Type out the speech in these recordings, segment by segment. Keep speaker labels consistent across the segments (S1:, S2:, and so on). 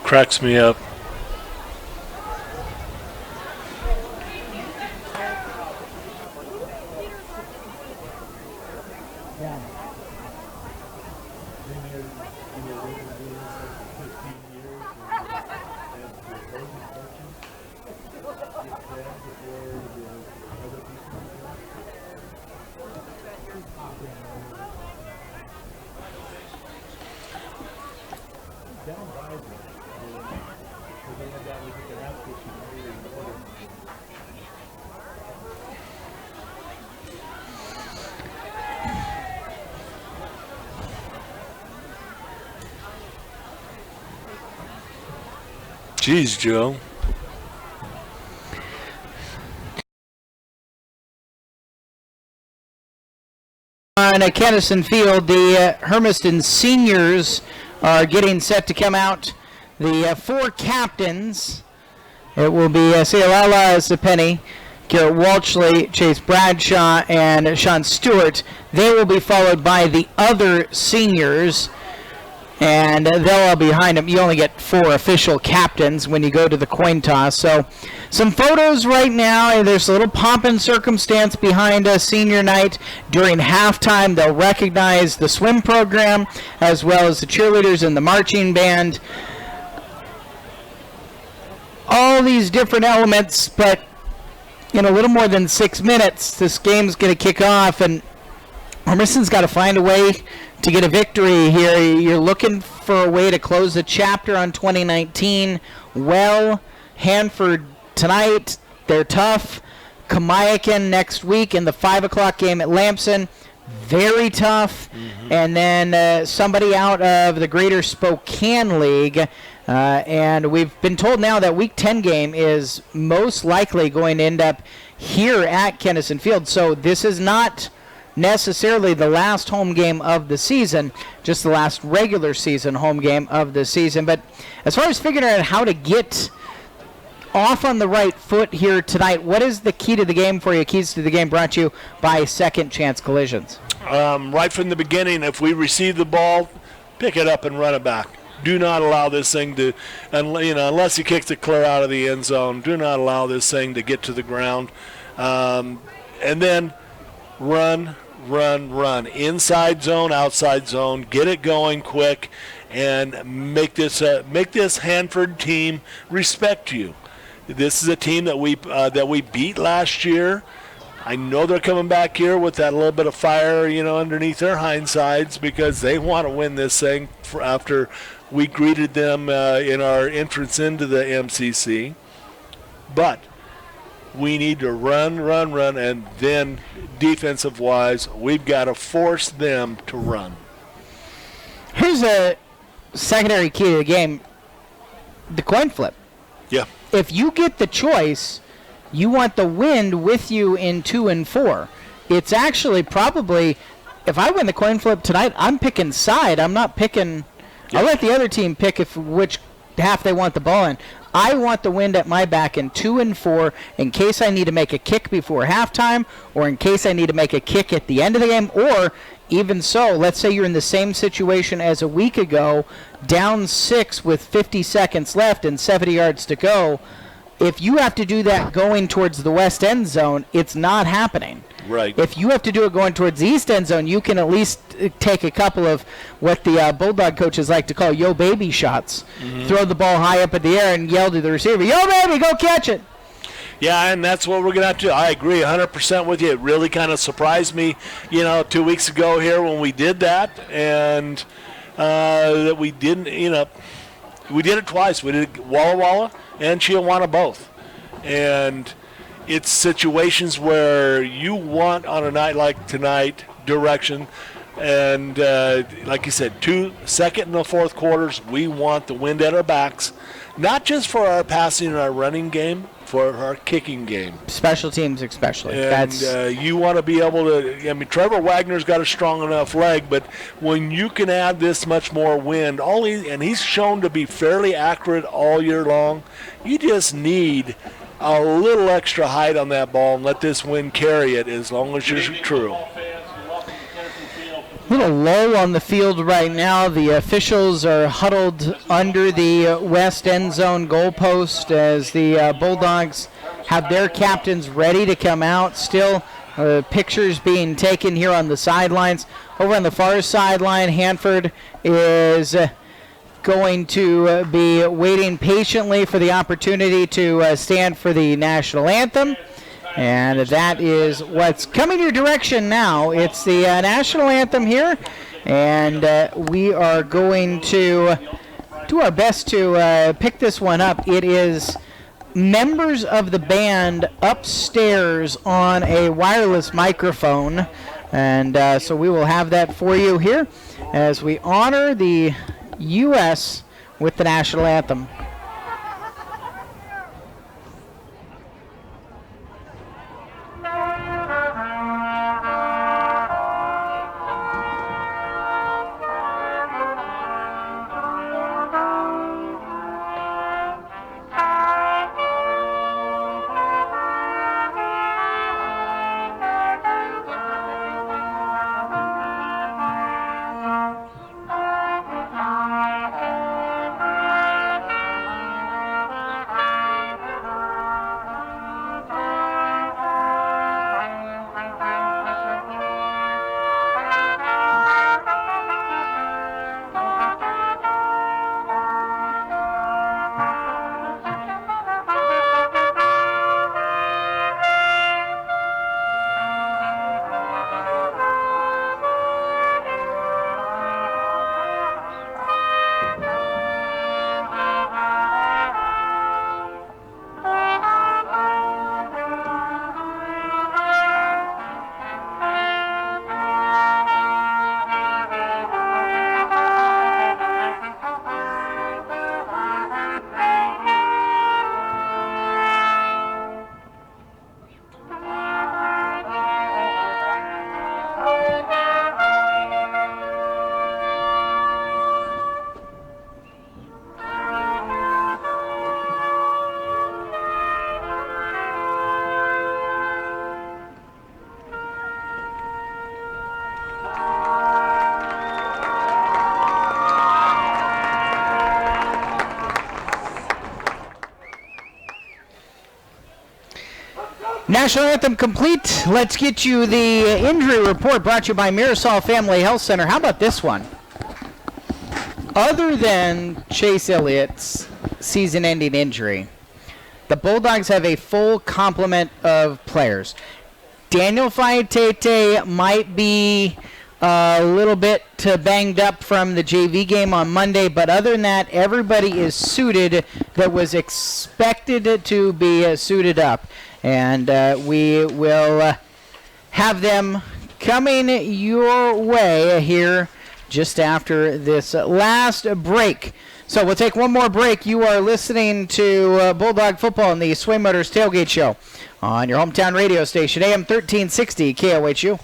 S1: cracks me up. Jeez, Joe.
S2: On Kennison Field, the Hermiston seniors are getting set to come out. The four captains, it will be Sayalala Zepeni, Garrett Walshley, Chase Bradshaw, and Sean Stewart. They will be followed by the other seniors, and they'll all be behind them. You only get four official captains when you go to the coin toss. So some photos right now. There's a little pomp and circumstance behind senior night. During halftime, they'll recognize the swim program as well as the cheerleaders and the marching band. All these different elements, but in a little more than 6 minutes, this game's going to kick off, and Hermiston's got to find a way to get a victory here. You're looking for a way to close the chapter on 2019. Well, Hanford tonight, they're tough. Kamiakin next week in the 5 o'clock game at Lamson, very tough. Mm-hmm. And then somebody out of the Greater Spokane League. And we've been told now that Week 10 game is most likely going to end up here at Kennison Field. So this is not necessarily the last home game of the season, just the last regular season home game of the season. But as far as figuring out how to get off on the right foot here tonight, what is the key to the game for you? Keys to the game brought to you by Second Chance Collisions.
S1: Right from the beginning, if we receive the ball, pick it up and run it back. Do not allow this thing to, unless he kicks it clear out of the end zone, do not allow this thing to get to the ground. And then run. Inside zone, outside zone. Get it going quick and make this Hanford team respect you. This is a team that we beat last year. I know they're coming back here with that little bit of fire, underneath their hindsides because they want to win this thing after we greeted them in our entrance into the MCC. But we need to run, and then defensive-wise, we've got to force them to run.
S2: Here's a secondary key to the game, the coin flip.
S1: Yeah.
S2: If you get the choice, you want the wind with you in 2 and 4. It's actually probably, if I win the coin flip tonight, I'm picking side. I'm not picking, I'll let the other team pick which half they want the ball in. I want the wind at my back in 2 and 4 in case I need to make a kick before halftime or in case I need to make a kick at the end of the game. Or even so, let's say you're in the same situation as a week ago, down 6 with 50 seconds left and 70 yards to go. If you have to do that going towards the west end zone, it's not happening.
S1: Right.
S2: If you have to do it going towards the east end zone, you can at least take a couple of what the Bulldog coaches like to call yo baby shots. Mm-hmm. Throw the ball high up in the air and yell to the receiver, yo baby, go catch it.
S1: Yeah, and that's what we're going to have to do. I agree 100% with you. It really kind of surprised me, 2 weeks ago here when we did that, and that we didn't, we did it twice. We did Walla Walla and Chiawana both. And it's situations where you want, on a night like tonight, direction. And like you said, second and the fourth quarters, we want the wind at our backs, not just for our passing and our running game, for our kicking game.
S2: Special teams especially.
S1: And you want to be able to, Trevor Wagner's got a strong enough leg, but when you can add this much more wind, and he's shown to be fairly accurate all year long, you just need a little extra height on that ball and let this wind carry it as long as you're true.
S2: Little lull on the field right now. The officials are huddled under the west end zone goalpost as the Bulldogs have their captains ready to come out. Still pictures being taken here on the sidelines. Over on the far sideline, Hanford is going to be waiting patiently for the opportunity to stand for the national anthem. And that is what's coming your direction now. It's the national anthem here, and we are going to do our best to pick this one up. It is members of the band upstairs on a wireless microphone, and so we will have that for you here as we honor the U.S. with the national anthem. National anthem complete. Let's get you the injury report brought to you by Mirasol Family Health Center. How about this one? Other than Chase Elliott's season-ending injury, the Bulldogs have a full complement of players. Daniel Faitete might be a little bit banged up from the JV game on Monday, but other than that, everybody is suited that was expected to be suited up. And we will have them coming your way here just after this last break. So we'll take one more break. You are listening to Bulldog Football in the Sway Motors Tailgate Show on your hometown radio station, AM 1360 KOHU.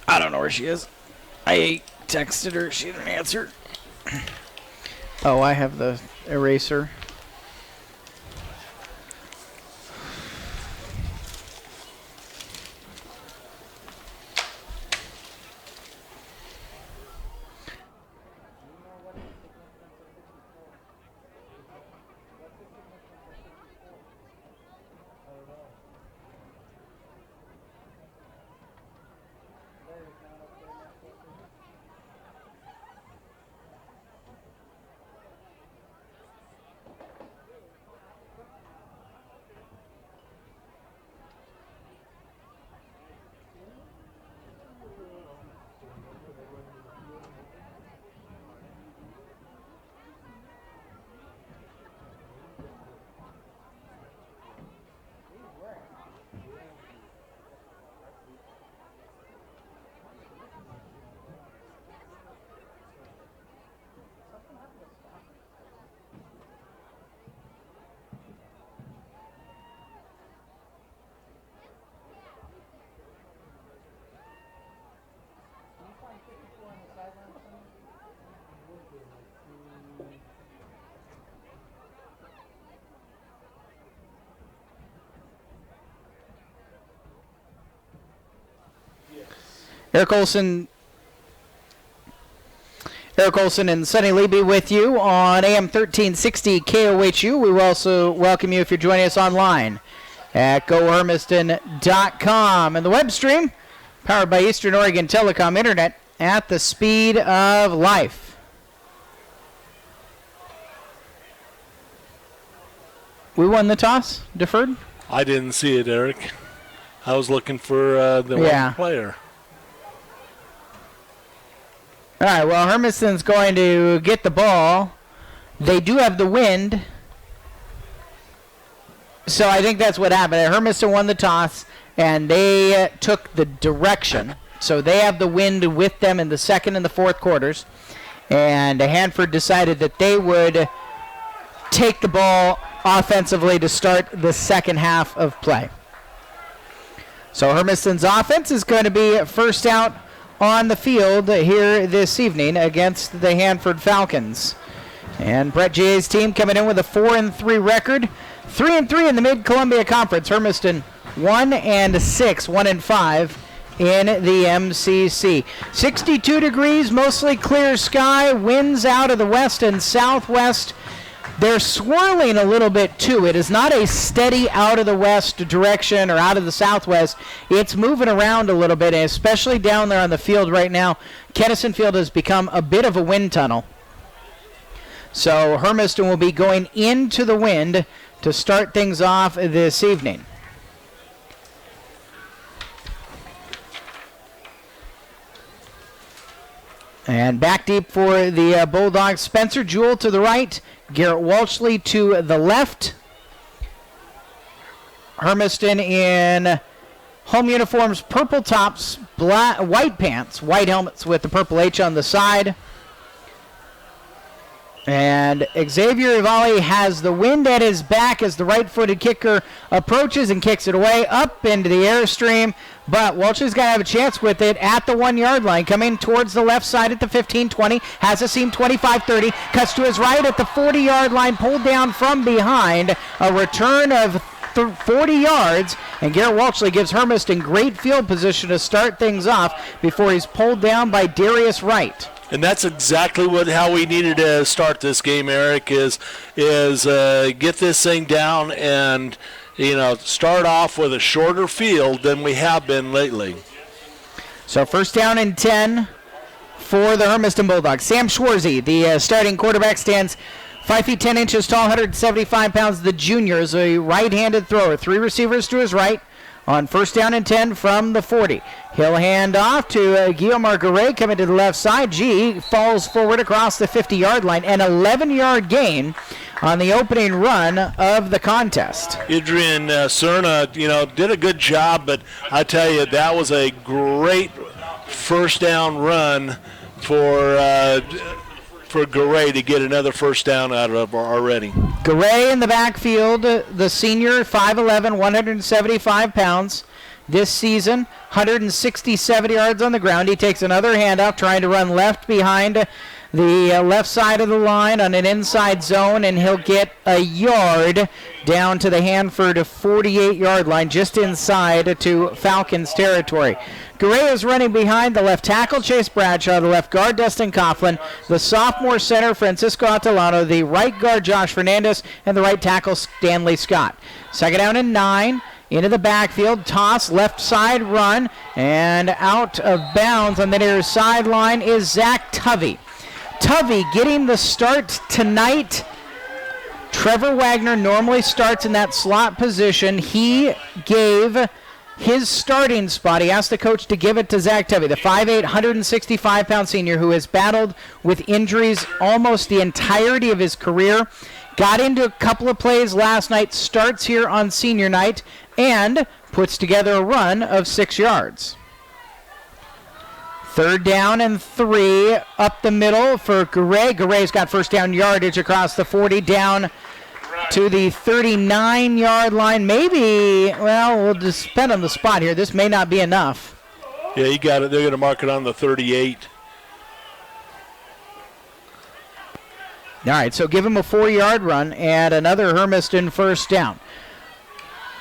S2: I don't know where she is. I texted her. She didn't answer. Oh, I have the eraser. Eric Olson and Sonny Leby with you on AM 1360 KOHU. We will also welcome you if you're joining us online at GoHermiston.com. And the web stream, powered by Eastern Oregon Telecom Internet at the speed of life. We won the toss, deferred?
S1: I didn't see it, Eric. I was looking for the one player.
S2: All right, well, Hermiston's going to get the ball. They do have the wind. So I think that's what happened. Hermiston won the toss, and they took the direction. So they have the wind with them in the second and the fourth quarters. And Hanford decided that they would take the ball offensively to start the second half of play. So Hermiston's offense is going to be first out on the field here this evening against the Hanford Falcons. And Brett Jay's team coming in with a 4-3 record. 3-3 in the Mid-Columbia Conference. Hermiston 1-6, 1-5 in the MCC. 62 degrees, mostly clear sky. Winds out of the west and southwest. They're swirling a little bit, too. It is not a steady out of the west direction or out of the southwest. It's moving around a little bit, especially down there on the field right now. Kennison Field has become a bit of a wind tunnel. So Hermiston will be going into the wind to start things off this evening. And back deep for the Bulldogs. Spencer Jewell to the right. Garrett Walshley to the left. Hermiston in home uniforms, purple tops, white pants, white helmets with the purple H on the side. And Xavier Ivali has the wind at his back as the right-footed kicker approaches and kicks it away up into the airstream. But Walshley's got to have a chance with it at the 1 yard line. Coming towards the left side at the 15-20. Has a seam 25-30. Cuts to his right at the 40-yard line. Pulled down from behind. A return of 40 yards. And Garrett Walshley gives Hermiston great field position to start things off before he's pulled down by Darius Wright.
S1: And that's exactly how we needed to start this game, Eric, is get this thing down and, start off with a shorter field than we have been lately.
S2: So first down and 10 for the Hermiston Bulldogs. Sam Schwarzy, the starting quarterback, stands 5 feet 10 inches tall, 175 pounds. The junior is a right-handed thrower. 3 receivers to his right on first down and 10 from the 40. He'll hand off to Guillaume Garay coming to the left side. G falls forward across the 50-yard line. An 11-yard gain on the opening run of the contest.
S1: Adrian Cerna, did a good job, but I tell you, that was a great first down run for Garay to get another first down out of already. Garay
S2: in the backfield, the senior, 5'11", 175 pounds. This season, 167 yards on the ground. He takes another handoff, trying to run left behind the left side of the line on an inside zone, and he'll get a yard down to the Hanford 48-yard line, just inside to Falcons territory. Garay is running behind the left tackle, Chase Bradshaw, the left guard, Dustin Coughlin, the sophomore center, Francisco Atalano, the right guard, Josh Fernandez, and the right tackle, Stanley Scott. Second down and 9. Into the backfield, toss, left side run, and out of bounds on the near sideline is Zach Tovey. Tovey getting the start tonight. Trevor Wagner normally starts in that slot position. He gave his starting spot. He asked the coach to give it to Zach Tovey, the 5'8", 165-pound senior who has battled with injuries almost the entirety of his career. Got into a couple of plays last night, starts here on senior night, and puts together a run of 6 yards. Third down and 3 up the middle for Garay. Garay's got first down yardage across the 40 down to the 39-yard line. Maybe, we'll just spend on the spot here. This may not be enough.
S1: Yeah, you got it. They're going to mark it on the 38.
S2: All right, so give him a 4-yard run and another Hermiston first down.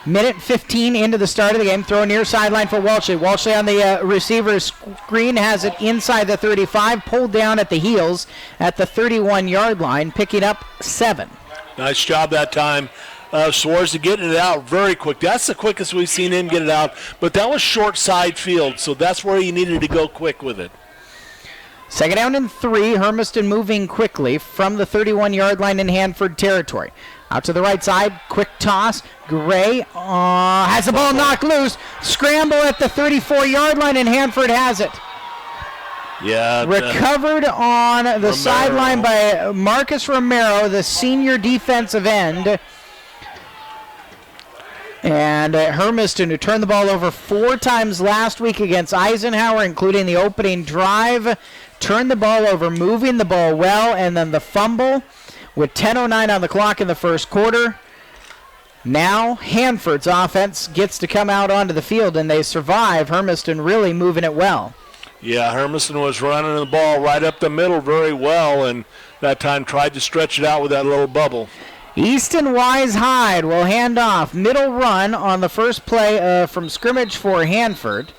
S2: Minute 15 into the start of the game. Throw near sideline for Walshley. Walshley on the receiver screen has it inside the 35, pulled down at the heels at the 31-yard line, picking up 7.
S1: Nice job that time. Swartz to getting it out very quick. That's the quickest we've seen him get it out, but that was short side field, so that's where he needed to go quick with it.
S2: 2nd down and 3. Hermiston moving quickly from the 31-yard line in Hanford territory. Out to the right side, quick toss. Gray has the ball knocked loose. Scramble at the 34-yard line, and Hanford has it.
S1: Yeah.
S2: Recovered on the sideline by Marcus Romero, the senior defensive end. And Hermiston, who turned the ball over 4 times last week against Eisenhower, including the opening drive, turned the ball over, moving the ball well, and then the fumble with 10:09 on the clock in the first quarter. Now Hanford's offense gets to come out onto the field, and they survive. Hermiston really moving it well.
S1: Yeah, Hermiston was running the ball right up the middle very well, and that time tried to stretch it out with that little bubble.
S2: Easton Wise Hyde will hand off. Middle run on the first play from scrimmage for Hanford.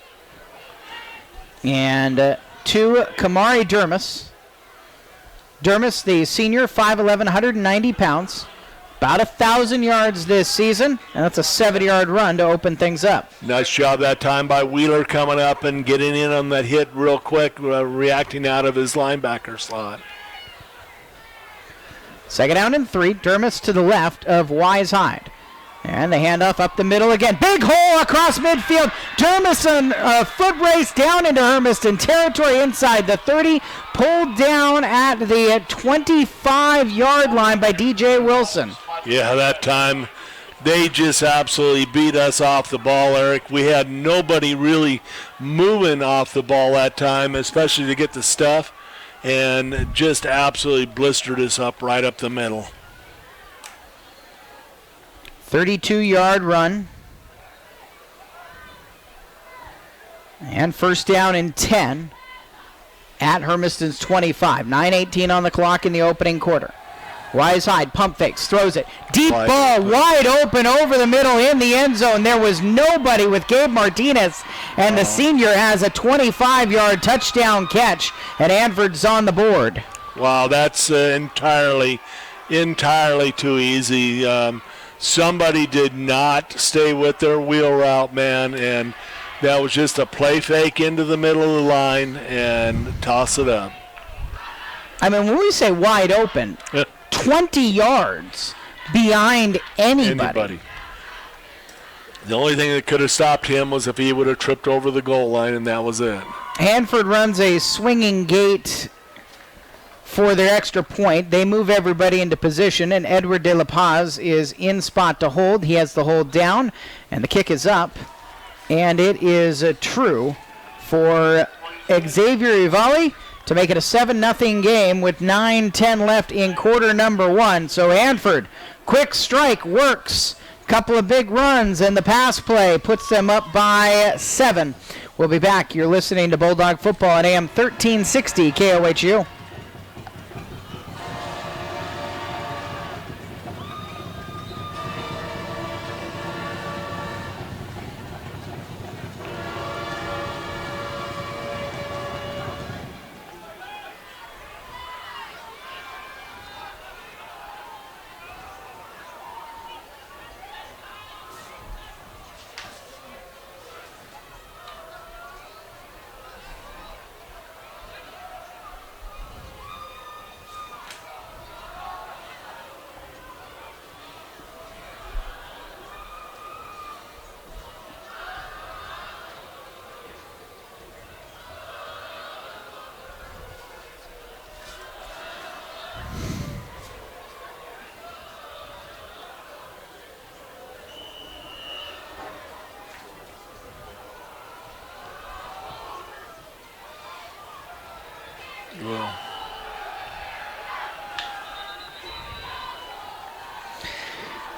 S2: And to Kamari Dermis. Dermis, the senior, 5'11", 190 pounds. About 1,000 yards this season, and that's a 70-yard run to open things up.
S1: Nice job that time by Wheeler coming up and getting in on that hit real quick, reacting out of his linebacker slot.
S2: 2nd down and 3. Dermis to the left of Wise Hyde. And the handoff up the middle again. Big hole across midfield. Dermison, foot race down into Hermiston territory inside the 30. Pulled down at the 25-yard line by DJ Wilson.
S1: Yeah, that time they just absolutely beat us off the ball, Eric. We had nobody really moving off the ball that time, especially to get the stuff, and just absolutely blistered us up right up the middle.
S2: 32-yard run. And 1st down and 10 at Hermiston's 25. 9:18 on the clock in the opening quarter. Wise Hyde, pump fakes, throws it. Deep ball, wide open over the middle in the end zone. There was nobody with Gabe Martinez, and the senior has a 25-yard touchdown catch, and Hanford's on the board.
S1: Wow, that's entirely too easy. Somebody did not stay with their wheel route, man, and that was just a play fake into the middle of the line and toss it up.
S2: I mean, when we say wide open, 20 yards behind anybody.
S1: The only thing that could have stopped him was if he would have tripped over the goal line, and that was it.
S2: Hanford runs a swinging gate for their extra point. They move everybody into position, and Edward De La Paz is in spot to hold. He has the hold down, and the kick is up, and it is true for Xavier Ivali to make it a 7-0 game with 9:10 left in quarter number 1. So Hanford, quick strike, works. Couple of big runs, and the pass play puts them up by 7. We'll be back. You're listening to Bulldog Football on AM 1360 KOHU.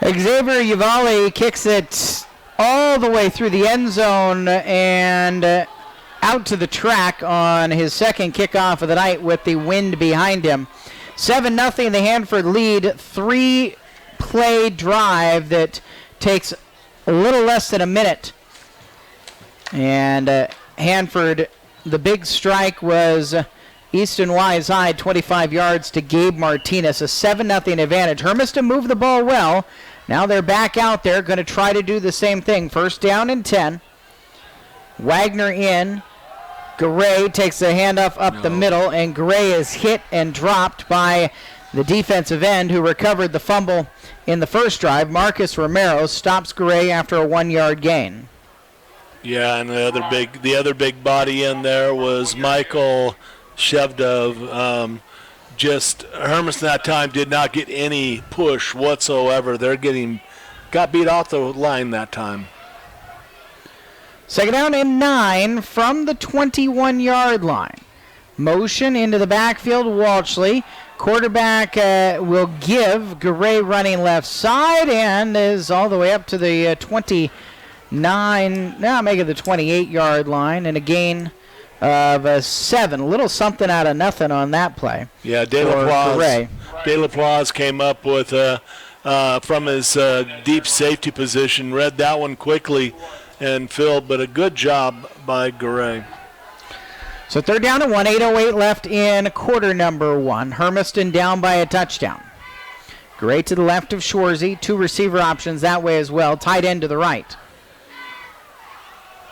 S2: Xavier Ivali kicks it all the way through the end zone and out to the track on his second kickoff of the night with the wind behind him. 7-0 the Hanford lead. 3-play drive that takes a little less than a minute. And Hanford, the big strike was Easton Wise High, 25 yards to Gabe Martinez, a 7-0 advantage. Hermiston moved the ball well. Now they're back out there, going to try to do the same thing. First down and 10. Wagner in. Garay takes the handoff up the middle, and Garay is hit and dropped by the defensive end who recovered the fumble in the first drive. Marcus Romero stops Garay after a 1-yard gain.
S1: Yeah, and the other big body in there was Michael Shevdov. Just Hermiston that time did not get any push whatsoever. Got beat off the line that time.
S2: Second down and 9 from the 21-yard line. Motion into the backfield, Walshley. Quarterback will give. Garay running left side and is all the way up to the 29, now make it the 28-yard line, and a gain of 7. A little something out of nothing on that play.
S1: Yeah, De La Place came up with from his deep safety position, read that one quickly and filled, but a good job by Garay.
S2: So third down and 1, 8:08 left in quarter number 1. Hermiston down by a touchdown. Garay to the left of Schwarzy, 2 receiver options that way as well, tight end to the right.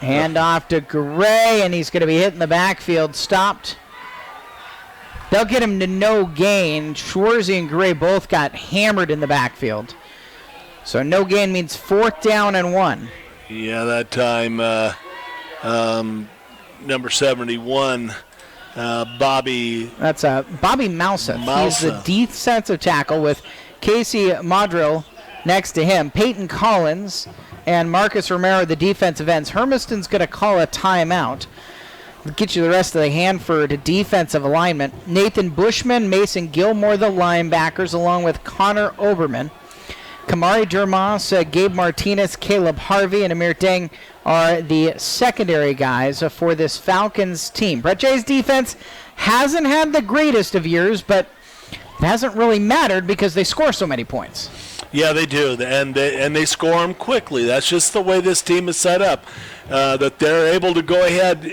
S2: Hand off to Garay, and he's going to be hit in the backfield, stopped. They'll get him to no gain. Schwarzy and Garay both got hammered in the backfield. So no gain means fourth down and 1.
S1: Yeah, that time number 71, Bobby.
S2: That's Bobby Mousa. He's the defensive tackle with Casey Madrill next to him. Peyton Collins and Marcus Romero, the defensive ends. Hermiston's going to call a timeout. We'll get you the rest of the Hanford defensive alignment. Nathan Bushman, Mason Gilmore, the linebackers, along with Connor Oberman. Kamari Dermas, Gabe Martinez, Caleb Harvey, and Amir Deng are the secondary guys for this Falcons team. Brett Jay's defense hasn't had the greatest of years, but it hasn't really mattered because they score so many points.
S1: Yeah, they do, and they score them quickly. That's just the way this team is set up. That they're able to go ahead.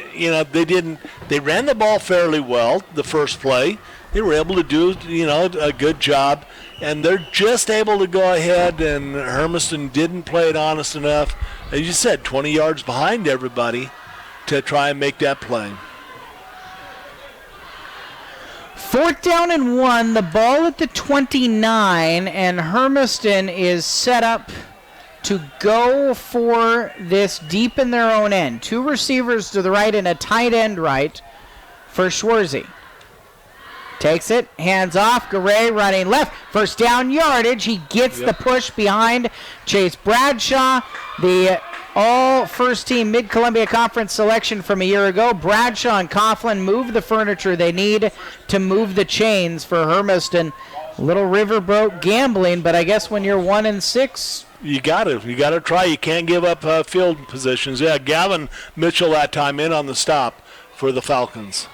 S1: They ran the ball fairly well the first play. They were able to do a good job, and they're just able to go ahead. And Hermiston didn't play it honest enough, as you said, 20 yards behind everybody to try and make that play.
S2: Fourth down and 1, the ball at the 29, and Hermiston is set up to go for this deep in their own end. 2 receivers to the right and a tight end right for Schwarzy. Takes it, hands off, Garay running left. First down yardage, he gets the push behind Chase Bradshaw, the all-first-team Mid-Columbia Conference selection from a year ago. Bradshaw and Coughlin move the furniture they need to move the chains for Hermiston. Little riverboat gambling, but I guess when you're 1-6,
S1: you got to try. You can't give up field positions. Yeah, Gavin Mitchell that time in on the stop for the Falcons.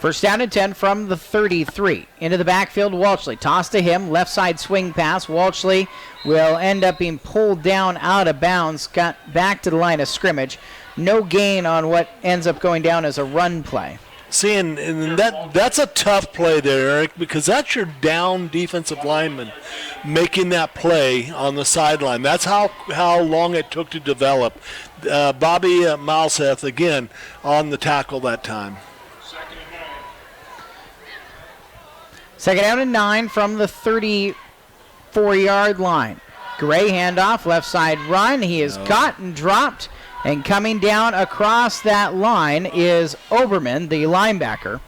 S2: First down and 10 from the 33. Into the backfield, Walshley. Toss to him. Left side swing pass. Walshley will end up being pulled down out of bounds. Got back to the line of scrimmage. No gain on what ends up going down as a run play.
S1: See, and that's a tough play there, Eric, because that's your down defensive lineman making that play on the sideline. That's how long it took to develop. Bobby Malseth, again, on the tackle that time.
S2: Second down and 9 from the 34-yard line. Garay handoff, left side run. He is caught and dropped. And coming down across that line is Oberman, the linebacker,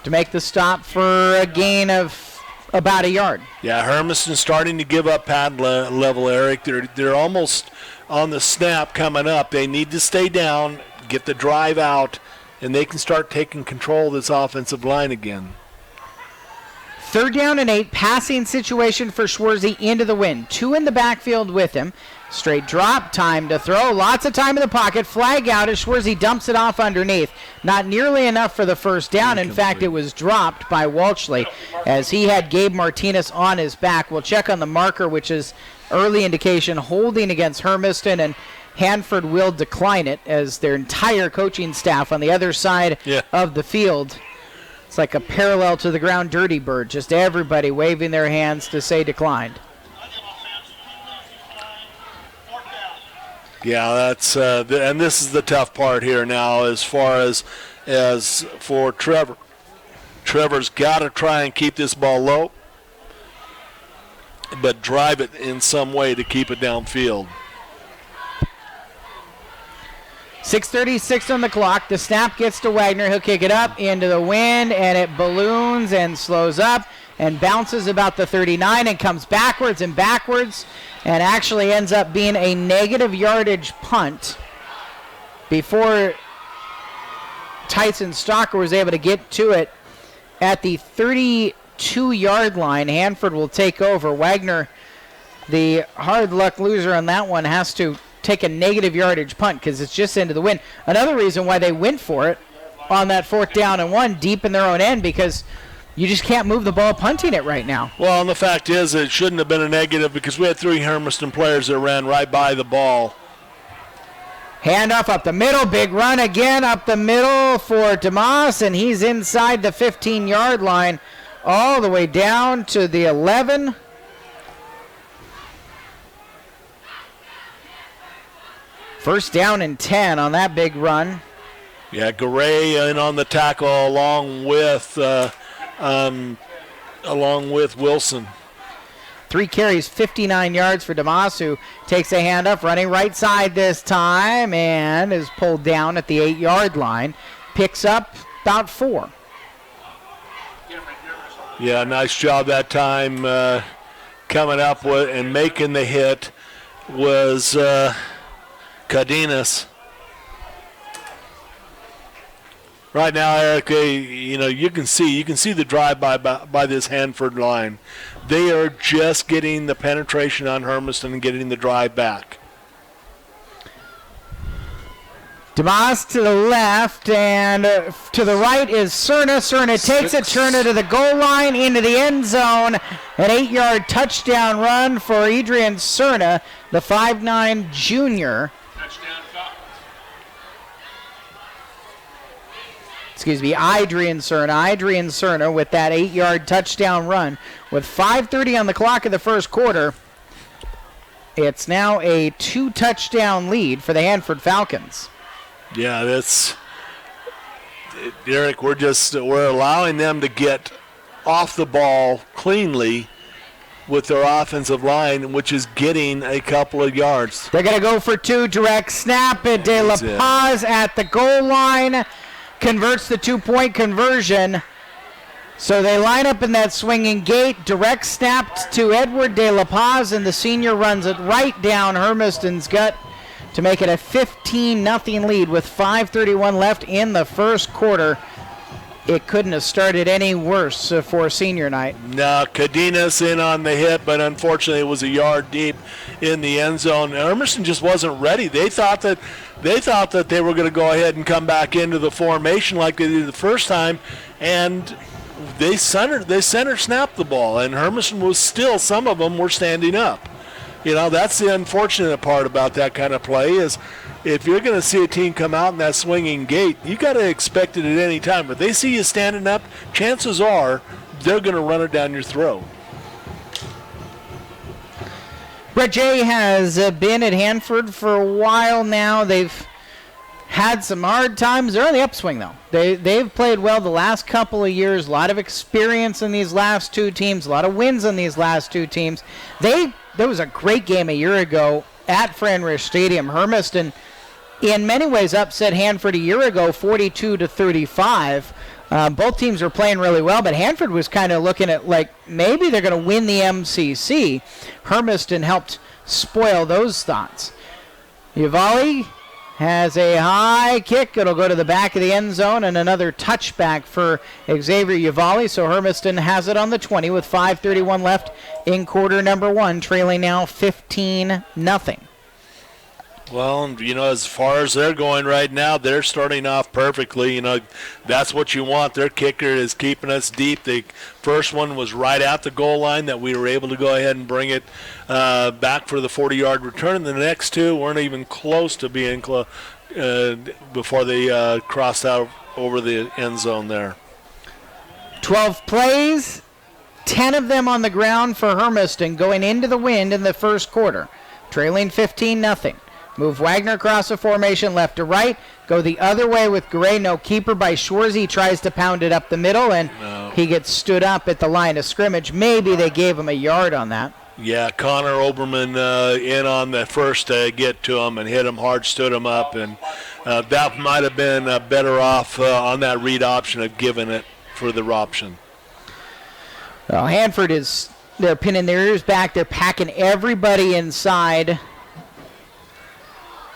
S2: to make the stop for a gain of about a yard.
S1: Yeah, Hermiston starting to give up pad level, Eric. They're almost on the snap coming up. They need to stay down, get the drive out, and they can start taking control of this offensive line again.
S2: 3rd down and 8, passing situation for Schwarzy into the wind. 2 in the backfield with him. Straight drop, time to throw, lots of time in the pocket. Flag out as Schwarzy dumps it off underneath. Not nearly enough for the first down. In fact, it was dropped by Walshley as he had Gabe Martinez on his back. We'll check on the marker, which is early indication holding against Hermiston, and Hanford will decline it as their entire coaching staff on the other side of the field. It's like a parallel to the ground dirty bird, just everybody waving their hands to say declined.
S1: Yeah, that's and this is the tough part here now as far as for Trevor. Trevor's got to try and keep this ball low, but drive it in some way to keep it downfield.
S2: 6:36 on the clock. The snap gets to Wagner. He'll kick it up into the wind, and it balloons and slows up and bounces about the 39 and comes backwards and actually ends up being a negative yardage punt before Tyson Stalker was able to get to it at the 32-yard line. Hanford will take over. Wagner, the hard luck loser on that one, has to take a negative yardage punt because it's just into the wind. Another reason why they went for it on that 4th down and 1 deep in their own end, because you just can't move the ball punting it right now.
S1: Well, and the fact is it shouldn't have been a negative because we had 3 Hermiston players that ran right by the ball.
S2: Handoff up the middle, big run again up the middle for DeMoss, and he's inside the 15-yard line all the way down to the 11. First down and 10 on that big run.
S1: Yeah, Garay in on the tackle along with Wilson.
S2: 3 carries, 59 yards for DeMoss, who takes a handoff, running right side this time, and is pulled down at the 8-yard line. Picks up about 4.
S1: Yeah, nice job that time coming up with and making the hit was Cardenas. Right now, Eric, you can see the drive by this Hanford line. They are just getting the penetration on Hermiston and getting the drive back.
S2: DeMoss to the left, and to the right is Cerna. Cerna takes it, Cerna to the goal line, into the end zone. An 8-yard touchdown run for Adrian Cerna, the 5'9 junior. Adrian Cerna with that 8-yard touchdown run. With 5:30 on the clock of the first quarter, it's now a 2-touchdown lead for the Hanford Falcons.
S1: Yeah, that's Derek. We're allowing them to get off the ball cleanly with their offensive line, which is getting a couple of yards.
S2: They're going to go for 2, direct snap at De La Paz at the goal line. Converts the 2-point conversion. So they line up in that swinging gate. Direct snapped to Edward De La Paz, and the senior runs it right down Hermiston's gut to make it a 15-0 lead with 5:31 left in the first quarter. It couldn't have started any worse for senior night.
S1: No, Cardenas in on the hit, but unfortunately it was a yard deep in the end zone. Hermiston just wasn't ready. They thought that they were going to go ahead and come back into the formation like they did the first time, and they center snapped the ball, and Hermiston was still, some of them were standing up. That's the unfortunate part about that kind of play is if you're going to see a team come out in that swinging gate, you got to expect it at any time. If they see you standing up, chances are they're going to run it down your throat.
S2: Brett Jay has been at Hanford for a while now. They've had some hard times. They're on the upswing, though. They've played well the last couple of years. A lot of experience in these last 2 teams. A lot of wins on these last 2 teams. There was a great game a year ago at Friendrich Stadium. Hermiston, in many ways, upset Hanford a year ago, 42-35. Both teams were playing really well, but Hanford was kind of looking at like maybe they're going to win the MCC. Hermiston helped spoil those thoughts. Uvalde has a high kick. It'll go to the back of the end zone, and another touchback for Xavier Uvalde. So Hermiston has it on the 20 with 5:31 left in quarter number 1, trailing now 15-0.
S1: Well, as far as they're going right now, they're starting off perfectly. That's what you want. Their kicker is keeping us deep. The first one was right at the goal line that we were able to go ahead and bring it back for the 40-yard return. And the next two weren't even close to being before they crossed out over the end zone there. 12
S2: plays, 10 of them on the ground for Hermiston going into the wind in the first quarter, trailing 15-0. Move Wagner across the formation left to right. Go the other way with Gray. No keeper by Schwarzy. Tries to pound it up the middle, and he gets stood up at the line of scrimmage. Maybe they gave him a yard on that.
S1: Yeah, Connor Oberman in on the first get to him and hit him hard, stood him up, and that might have been better off on that read option of giving it for the option.
S2: Well, Hanford they're pinning their ears back. They're packing everybody inside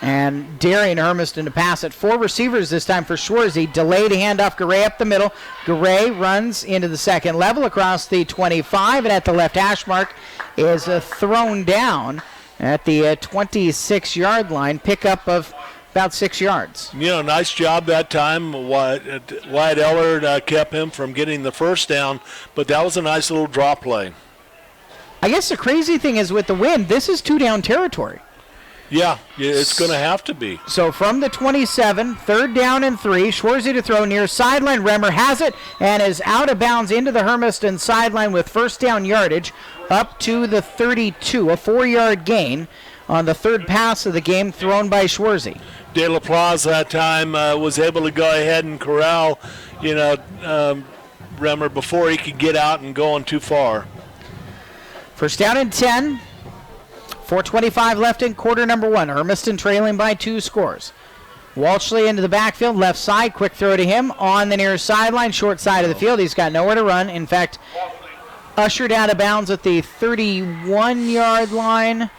S2: and daring Hermiston to pass it. 4 receivers this time for Schwarzy. Delayed handoff, Garay up the middle. Garay runs into the second level across the 25, and at the left hash mark is thrown down at the 26-yard line. Pickup of about 6 yards.
S1: Nice job that time. Wyatt Ellard kept him from getting the first down, but that was a nice little draw play.
S2: I guess the crazy thing is with the wind, this is 2-down territory.
S1: Yeah, it's going to have to be.
S2: So from the 27, 3rd down and 3. Schwarzy to throw near sideline. Remmer has it and is out of bounds into the Hermiston sideline with first down yardage up to the 32. A 4-yard gain on the third pass of the game thrown by Schwarzy.
S1: De La Plaza that time was able to go ahead and corral, Remmer before he could get out and going too far.
S2: First down and 10. 4:25 left in quarter number 1. Hermiston trailing by 2 scores. Walshley into the backfield, left side, quick throw to him on the near sideline, short side of the field. He's got nowhere to run. In fact, ushered out of bounds at the 31-yard line.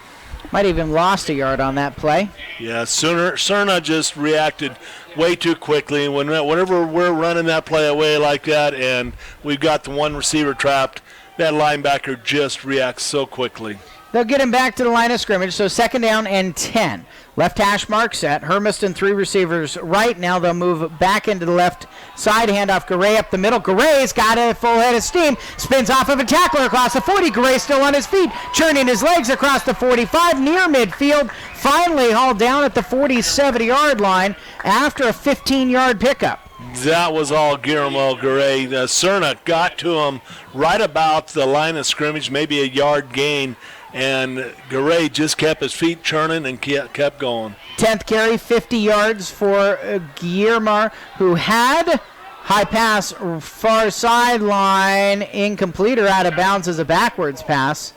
S2: Might even lost a yard on that play.
S1: Yeah, Cerna just reacted way too quickly. Whenever we're running that play away like that and we've got the one receiver trapped, that linebacker just reacts so quickly.
S2: They'll get him back to the line of scrimmage, so 2nd down and 10. Left hash mark set. Hermiston 3 receivers right now. They'll move back into the left side. Handoff Garay up the middle. Garay's got a full head of steam. Spins off of a tackler across the 40. Garay still on his feet, churning his legs across the 45 near midfield. Finally hauled down at the 47-yard line after a 15-yard pickup.
S1: That was all Guillermo Garay. Cerna got to him right about the line of scrimmage, maybe a yard gain. And Garay just kept his feet churning and kept going.
S2: 10th carry, 50 yards for Guillermo, who had high pass, far sideline, incomplete or out of bounds as a backwards pass.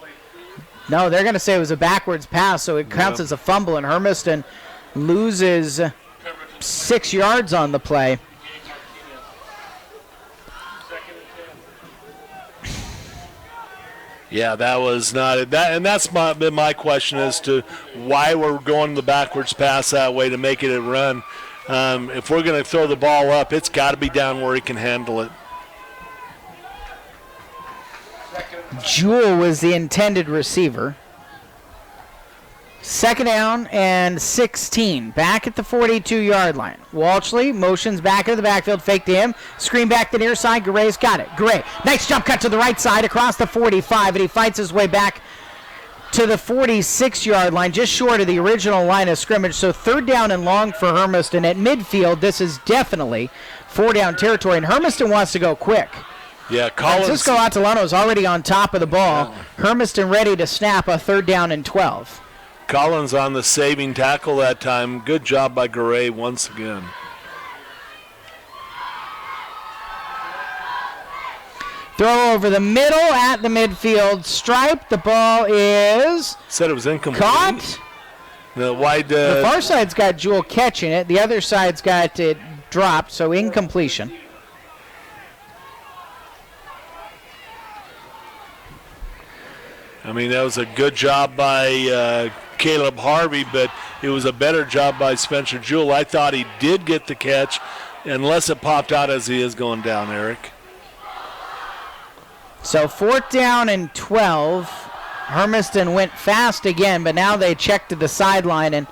S2: No, they're going to say it was a backwards pass, so it counts as a fumble, and Hermiston loses 6 yards on the play.
S1: Yeah, that was not that, and that's been my question as to why we're going the backwards pass that way to make it a run. If we're going to throw the ball up, it's got to be down where he can handle it.
S2: Jewell was the intended receiver. 2nd down and 16. Back at the 42-yard line. Walshley motions back into the backfield. Fake to him. Screen back to the near side. Garay's got it. Garay. Nice jump cut to the right side across the 45, and he fights his way back to the 46-yard line, just short of the original line of scrimmage. So 3rd down and long for Hermiston. At midfield, this is definitely 4-down territory, and Hermiston wants to go quick.
S1: Yeah, Collins.
S2: Francisco Atalano is already on top of the ball. Hermiston ready to snap a 3rd down and 12.
S1: Collins on the saving tackle that time. Good job by Garay once again.
S2: Throw over the middle at the midfield stripe. The ball is
S1: said it was incomplete.
S2: Caught.
S1: The
S2: far side's got Jewell catching it. The other side's got it dropped, so incompletion.
S1: I mean, that was a good job by Caleb Harvey, but it was a better job by Spencer Jewell. I thought he did get the catch, unless it popped out as he is going down, Eric.
S2: So 4th down and 12. Hermiston went fast again, but now they check to the sideline and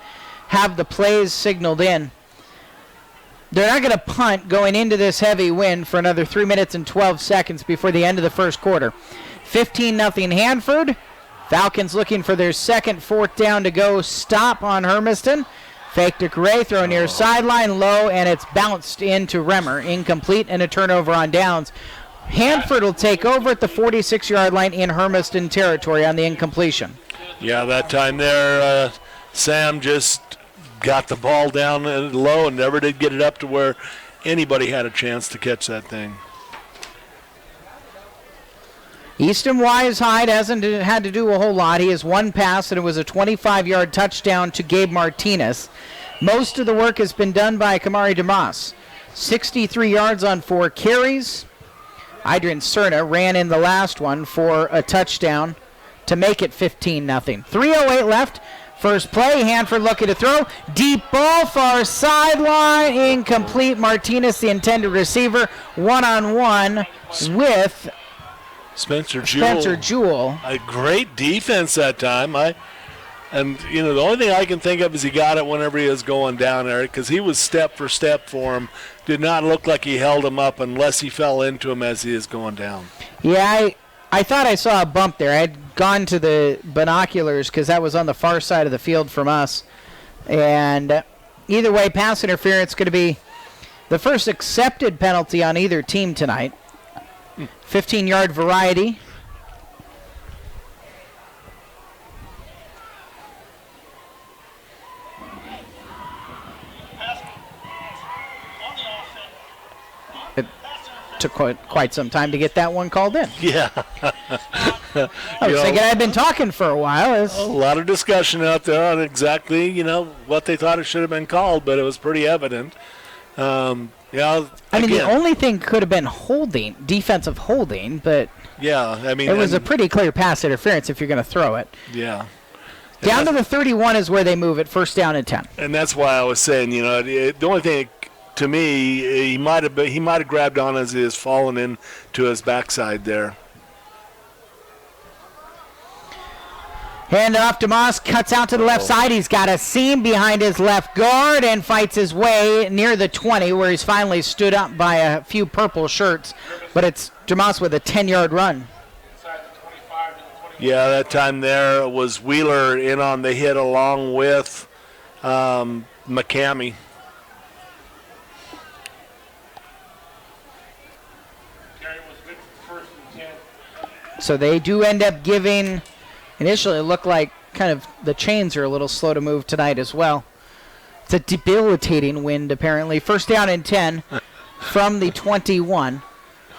S2: have the plays signaled in. They're not going to punt going into this heavy wind for another 3 minutes and 12 seconds before the end of the first quarter. 15-0 Hanford. Falcons looking for their second 4th down to go. Stop on Hermiston. Fake to Correa, throw near sideline, low, and it's bounced into Remmer. Incomplete and a turnover on downs. Hanford will take over at the 46-yard line in Hermiston territory on the incompletion.
S1: Yeah, that time there, Sam just got the ball down low and never did get it up to where anybody had a chance to catch that thing.
S2: Easton Wise-Hyde hasn't had to do a whole lot. He has one pass, and it was a 25-yard touchdown to Gabe Martinez. Most of the work has been done by Kamari DeMoss. 63 yards on 4 carries. Adrian Cerna ran in the last one for a touchdown to make it 15-0. 3:08 left. First play, Hanford looking to throw. Deep ball, far sideline, incomplete. Martinez, the intended receiver, one-on-one with
S1: Spencer Jewell. A great defense that time. The only thing I can think of is he got it whenever he was going down, Eric, because he was step for step for him. Did not look like he held him up unless he fell into him as he is going down.
S2: Yeah, I thought I saw a bump there. I had gone to the binoculars because that was on the far side of the field from us. And either way, pass interference going to be the first accepted penalty on either team tonight. 15-yard variety. It took quite some time to get that one called in.
S1: Yeah.
S2: I was thinking I'd been talking for a while.
S1: A lot of discussion out there on exactly, what they thought it should have been called, but it was pretty evident.
S2: The only thing could have been holding, defensive holding, but it was a pretty clear pass interference if you're going to throw it.
S1: Yeah.
S2: Down to the 31 is where they move it, 1st down and 10.
S1: And that's why I was saying, the only thing to me, he might have grabbed on as he is falling in to his backside there.
S2: Hand off to Moss, cuts out to the left side. He's got a seam behind his left guard and fights his way near the 20 where he's finally stood up by a few purple shirts. But it's DeMoss with a 10-yard run.
S1: Yeah, that time there was Wheeler in on the hit along with McCamey.
S2: So they do end up giving... Initially, it looked like kind of the chains are a little slow to move tonight as well. It's a debilitating wind, apparently. 1st down and 10 from the 21.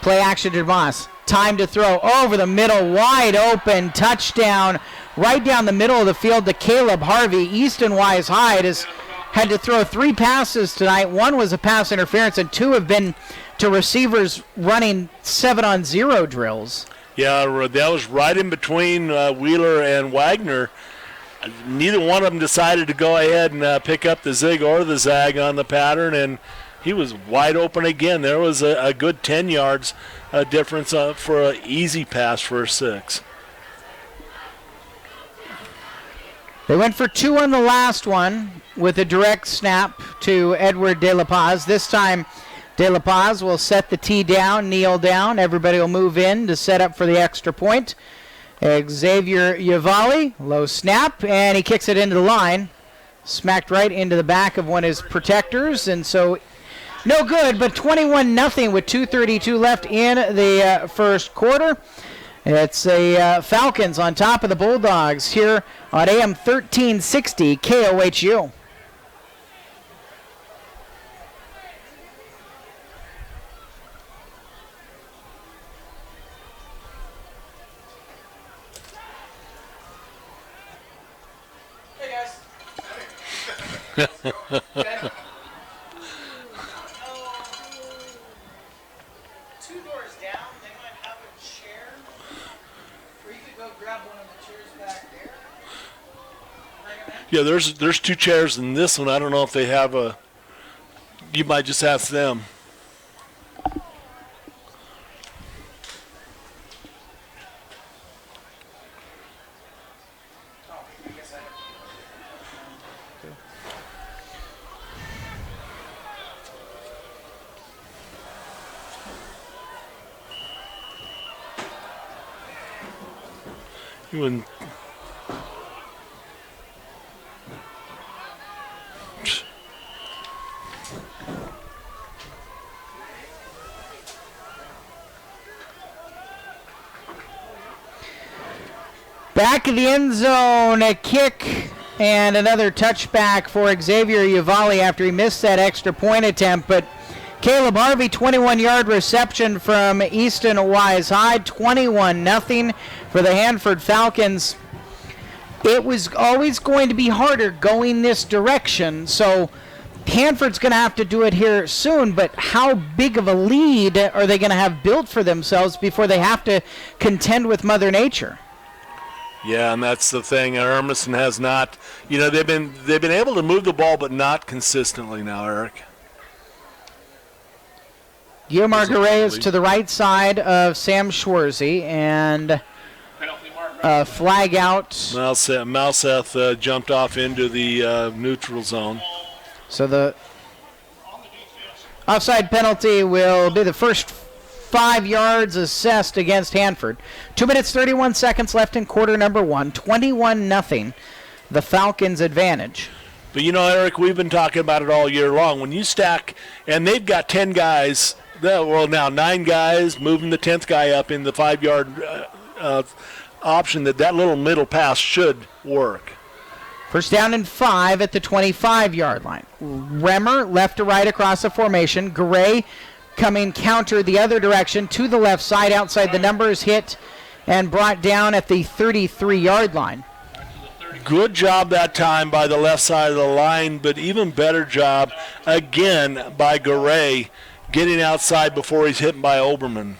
S2: Play action to DeMoss. Time to throw over the middle, wide open, touchdown, right down the middle of the field to Caleb Harvey. Easton Wise-Hyde has had to throw 3 passes tonight. 1 was a pass interference, and 2 have been to receivers running 7-on-0 drills.
S1: Yeah, that was right in between Wheeler and Wagner. Neither one of them decided to go ahead and pick up the zig or the zag on the pattern, and he was wide open again. There was a good 10 yards difference for an easy pass for a 6.
S2: They went for 2 on the last one with a direct snap to Edward De La Paz. This time, De La Paz will set the tee down, kneel down. Everybody will move in to set up for the extra point. Xavier Yavali, low snap, and he kicks it into the line. Smacked right into the back of one of his protectors, and so no good, but 21-0 with 2:32 left in the first quarter. It's the Falcons on top of the Bulldogs here on AM 1360 KOHU.
S3: Two doors down, they might have a chair, or you could go grab one of the chairs.
S1: Yeah, there's 2 chairs in this one. I don't know if they have a. You might just ask them. You wouldn't.
S2: Back of the end zone, a kick and another touchback for Xavier Uvalli after he missed that extra point attempt. But Caleb Harvey, 21-yard reception from Easton Wise High, 21-0 for the Hanford Falcons. It was always going to be harder going this direction, so Hanford's going to have to do it here soon, but how big of a lead are they going to have built for themselves before they have to contend with Mother Nature?
S1: Yeah, and that's the thing. Hermiston has not, they've been able to move the ball, but not consistently now, Eric.
S2: Guillermo Garay is to the right side of Sam Schwarzy, and flag out.
S1: Malseth jumped off into the neutral zone.
S2: So the offside penalty will be the first 5 yards assessed against Hanford. 2 minutes, 31 seconds left in quarter number 1. 21-0, the Falcons' advantage.
S1: But, Eric, we've been talking about it all year long. When you stack, and they've got 10 guys, now 9 guys, moving the 10th guy up in the 5-yard option, that little middle pass should work.
S2: First down and 5 at the 25-yard line. Remmer left to right across the formation. Gray coming counter the other direction to the left side outside the numbers, hit and brought down at the 33-yard line.
S1: Good job that time by the left side of the line, but even better job again by Garay getting outside before he's hit by Oberman.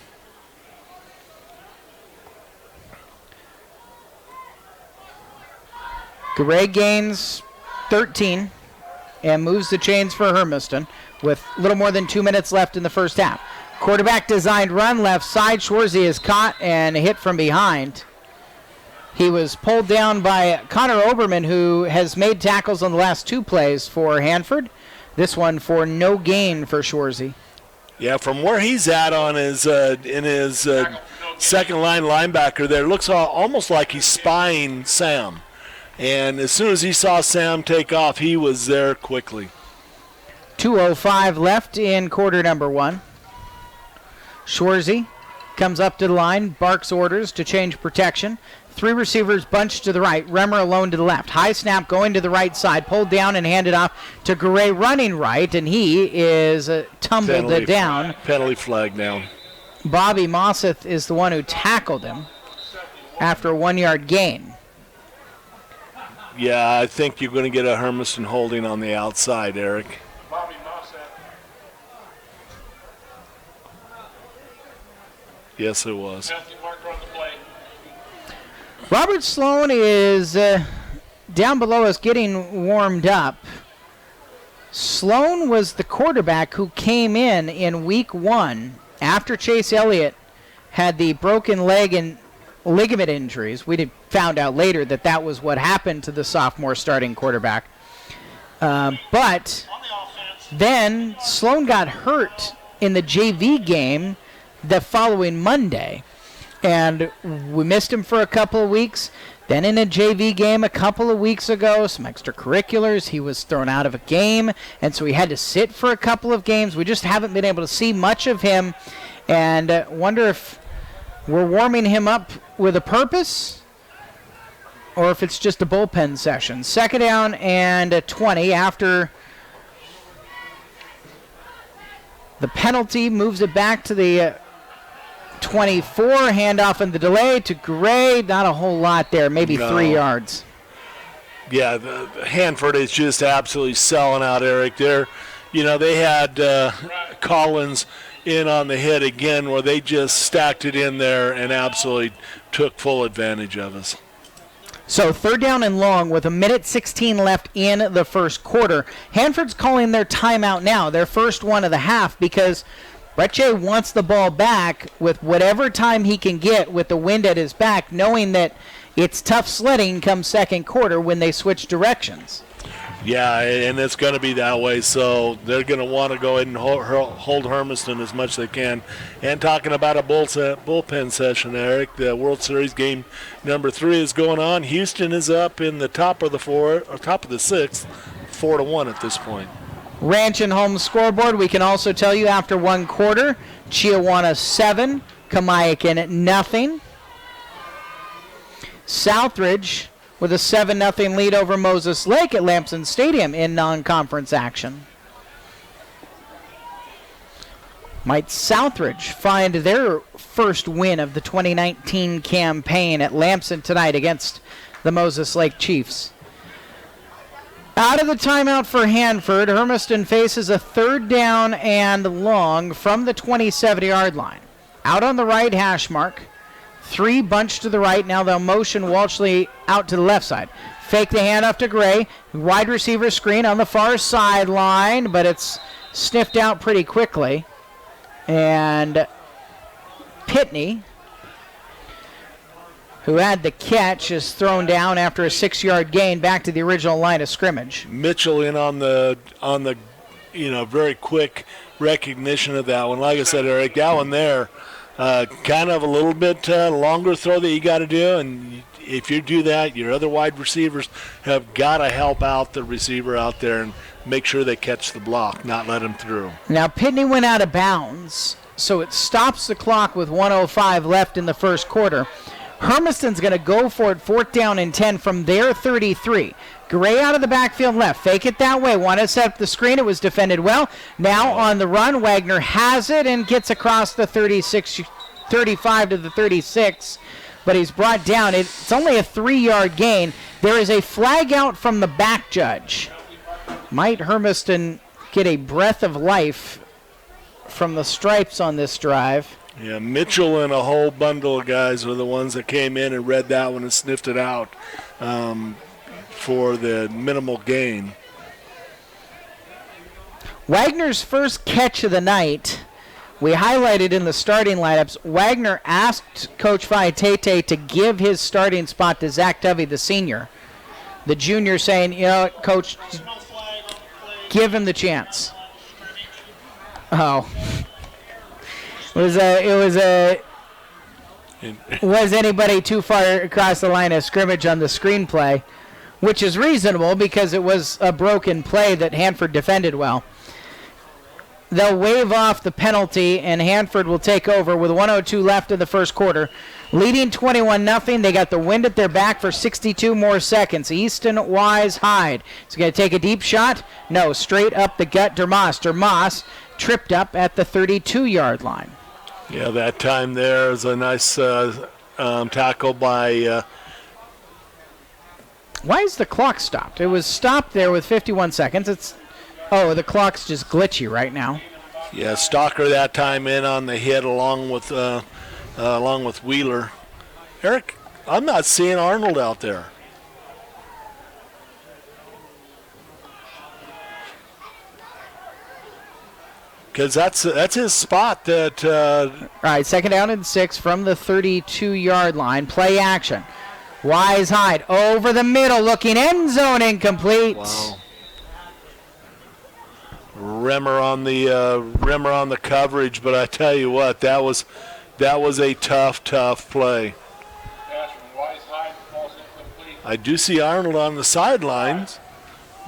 S2: Garay gains 13 and moves the chains for Hermiston with a little more than 2 minutes left in the first half. Quarterback designed run left side. Schwarzy is caught and hit from behind. He was pulled down by Connor Oberman, who has made tackles on the last 2 plays for Hanford. This one for no gain for Schwarzy.
S1: Yeah, from where he's at on his in his second line linebacker there, looks almost like he's spying Sam. And as soon as he saw Sam take off, he was there quickly.
S2: 2:05 left in quarter number 1. Schwarzy comes up to the line, barks orders to change protection. 3 receivers bunched to the right, Remmer alone to the left. High snap going to the right side, pulled down and handed off to Garay running right, and he is tumbled down.
S1: Penalty flag down.
S2: Bobby Mosseth is the one who tackled him after a 1-yard gain.
S1: Yeah, I think you're going to get a Hermiston holding on the outside, Eric.
S3: Bobby Mosseth.
S1: Yes, it was.
S3: Penalty marker on the play.
S2: Robert Sloan is down below us getting warmed up. Sloan was the quarterback who came in week 1 after Chase Elliott had the broken leg and ligament injuries. We found out later that was what happened to the sophomore starting quarterback. But then Sloan got hurt in the JV game the following Monday. And we missed him for a couple of weeks. Then in a JV game a couple of weeks ago, some extracurriculars, he was thrown out of a game. And so he had to sit for a couple of games. We just haven't been able to see much of him. And wonder if we're warming him up with a purpose or if it's just a bullpen session. Second down and 20 after the penalty, moves it back to the 24. Handoff in the delay to Gray. Not a whole lot there, maybe 3 yards.
S1: Yeah, Hanford is just absolutely selling out, Eric. They had Collins in on the hit again where they just stacked it in there and absolutely took full advantage of us.
S2: So 3rd down and long with 1:16 left in the first quarter. Hanford's calling their timeout now, their first one of the half, because Brett Jay wants the ball back with whatever time he can get with the wind at his back, knowing that it's tough sledding come second quarter when they switch directions.
S1: Yeah, and it's going to be that way, so they're going to want to go ahead and hold Hermiston as much as they can. And talking about a bullpen session, Eric, the World Series game number 3 is going on. Houston is up in the top of the 6th, 4-1 at this point.
S2: Ranch and Home scoreboard, we can also tell you after one quarter, Chiawana 7, Kamayakan nothing. Southridge with a 7-0 lead over Moses Lake at Lamson Stadium in non-conference action. Might Southridge find their first win of the 2019 campaign at Lamson tonight against the Moses Lake Chiefs? Out of the timeout for Hanford, Hermiston faces a 3rd down and long from the 27-yard line. Out on the right hash mark. 3 bunched to the right. Now they'll motion Walshley out to the left side. Fake the handoff to Gray. Wide receiver screen on the far sideline, but it's sniffed out pretty quickly. And Pitney, who had the catch, is thrown down after a 6-yard gain back to the original line of scrimmage.
S1: Mitchell in on the very quick recognition of that one. Like I said, Eric, that one there, kind of a little bit longer throw that you got to do, and if you do that, your other wide receivers have got to help out the receiver out there and make sure they catch the block, not let him through.
S2: Now Pitney went out of bounds, so it stops the clock with 1:05 left in the first quarter. Hermiston's going to go for it, 4th down and 10 from their 33. Gray out of the backfield left. Fake it that way. Want to set up the screen. It was defended well. Now on the run, Wagner has it and gets across the 35 to the 36, but he's brought down. It's only a 3-yard gain. There is a flag out from the back judge. Might Hermiston get a breath of life from the stripes on this drive?
S1: Yeah, Mitchell and a whole bundle of guys are the ones that came in and read that one and sniffed it out for the minimal gain.
S2: Wagner's first catch of the night, we highlighted in the starting lineups. Wagner asked Coach Faitete to give his starting spot to Zach Dovey, the senior. The junior saying, Coach, give him the chance. Oh. Was anybody too far across the line of scrimmage on the screenplay, which is reasonable because it was a broken play that Hanford defended well. They'll waive off the penalty, and Hanford will take over with 1:02 left in the first quarter. Leading 21-0. They got the wind at their back for 62 more seconds. Easton, Wise, Hyde. He's going to take a deep shot. No, straight up the gut, Dermas. Dermas tripped up at the 32-yard line.
S1: Yeah, that time there is a nice tackle by...
S2: Why is the clock stopped? It was stopped there with 51 seconds. The clock's just glitchy right now.
S1: Yeah, Stalker that time in on the hit along with Wheeler. Eric, I'm not seeing Arnold out there. Because that's his spot. That
S2: all right, 2nd down and 6 from the 32-yard line. Play action. Wise Hyde over the middle, looking end zone, incomplete.
S1: Wow. Rimmer on the coverage, but I tell you what, that was a tough play. I do see Arnold on the sidelines,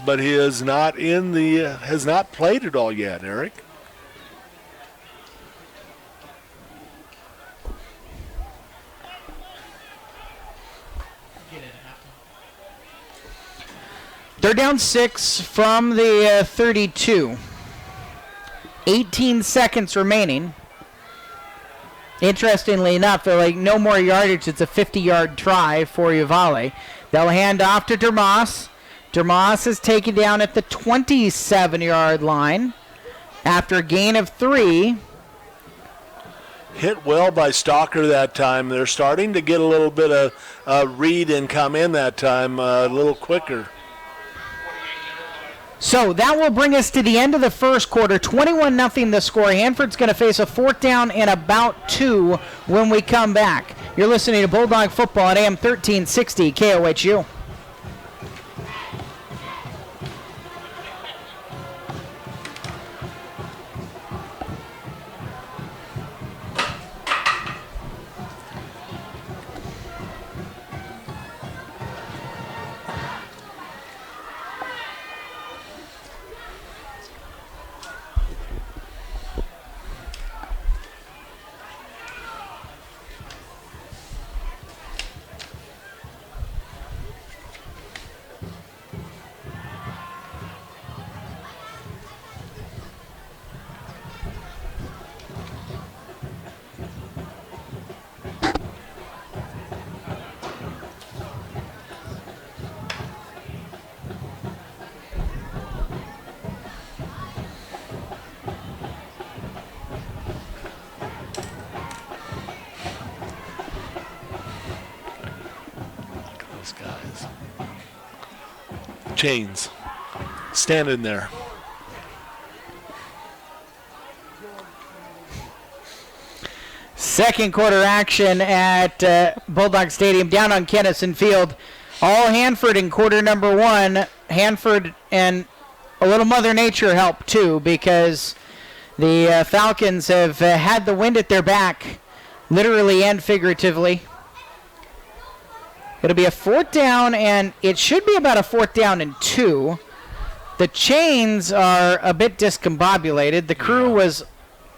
S1: but he is not has not played it all yet, Eric.
S2: They're down 6 from the 32. 18 seconds remaining. Interestingly enough, they're like no more yardage. It's a 50-yard try for Uvalde. They'll hand off to Dermas. Dermas is taken down at the 27-yard line after a gain of 3.
S1: Hit well by Stalker that time. They're starting to get a little bit of read and come in that time a little quicker.
S2: So that will bring us to the end of the first quarter. 21-0 the score. Hanford's going to face a 4th down and about 2 when we come back. You're listening to Bulldog Football at AM 1360 KOHU.
S1: Chains standing there.
S2: Second quarter action at Bulldog Stadium down on Kennison Field. All Hanford in quarter number 1. Hanford and a little Mother Nature help too, because the Falcons have had the wind at their back, literally and figuratively. It'll be a 4th down, and it should be about a 4th down and 2. The chains are a bit discombobulated. The crew was,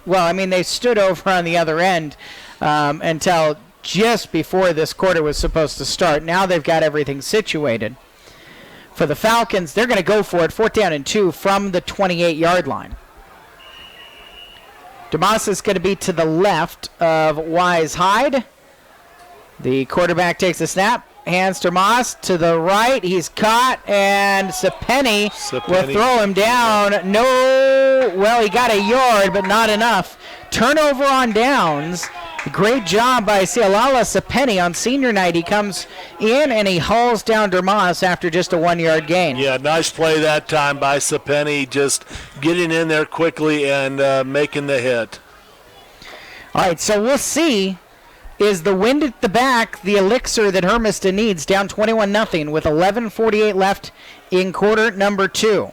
S2: well, I mean, they stood over on the other end until just before this quarter was supposed to start. Now they've got everything situated. For the Falcons, they're going to go for it, 4th down and 2 from the 28-yard line. DeMoss is going to be to the left of Wise Hyde. The quarterback takes a snap. Hands to Moss to the right. He's caught, and Sapeni will throw him down. No, well, he got a yard, but not enough. Turnover on downs. Great job by Sialala Sapeni on senior night. He comes in, and he hauls down Dermas after just a 1-yard gain.
S1: Yeah, nice play that time by Sapeni, just getting in there quickly and making the hit.
S2: All right, so we'll see. Is the wind at the back the elixir that Hermiston needs? Down 21-0 with 11:48 left in quarter number 2.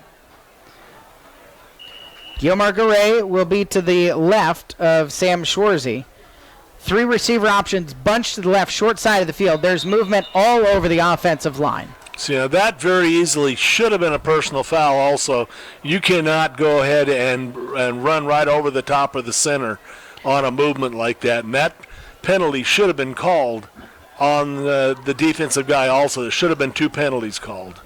S2: Guillermo Garay will be to the left of Sam Schwarzy. 3 receiver options bunched to the left, short side of the field. There's movement all over the offensive line.
S1: So, yeah, that very easily should have been a personal foul also. You cannot go ahead and run right over the top of the center on a movement like that. And that penalty should have been called on the defensive guy also. There should have been 2 penalties called.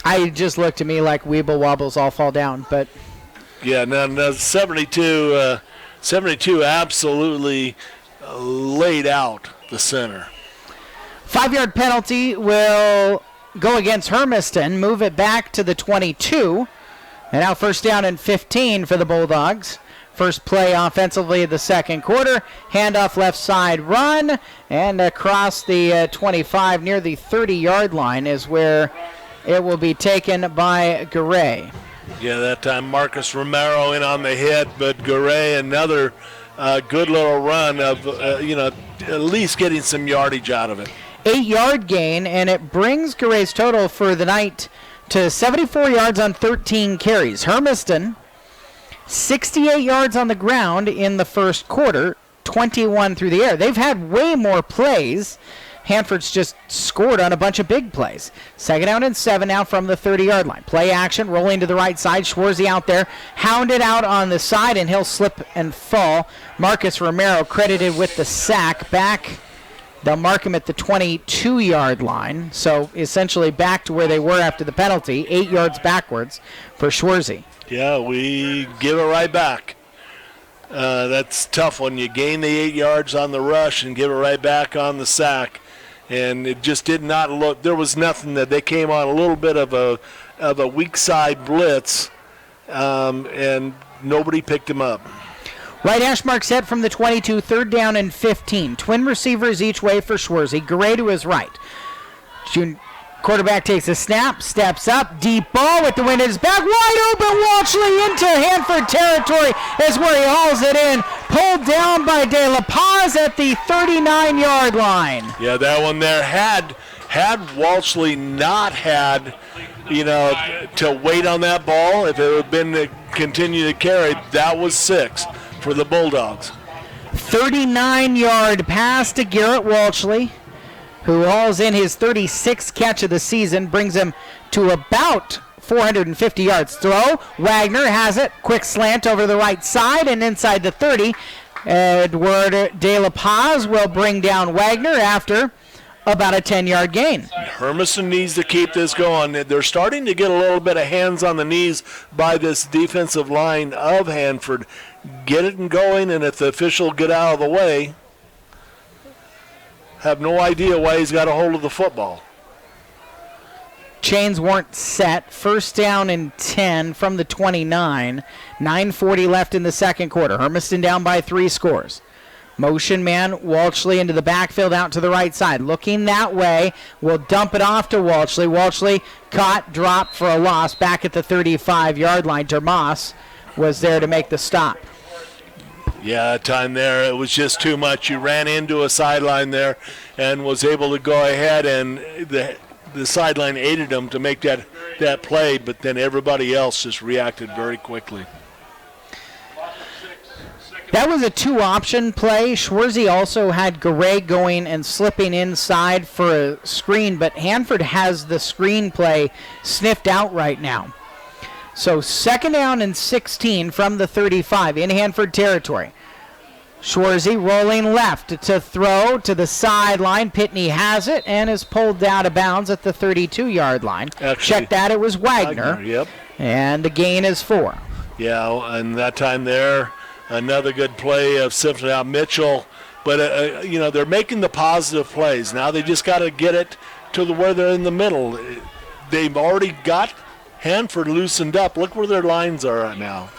S2: I just looked to me like Weeble Wobbles all fall down, but...
S1: Yeah, no 72 absolutely laid out the center.
S2: 5-yard penalty will go against Hermiston, move it back to the 22. And now 1st down and 15 for the Bulldogs. First play offensively of the second quarter. Handoff left side run. And across the 25 near the 30-yard line is where it will be taken by Garay.
S1: Yeah, that time Marcus Romero in on the hit, but Garay another good little run of, at least getting some yardage out of it.
S2: 8-yard gain, and it brings Garay's total for the night to 74 yards on 13 carries. Hermiston, 68 yards on the ground in the first quarter, 21 through the air. They've had way more plays. Hanford's just scored on a bunch of big plays. 2nd down and 7 now from the 30-yard line. Play action, rolling to the right side. Schwarzy out there, hounded out on the side, and he'll slip and fall. Marcus Romero credited with the sack. Back, they'll mark him at the 22-yard line. So essentially back to where they were after the penalty, 8 yards backwards for Schwarzy.
S1: Yeah, we give it right back. That's tough when you gain the 8 yards on the rush and give it right back on the sack. And it just did not look, there was nothing that they came on a little bit of a weak side blitz, and nobody picked him up.
S2: Right hash mark set from the 22, 3rd down and 15. Twin receivers each way for Schwarzy. Garay to his right. Quarterback takes a snap, steps up, deep ball with the wind at his back, wide open, Walshley into Hanford territory is where he hauls it in, pulled down by De La Paz at the 39-yard line.
S1: Yeah, that one there had Walshley not had, to wait on that ball, if it had been to continue to carry, that was 6 for the Bulldogs.
S2: 39-yard pass to Garrett Walshley, who hauls in his 36th catch of the season, brings him to about 450 yards. Throw, Wagner has it, quick slant over the right side and inside the 30. Edward De La Paz will bring down Wagner after about a 10-yard gain.
S1: Hermiston needs to keep this going. They're starting to get a little bit of hands on the knees by this defensive line of Hanford. Get it going, and if the official get out of the way, have no idea why he's got a hold of the football.
S2: Chains weren't set. 1st down and 10 from the 29. 9:40 left in the second quarter. Hermiston down by 3 scores. Motion man, Walshley into the backfield out to the right side. Looking that way, will dump it off to Walshley. Walshley caught, dropped for a loss back at the 35-yard line. Dermas was there to make the stop.
S1: Yeah, time there, it was just too much. You ran into a sideline there and was able to go ahead, and the sideline aided him to make that play, but then everybody else just reacted very quickly.
S2: That was a 2-option play. Schwarzy also had Garay going and slipping inside for a screen, but Hanford has the screen play sniffed out right now. So 2nd down and 16 from the 35 in Hanford territory. Schwarzy rolling left to throw to the sideline. Pitney has it and is pulled out of bounds at the 32-yard line. Check that, it was Wagner.
S1: Yep.
S2: And the gain is 4.
S1: Yeah, and that time there, another good play of sifting out Mitchell. But, they're making the positive plays. Now they just got to get it to where they're in the middle. They've already got Hanford loosened up. Look where their lines are right now.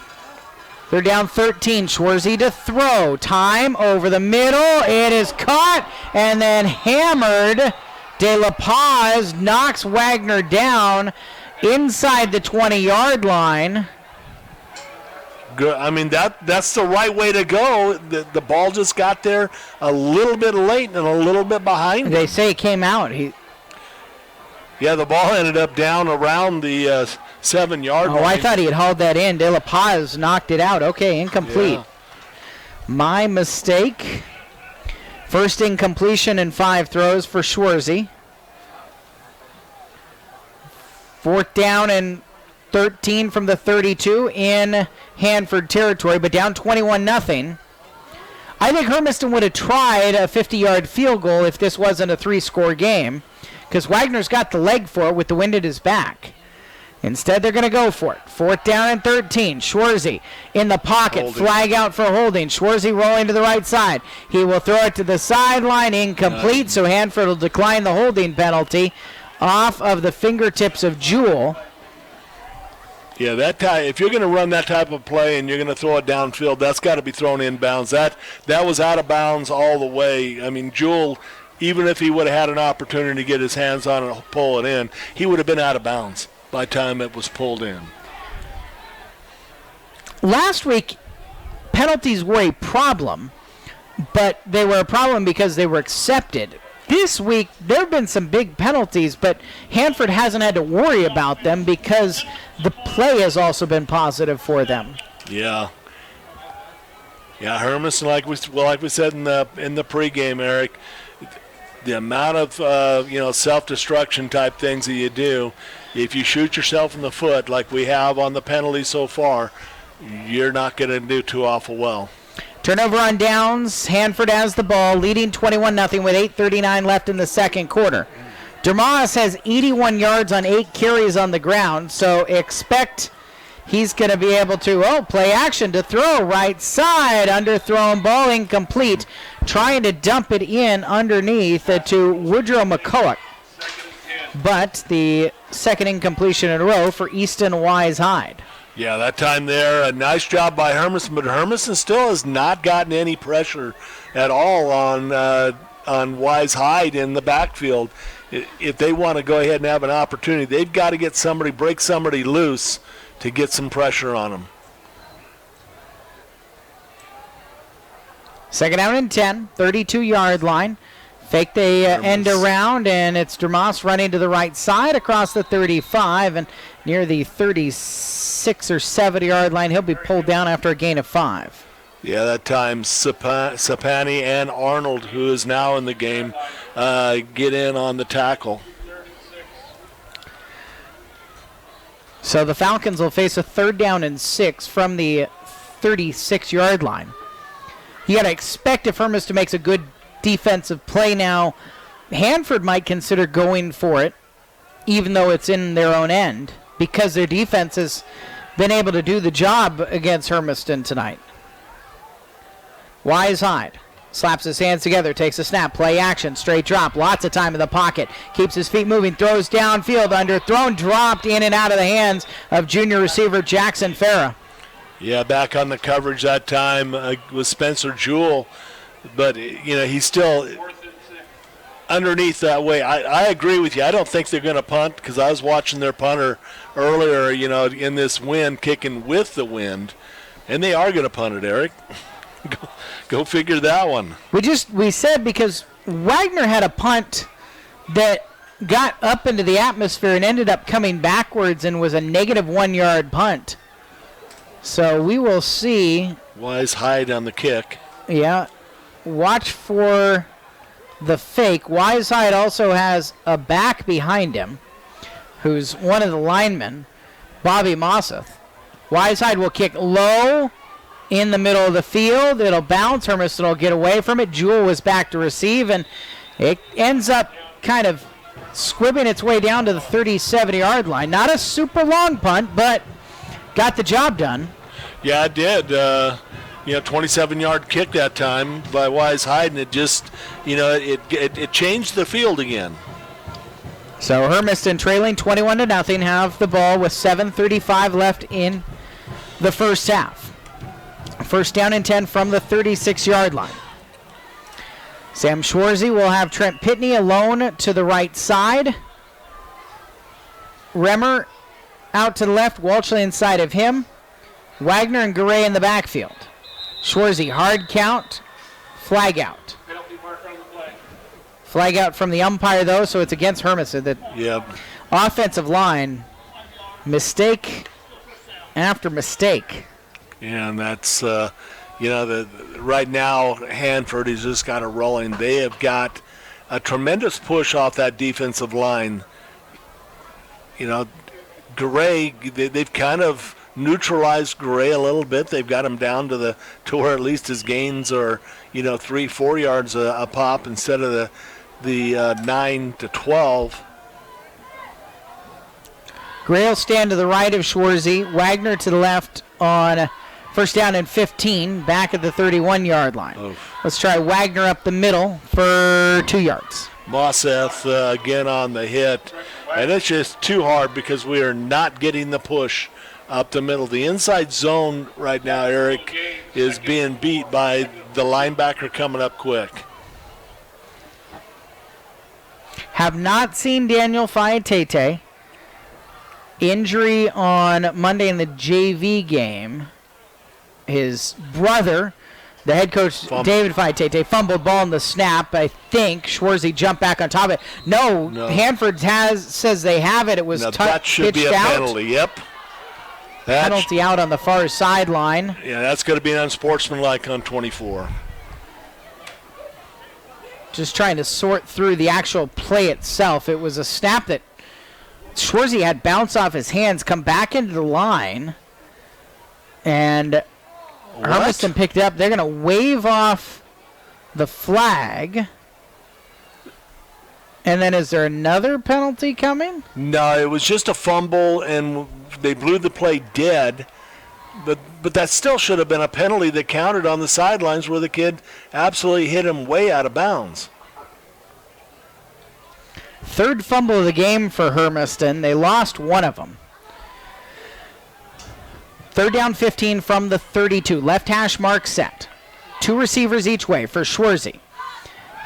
S2: They're down 13. Schwarzy to throw. Time over the middle. It is caught and then hammered. De La Paz knocks Wagner down inside the 20-yard line.
S1: Good. I mean, that's the right way to go. The ball just got there a little bit late and a little bit behind.
S2: They say it came out.
S1: Yeah, the ball ended up down around the 7-yard line.
S2: Oh, I thought he had hauled that in. De La Paz knocked it out. Okay, incomplete.
S1: Yeah.
S2: My mistake. First incompletion in 5 throws for Schwarzy. 4th down and 13 from the 32 in Hanford territory, but down 21-0. I think Hermiston would have tried a 50-yard field goal if this wasn't a 3-score game, because Wagner's got the leg for it with the wind at his back. Instead, they're going to go for it. 4th down and 13. Schwarzy in the pocket.
S1: Holding.
S2: Flag out for holding. Schwarzy rolling to the right side. He will throw it to the sideline. Incomplete, so Hanford will decline the holding penalty off of the fingertips of Jewell.
S1: Yeah, if you're going to run that type of play and you're going to throw it downfield, that's got to be thrown inbounds. That was out of bounds all the way. I mean, Jewell, even if he would have had an opportunity to get his hands on it and pull it in, he would have been out of bounds by the time it was pulled in.
S2: Last week, penalties were a problem, but they were a problem because they were accepted. This week, there have been some big penalties, but Hanford hasn't had to worry about them because the play has also been positive for them.
S1: Yeah. Yeah, Hermiston, like we said in the pregame, Eric, the amount of self-destruction type things that you do, if you shoot yourself in the foot like we have on the penalty so far, you're not going to do too awful well.
S2: Turnover on downs. Hanford has the ball, leading 21-0 with 8:39 left in the second quarter. Dermas has 81 yards on 8 carries on the ground, so expect he's going to be able to, play action to throw right side. Underthrown ball incomplete. Trying to dump it in underneath to Woodrow McCulloch. But the second incompletion in a row for Easton Wise Hyde.
S1: Yeah, that time there, a nice job by Hermiston, but Hermiston still has not gotten any pressure at all on Wise Hyde in the backfield. If they want to go ahead and have an opportunity, they've got to get somebody, break somebody loose to get some pressure on them.
S2: Second down and 10, 32-yard line. Fake the end around, and it's Dermas running to the right side across the 35 and near the 36 or 70-yard line. He'll be pulled down after a gain of 5.
S1: Yeah, that time Sapani and Arnold, who is now in the game, get in on the tackle.
S2: So the Falcons will face a 3rd down and 6 from the 36-yard line. You got to expect if Hermiston makes a good defensive play now, Hanford might consider going for it, even though it's in their own end, because their defense has been able to do the job against Hermiston tonight. Wise Hyde slaps his hands together, takes a snap, play action, straight drop, lots of time in the pocket, keeps his feet moving, throws downfield, underthrown, dropped in and out of the hands of junior receiver Jackson Farah.
S1: Yeah, back on the coverage that time was Spencer Jewell, but he's still underneath that way. I agree with you. I don't think they're going to punt, because I was watching their punter earlier, in this wind, kicking with the wind, and they are going to punt it, Eric. Go figure that one.
S2: We said because Wagner had a punt that got up into the atmosphere and ended up coming backwards and was a negative 1-yard punt. So we will see.
S1: Wise Hyde on the kick.
S2: Yeah. Watch for the fake. Wise Hyde also has a back behind him who's one of the linemen, Bobby Mosseth. Wise Hyde will kick low in the middle of the field. It'll bounce. Hermiston will get away from it. Jewell was back to receive, and it ends up kind of squibbing its way down to the 37-yard line. Not a super long punt, but got the job done.
S1: Yeah, it did. 27-yard kick that time by Wise Hyde, and it just, it changed the field again.
S2: So Hermiston trailing 21-0, have the ball with 7:35 left in the first half. First down and 10 from the 36-yard line. Sam Schwarzy will have Trent Pitney alone to the right side. Remmer out to the left, Walshley inside of him. Wagner and Garay in the backfield. Schwarzy, hard count, flag out. Flag out from the umpire, though, so it's against Hermiston.
S1: Yep.
S2: Offensive line, mistake after mistake.
S1: Yeah, and that's, right now, Hanford has just got it rolling. They have got a tremendous push off that defensive line. Garay, they've kind of neutralized Garay a little bit. They've got him down to where at least his gains are, 3-4 yards a pop instead of the 9 to 12.
S2: Gray will stand to the right of Schwarzy. Wagner to the left on first down and 15, back at the 31-yard line.
S1: Oof.
S2: Let's try Wagner up the middle for 2 yards.
S1: Mosseth again on the hit. And it's just too hard because we are not getting the push up the middle. The inside zone right now, Eric, is being beat by the linebacker coming up quick.
S2: Have not seen Daniel Faiatete. Injury on Monday in the JV game. His brother, the head coach, David Faiatete, fumbled ball in the snap. I think Schwarzy jumped back on top of it. No. Hanford says they have it. It was
S1: that should be a penalty. Yep.
S2: Penalty out on the far sideline.
S1: Yeah, that's going to be unsportsmanlike on 24.
S2: Just trying to sort through the actual play itself. It was a snap that Schwarzy had bounce off his hands, come back into the line, and Hermiston picked it up. They're going to wave off the flag. And then is there another penalty coming?
S1: No, it was just a fumble, and they blew the play dead. But that still should have been a penalty that counted on the sidelines where the kid absolutely hit him way out of bounds.
S2: Third fumble of the game for Hermiston. They lost one of them. Third down 15 from the 32. Left hash mark set. 2 receivers each way for Schwarzy.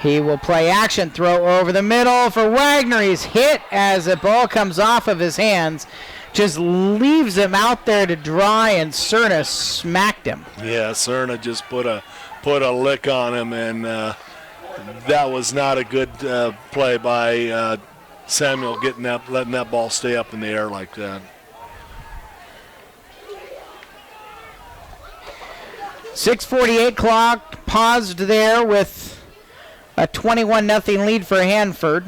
S2: He will play action, throw over the middle for Wagner. He's hit as the ball comes off of his hands. Just leaves him out there to dry, and Cerna smacked him.
S1: Yeah, Cerna just put a lick on him, and that was not a good play by Samuel letting that ball stay up in the air like that.
S2: 6:48 clock paused there with a 21-0 lead for Hanford.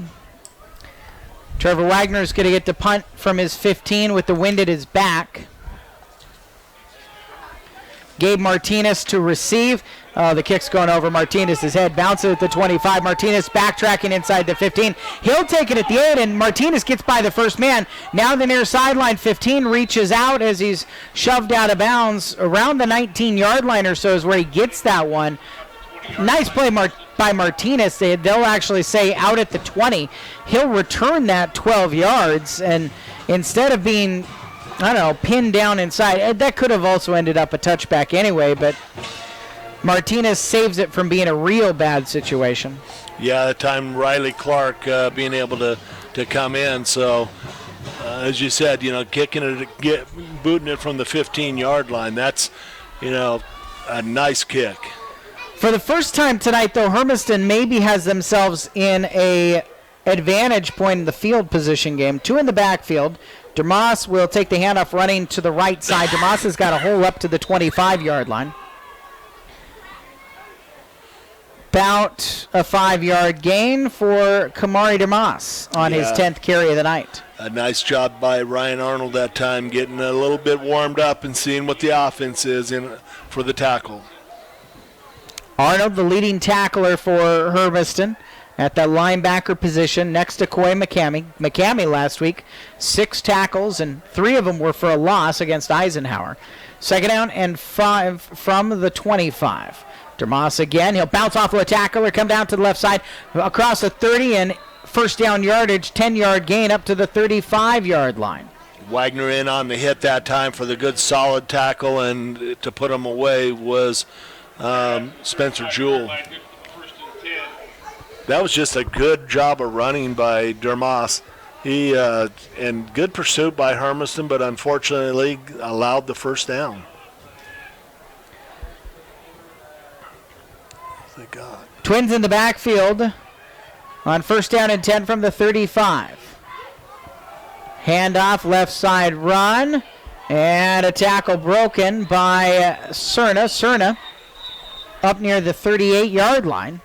S2: Trevor Wagner is going to get to punt from his 15 with the wind at his back. Gabe Martinez to receive. The kick's going over Martinez's head. Bounces at the 25. Martinez backtracking inside the 15. He'll take it at the 8, and Martinez gets by the first man. Now the near sideline. 15 reaches out as he's shoved out of bounds. Around the 19-yard line or so is where he gets that one. Nice play by Martinez. They'll actually say out at the 20. He'll return that 12 yards, and instead of being, pinned down inside, that could have also ended up a touchback anyway, but Martinez saves it from being a real bad situation.
S1: Yeah, that time Riley Clark being able to come in. So, as you said, kicking it, booting it from the 15-yard line, that's, a nice kick.
S2: For the first time tonight, though, Hermiston maybe has themselves in a advantage point in the field position game. 2 in the backfield. Dermas will take the handoff running to the right side. Dermas has got a hole up to the 25-yard line. About a 5-yard gain for Kamari Dermas on his 10th carry of the night.
S1: A nice job by Ryan Arnold that time, getting a little bit warmed up and seeing what the offense is for the tackle.
S2: Arnold, the leading tackler for Hermiston at the linebacker position next to Coy McCamey. McCamey last week, 6 tackles, and 3 of them were for a loss against Eisenhower. Second down and 5 from the 25. Dermas again. He'll bounce off of a tackler, come down to the left side, across the 30, and first down yardage, 10-yard gain up to the 35-yard line.
S1: Wagner in on the hit that time for the good solid tackle, and to put him away was Spencer Jewell. That was just a good job of running by Dermas. He and good pursuit by Hermiston, but unfortunately allowed the first down. Thank God.
S2: Twins in the backfield on first down and 10 from the 35. Handoff, left side run, and a tackle broken by Cerna. Cerna up near the 38-yard line.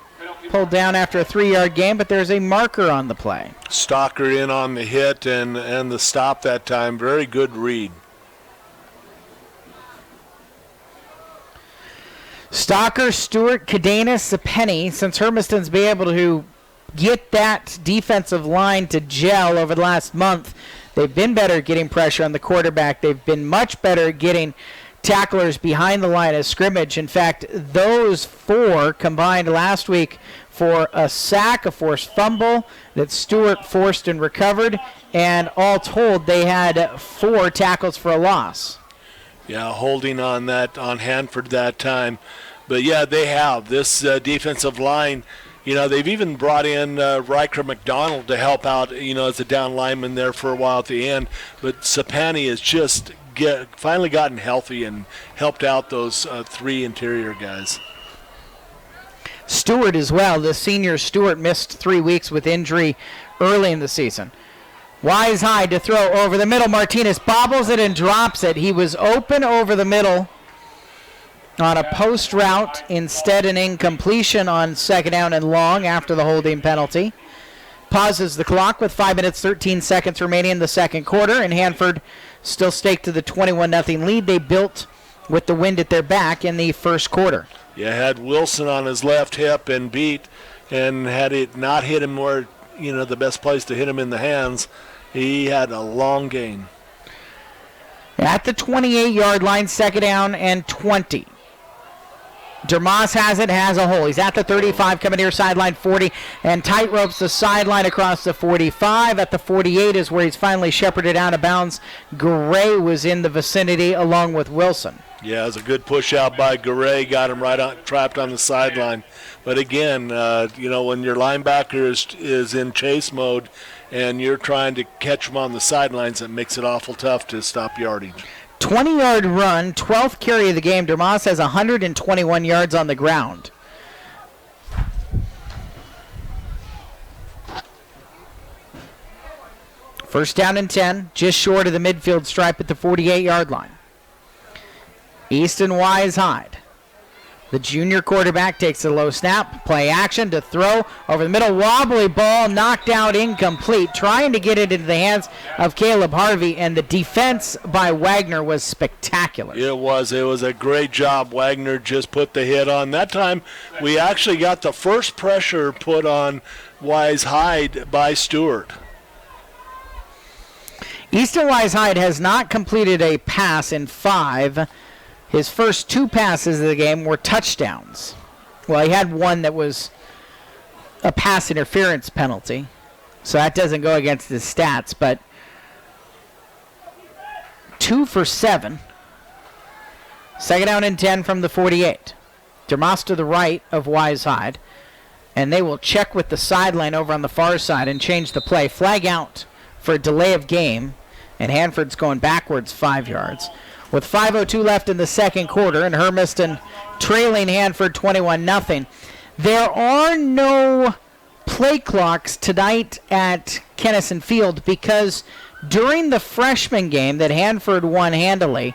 S2: Pulled down after a 3-yard gain, but there's a marker on the play.
S1: Stalker in on the hit and the stop that time. Very good read.
S2: Stalker, Stewart, Cadenas, Penny. Since Hermiston's been able to get that defensive line to gel over the last month, they've been better at getting pressure on the quarterback. They've been much better at getting tacklers behind the line of scrimmage. In fact, those 4 combined last week for a sack, a forced fumble that Stewart forced and recovered, and all told, they had 4 tackles for a loss.
S1: Yeah, holding on Hanford that time. But, yeah, they have. This defensive line, they've even brought in Riker McDonald to help out, as a down lineman there for a while at the end. But Sapani has just finally gotten healthy and helped out those 3 interior guys.
S2: Stewart as well. The senior Stewart missed 3 weeks with injury early in the season. Wise high to throw over the middle. Martinez bobbles it and drops it. He was open over the middle on a post route. Instead, an incompletion on second down and long after the holding penalty. Pauses the clock with 5 minutes, 13 seconds remaining in the second quarter, and Hanford still staked to the 21-0 lead they built with the wind at their back in the first quarter.
S1: Yeah, had Wilson on his left hip and beat, and had it not hit him where, the best place to hit him in the hands, he had a long gain.
S2: At the 28-yard line, second down and 20. Dermas has it, has a hole. He's at the 35, coming near sideline 40, and tight ropes the sideline across the 45. At the 48 is where he's finally shepherded out of bounds. Gray was in the vicinity along with Wilson.
S1: Yeah, it was a good push out by Garay, got him right on, trapped on the sideline. But again, when your linebacker is in chase mode and you're trying to catch him on the sidelines, it makes it awful tough to stop yardage.
S2: 20-yard run, 12th carry of the game. Dermas has 121 yards on the ground. First down and 10, just short of the midfield stripe at the 48-yard line. Easton Wise-Hyde. The junior quarterback takes a low snap, play action to throw over the middle, wobbly ball, knocked out, incomplete, trying to get it into the hands of Caleb Harvey, and the defense by Wagner was spectacular.
S1: It was a great job. Wagner just put the hit on. That time we actually got the first pressure put on Wise-Hyde by Stewart.
S2: Easton Wise-Hyde has not completed a pass in 5. His first 2 passes of the game were touchdowns. Well, he had one that was a pass interference penalty, so that doesn't go against his stats, but 2 for 7. Second down and 10 from the 48. Dermas to the right of Wise-Hyde, and they will check with the sideline over on the far side and change the play. Flag out for a delay of game, and Hanford's going backwards 5 yards. With 5:02 left in the second quarter, and Hermiston trailing Hanford 21-0. There are no play clocks tonight at Kennison Field because during the freshman game that Hanford won handily,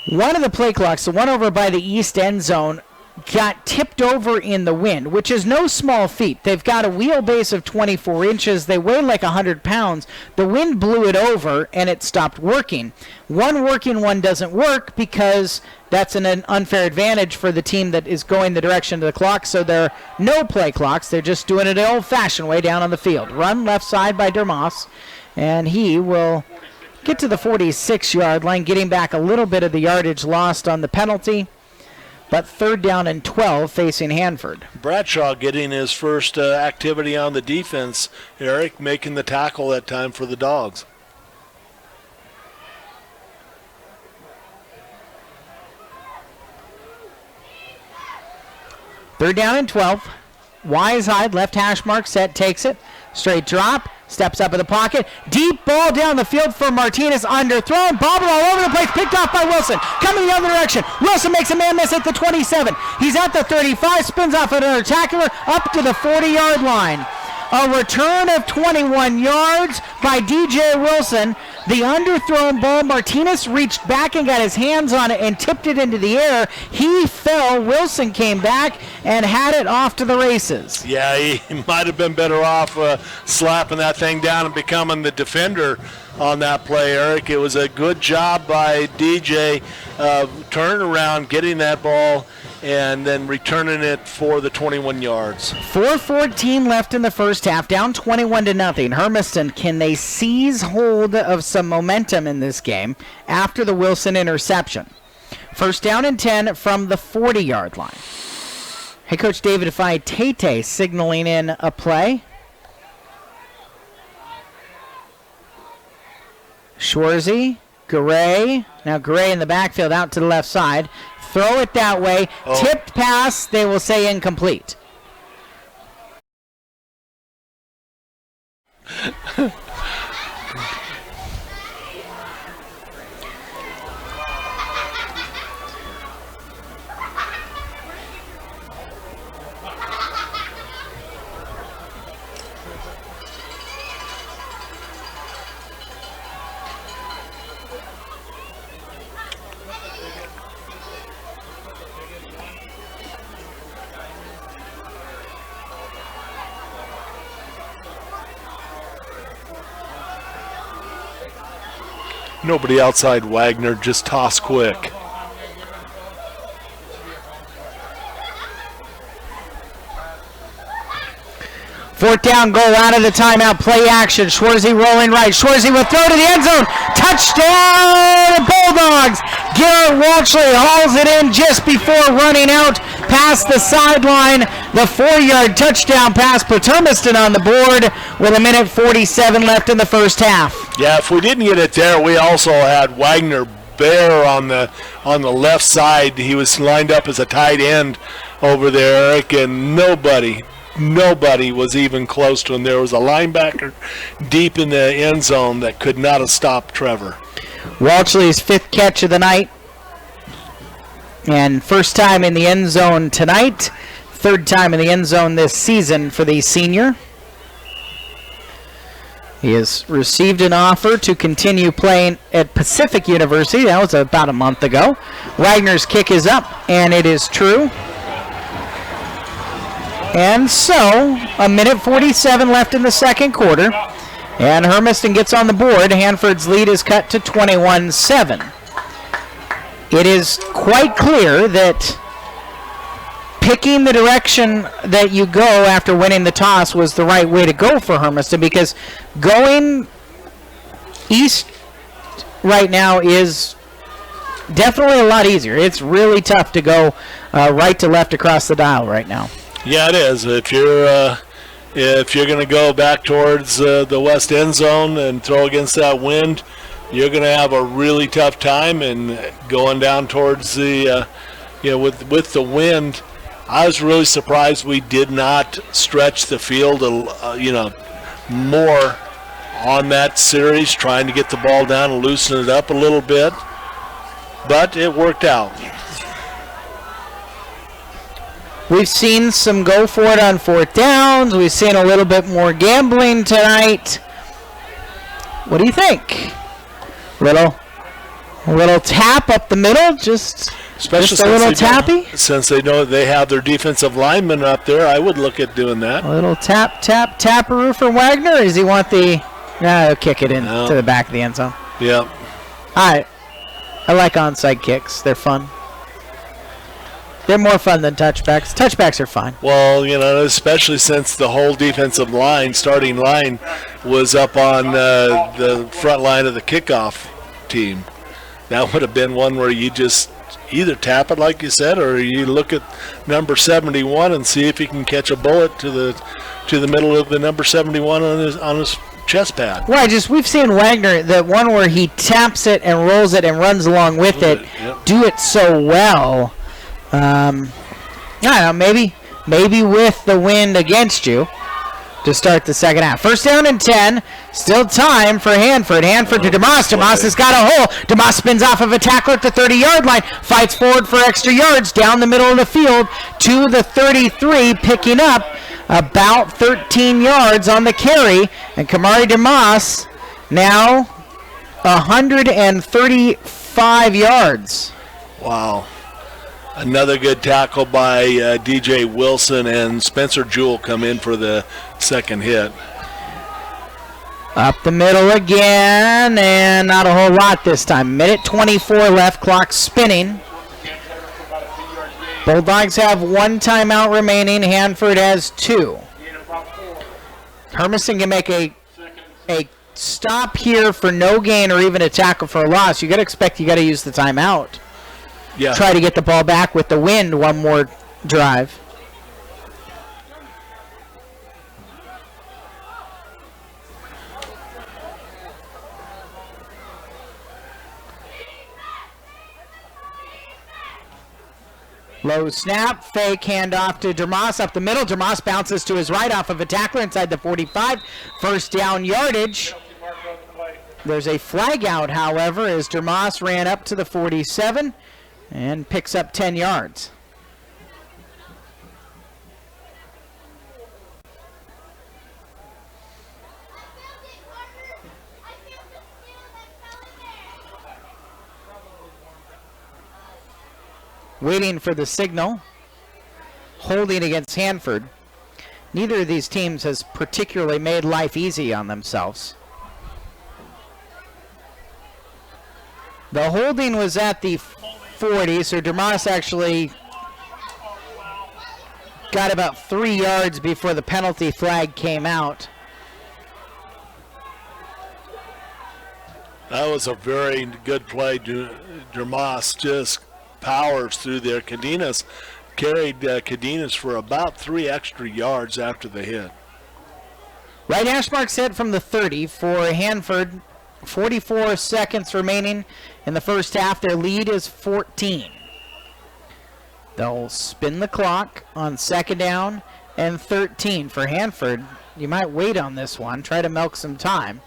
S2: one of the play clocks, the one over by the east end zone, got tipped over in the wind, which is no small feat. They've got a wheelbase of 24 inches. They weigh like 100 pounds. The wind blew it over, and it stopped working. One working one doesn't work because that's an unfair advantage for the team that is going the direction of the clock, so there are no play clocks. They're just doing it an old-fashioned way down on the field. Run left side by Dermas, and he will get to the 46-yard line, getting back a little bit of the yardage lost on the penalty. But third down and 12 facing Hanford.
S1: Bradshaw getting his first activity on the defense. Eric making the tackle that time for the Dogs.
S2: Third down and 12. Wise-Hyde, left hash mark, set, takes it. Straight drop, steps up in the pocket. Deep ball down the field for Martinez, underthrown, bobbled all over the place, picked off by Wilson. Coming the other direction. Wilson makes a man miss at the 27. He's at the 35, spins off another tackler, up to the 40-yard line. A return of 21 yards by DJ Wilson. The underthrown ball, Martinez reached back and got his hands on it and tipped it into the air. He fell. Wilson came back and had it off to the races.
S1: Yeah, he might have been better off slapping that thing down and becoming the defender on that play, Eric. It was a good job by DJ turning around, getting that ball, and then returning it for the 21 yards.
S2: 4:14 left in the first half, down 21-0. Hermiston, can they seize hold of some momentum in this game after the Wilson interception? First down and 10 from the 40-yard line. Head coach David Tate signaling in a play. Schwarzy, Garay. Now Garay in the backfield out to the left side. Throw it that way. Tipped pass, they will say incomplete.
S1: Nobody outside Wagner, just toss quick.
S2: Fourth down, goal out of the timeout, play action. Schwarzy rolling right. Schwarzy will throw to the end zone. Touchdown, Bulldogs. Garrett Walshley hauls it in just before running out past the sideline. The 4-yard touchdown pass puts Hermiston on the board with 1:47 left in the first half.
S1: Yeah, if we didn't get it there, we also had Wagner Bear on the left side. He was lined up as a tight end over there, Eric, and nobody was even close to him. There was a linebacker deep in the end zone that could not have stopped Trevor.
S2: Walshley's 5th catch of the night, and first time in the end zone tonight, 3rd time in the end zone this season for the senior. He has received an offer to continue playing at Pacific University. That was about a month ago. Wagner's kick is up, and it is true. And so, 1:47 left in the second quarter, and Hermiston gets on the board. Hanford's lead is cut to 21-7. It is quite clear that picking the direction that you go after winning the toss was the right way to go for Hermiston, because going east right now is definitely a lot easier. It's really tough to go right to left across the dial right now.
S1: Yeah, it is. If you're going to go back towards the west end zone and throw against that wind, you're going to have a really tough time. And going down towards the, with the wind, I was really surprised we did not stretch the field, more on that series, trying to get the ball down and loosen it up a little bit. But it worked out.
S2: We've seen some go for it on 4th downs. We've seen a little bit more gambling tonight. What do you think? A little tap up the middle, just a little tappy?
S1: Since they know they have their defensive lineman up there, I would look at doing that.
S2: A little taparoo for Wagner, or does he want the... he'll kick it in to the back of the end zone.
S1: Yeah.
S2: I like onside kicks. They're fun. They're more fun than touchbacks. Touchbacks are fun.
S1: Well, especially since the whole defensive starting line, was up on the front line of the kickoff team. That would have been one where you just either tap it, like you said, or you look at number 71 and see if he can catch a bullet to the middle of the number 71 on his chest pad.
S2: Right, we've seen Wagner, the one where he taps it and rolls it and runs along with it, do it so well. I don't know, maybe with the wind against you to start the second half. First down and 10. Still time for Hanford. Hanford to DeMoss. DeMoss has got a hole. DeMoss spins off of a tackler at the 30-yard line. Fights forward for extra yards down the middle of the field to the 33, picking up about 13 yards on the carry. And Kamari DeMoss now 135 yards.
S1: Wow. Another good tackle by DJ Wilson, and Spencer Jewell come in for the second hit.
S2: Up the middle again, and not a whole lot this time. 1:24 left, clock spinning. Bulldogs have 1 timeout remaining. Hanford has 2. Hermiston can make a stop here for no gain or even a tackle for a loss. You got to use the timeout.
S1: Yeah.
S2: Try to get the ball back with the wind one more drive. Low snap, fake handoff to Dermos up the middle. Dermos bounces to his right off of a tackler inside the 45. First down yardage. There's a flag out, however, as Dermos ran up to the 47 and picks up 10 yards. Waiting for the signal. Holding against Hanford. Neither of these teams has particularly made life easy on themselves. The holding was at the 40, so Dermos actually got about 3 yards before the penalty flag came out.
S1: That was a very good play. Dermas just powers through there. Cadenas carried Cadenas for about 3 extra yards after the hit.
S2: Right hash mark set from the 30 for Hanford. 44 seconds remaining in the first half. Their lead is 14. They'll spin the clock on 2nd down and 13 for Hanford. You might wait on this one, try to milk some time.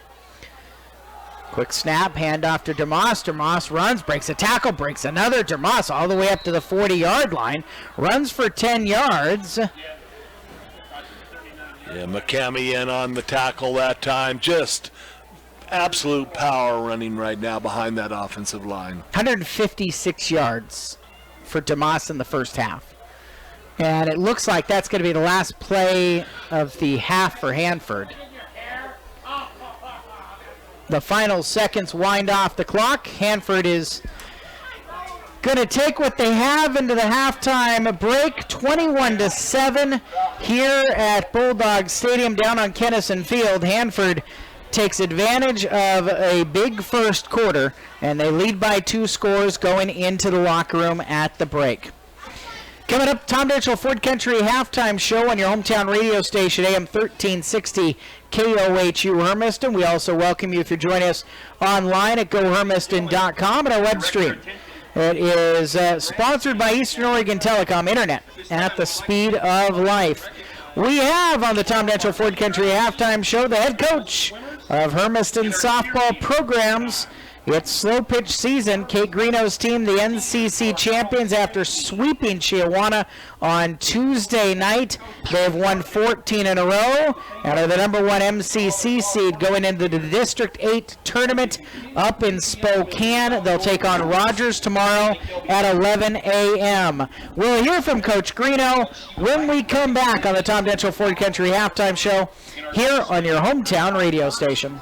S2: Quick snap, handoff to Dermas. Dermas runs, breaks a tackle, breaks another. Dermas all the way up to the 40-yard line, runs for 10 yards.
S1: Yeah, McCamey in on the tackle that time. Just absolute power running right now behind that offensive line.
S2: 156 yards for Dermas in the first half. And it looks like that's going to be the last play of the half for Hanford. The final seconds wind off the clock. Hanford is going to take what they have into the halftime break. 21-7 here at Bulldog Stadium down on Kennison Field. Hanford takes advantage of a big first quarter, and they lead by 2 scores going into the locker room at the break. Coming up, Tom Mitchell Ford Country halftime show on your hometown radio station, AM 1360 KOHU Hermiston. We also welcome you if you're joining us online at gohermiston.com and our web stream. It is sponsored by Eastern Oregon Telecom Internet at the speed of life. We have on the Tom Mitchell Ford Country halftime show the head coach of Hermiston softball programs. It's slow pitch season. Kate Greeno's team, the NCC champions, after sweeping Chiawana on Tuesday night. They've won 14 in a row and are the number 1 MCC seed going into the District 8 tournament up in Spokane. They'll take on Rogers tomorrow at 11 a.m. We'll hear from Coach Greeno when we come back on the Tom Mitchell Ford Country halftime show here on your hometown radio station.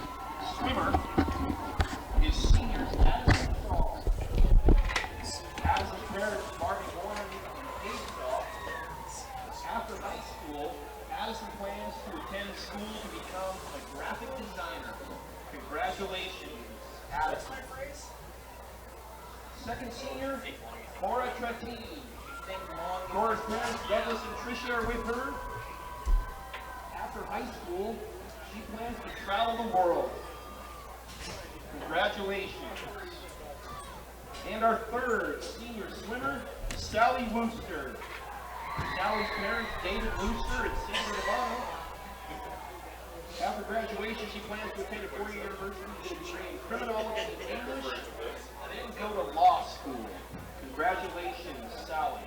S4: Second senior, Cora Tratini. Cora's parents, Douglas and Tricia, are with her. After high school, she plans to travel the world. Congratulations. And our third senior swimmer, Sally Wooster. Sally's parents, David Wooster and Cindy Navarro. After graduation, she plans to attend a 4-year university degree in criminology and English, and then go to law school. Congratulations, Sally.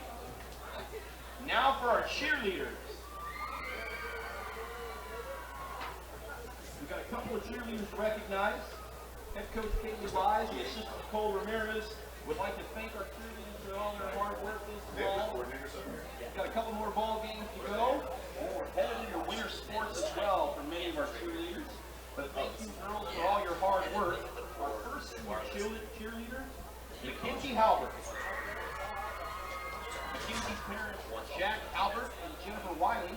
S4: Now for our cheerleaders. We've got a couple of cheerleaders to recognize. Head coach Kaylee Wise and assistant Cole Ramirez would like to thank our cheerleaders for all their hard work this fall. We've got a couple more ball games to go. We're headed into winter sports as well for many of our cheerleaders. But thank you, girls, for all your hard work. Our first cheerleader, Mackenzie Halbert. Mackenzie's parents, Jack Albert and Jennifer Wiley.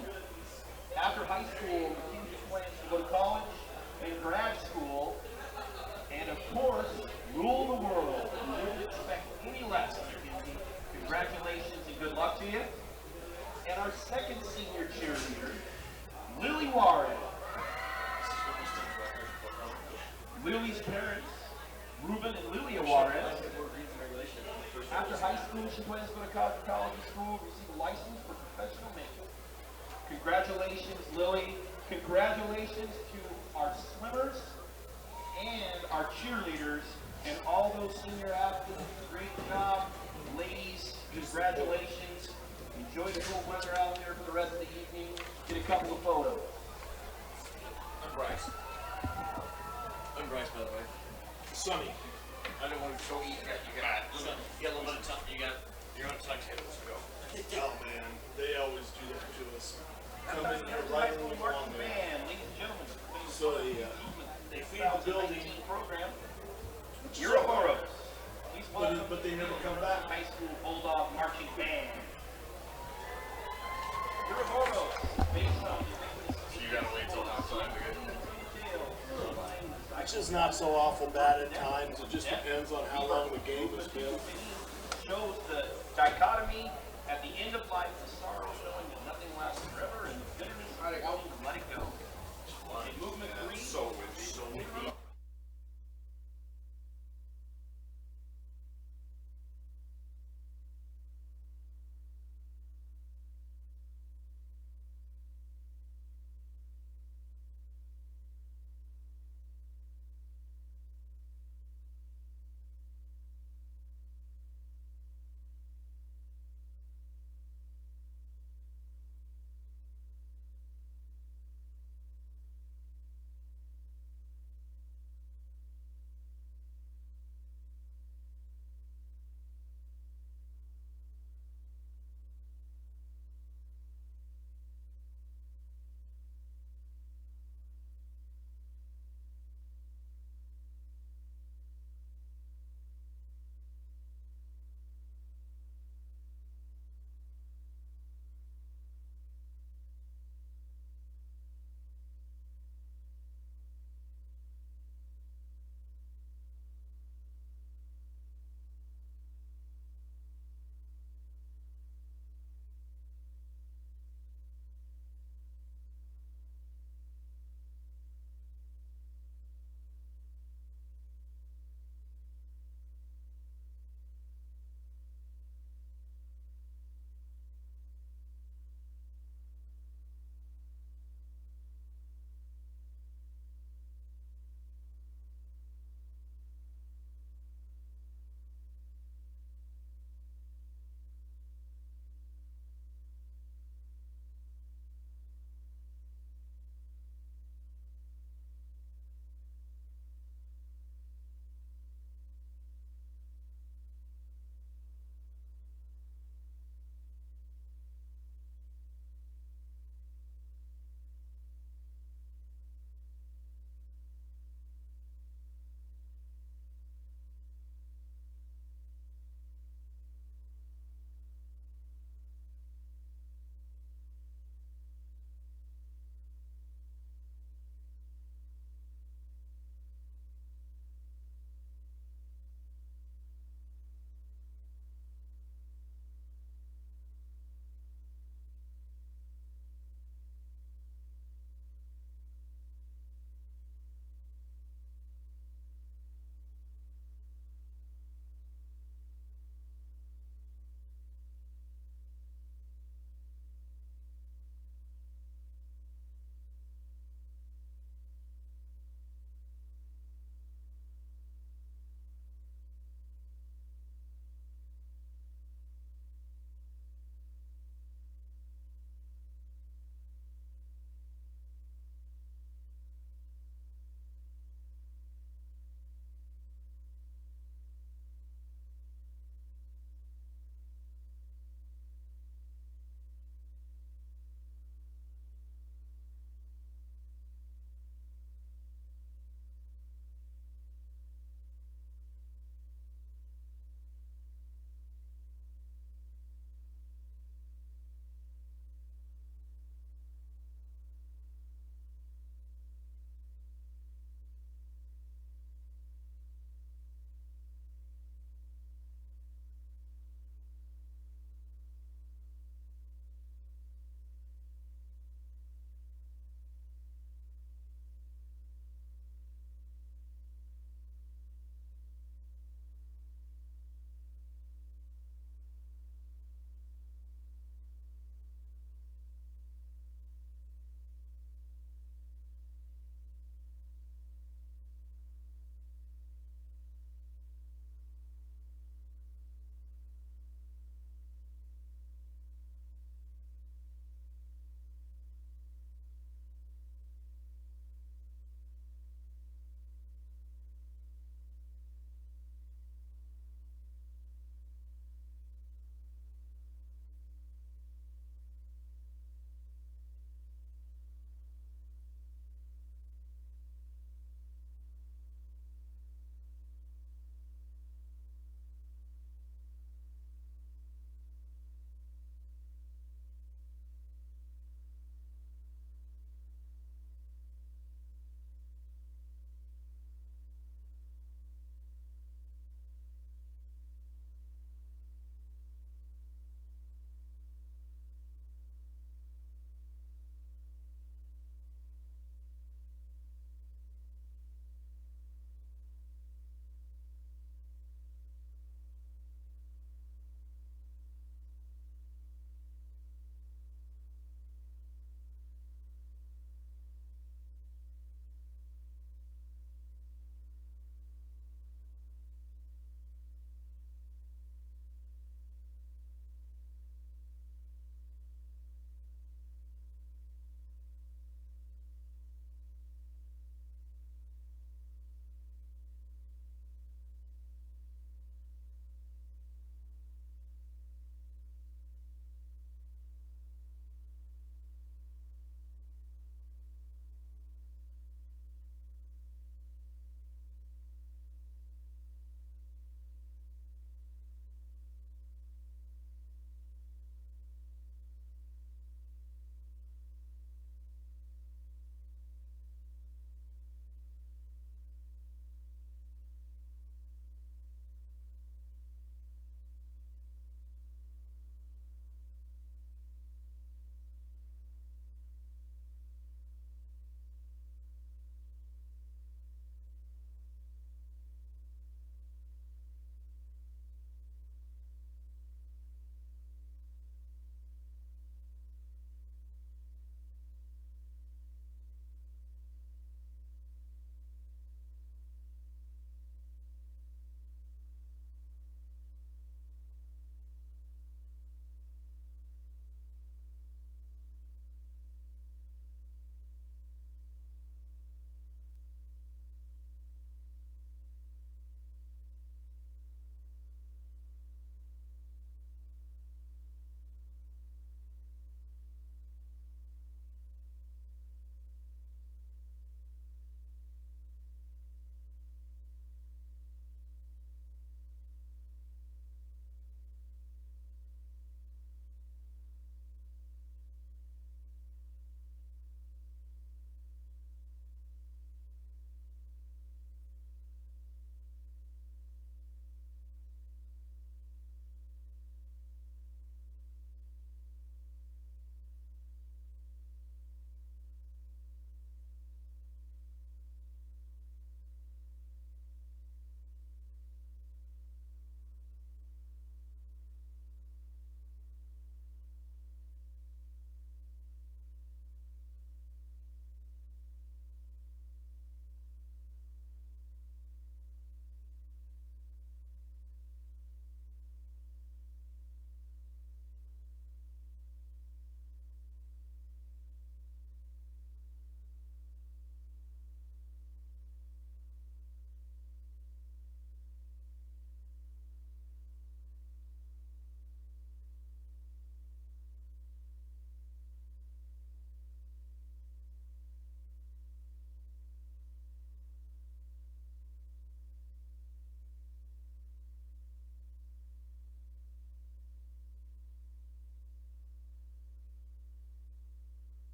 S4: After high school, Mackenzie plans to go to college and grad school. And of course, rule the world. You wouldn't expect any less, Mackenzie. Congratulations and good luck to you. And our second senior cheerleader, Lily Warren. Lily's parents, Ruben and Lilia Juarez. After high school, she plans to go to cosmetology school and receive a license for professional makeup. Congratulations, Lily. Congratulations to our swimmers and our cheerleaders and all those senior athletes. Great job, ladies. Congratulations. Enjoy the cool weather out there for the rest of the evening. Get a couple of photos.
S3: I'm Bryce. I'm Bryce, by the way. Sunny. I don't want to go eat. You got a little bit of time. You're on tuxedo. Let's go.
S1: Oh, man. They always do that to us. Come in here
S4: High
S1: right
S4: school
S1: when we
S4: marching
S1: want them.
S4: band, ladies and gentlemen.
S1: So they feed the building,
S4: program.
S1: which is
S4: Euroboros. Please welcome
S1: but they never come back.
S4: High school Bulldog marching band.
S1: It's just not so awful bad at times. It just depends on how long the game has been.
S4: Shows the dichotomy at the end of life, the sorrow knowing that nothing lasts forever, and the bitterness of let it go. In movement 3, so windy.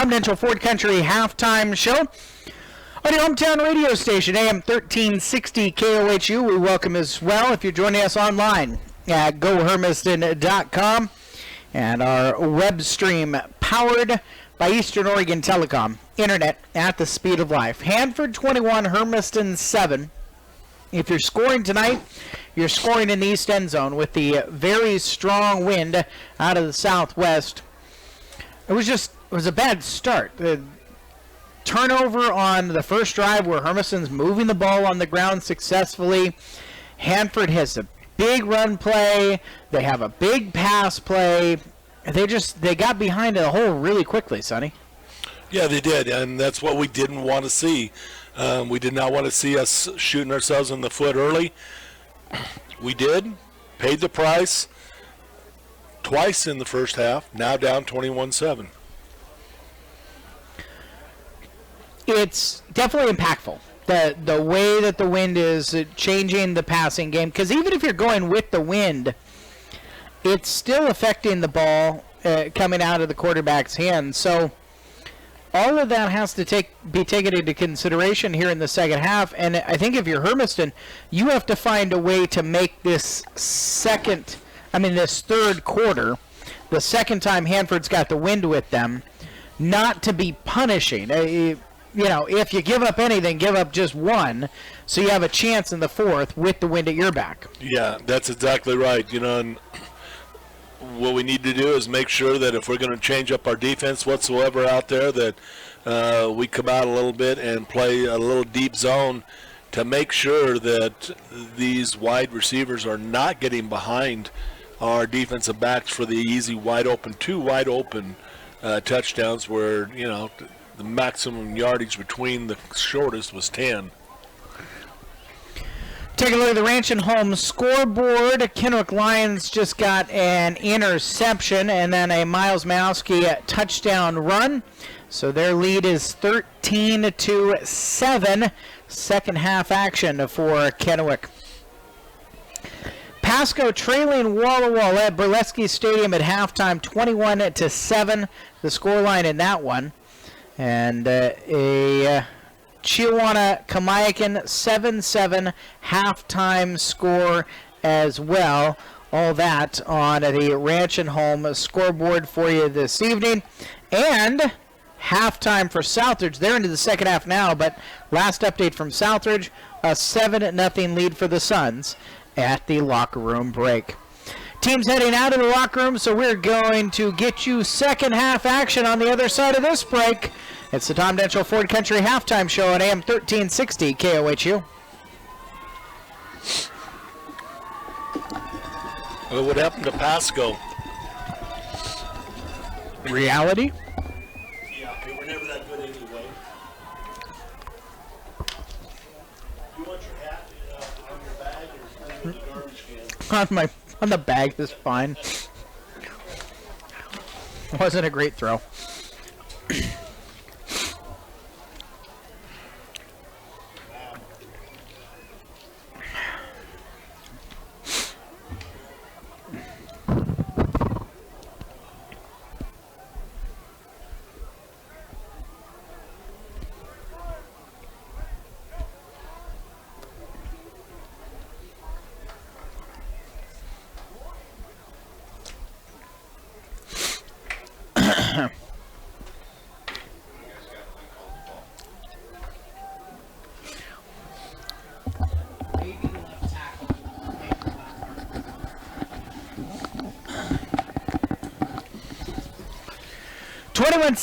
S2: Tom Dental Ford Country halftime show on your hometown radio station, AM 1360 KOHU. We welcome as well if you're joining us online at gohermiston.com and our web stream powered by Eastern Oregon Telecom. Internet at the speed of life. Hanford 21, Hermiston 7. If you're scoring tonight, you're scoring in the east end zone with the very strong wind out of the southwest. It was a bad start. The turnover on the first drive where Hermiston's moving the ball on the ground successfully. Hanford has a big run play. They have a big pass play. They got behind the hole really quickly, Sonny.
S1: Yeah, they did, and that's what we didn't want to see. We did not want to see us shooting ourselves in the foot early. We did, paid the price twice in the first half, now down 21-7.
S2: It's definitely impactful, the way that the wind is changing the passing game, because even if you're going with the wind, it's still affecting the ball coming out of the quarterback's hands. So all of that has to be taken into consideration here in the second half. And I think if you're Hermiston, you have to find a way to make this third quarter, the second time Hanford's got the wind with them, not to be punishing. If you give up anything, give up just one, so you have a chance in the fourth with the wind at your back.
S1: Yeah, that's exactly right. And what we need to do is make sure that if we're going to change up our defense whatsoever out there, that we come out a little bit and play a little deep zone to make sure that these wide receivers are not getting behind our defensive backs for the easy two wide open touchdowns where, the maximum yardage between the shortest was 10.
S2: Take a look at the Ranch and Home scoreboard. Kennewick Lions just got an interception and then a Miles Mowski touchdown run. So their lead is 13-7. Second half action for Kennewick. Pasco trailing Walla Walla at Burlesky Stadium at halftime, 21-7. The scoreline in that one. And a Chiawana Kamayakan 7-7 halftime score as well. All that on the Ranch and Home scoreboard for you this evening. And halftime for Southridge. They're into the second half now, but last update from Southridge, a 7-0 lead for the Suns at the locker room break. Teams heading out of the locker room, so we're going to get you second half action on the other side of this break. It's the Tom Dental Ford Country halftime show on AM 1360 KOHU.
S1: Well, what happened to Pasco?
S2: Reality?
S1: Yeah, they were never that good anyway. You want your hat on your bag or in the garbage can?
S2: On the bag is fine. Wasn't a great throw.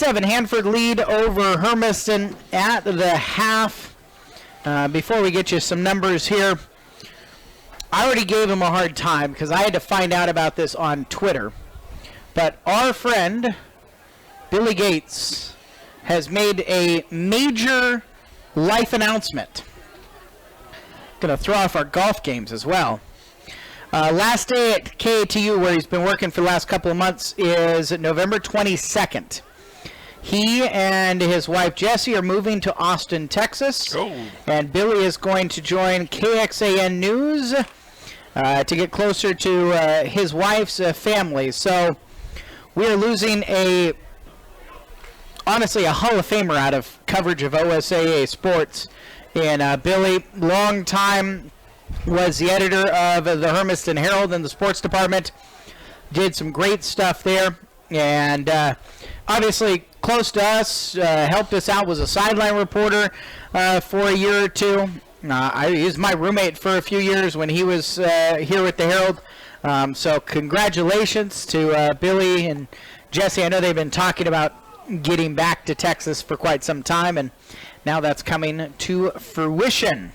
S2: Hanford lead over Hermiston at the half. Before we get you some numbers here, I already gave him a hard time because I had to find out about this on Twitter. But our friend, Billy Gates, has made a major life announcement. Going to throw off our golf games as well. Last day at KATU, where he's been working for the last couple of months, is November 22nd. He and his wife Jessie are moving to Austin, Texas.
S1: Oh.
S2: And Billy is going to join KXAN News to get closer to his wife's family. So we are losing a honestly a Hall of Famer out of coverage of OSAA sports. And Billy, long time, was the editor of the Hermiston Herald in the sports department. Did some great stuff there. And obviously close to us, helped us out, was a sideline reporter for a year or two. He was my roommate for a few years when he was here with the Herald. So congratulations to Billy and Jesse. I know they've been talking about getting back to Texas for quite some time, and now that's coming to fruition.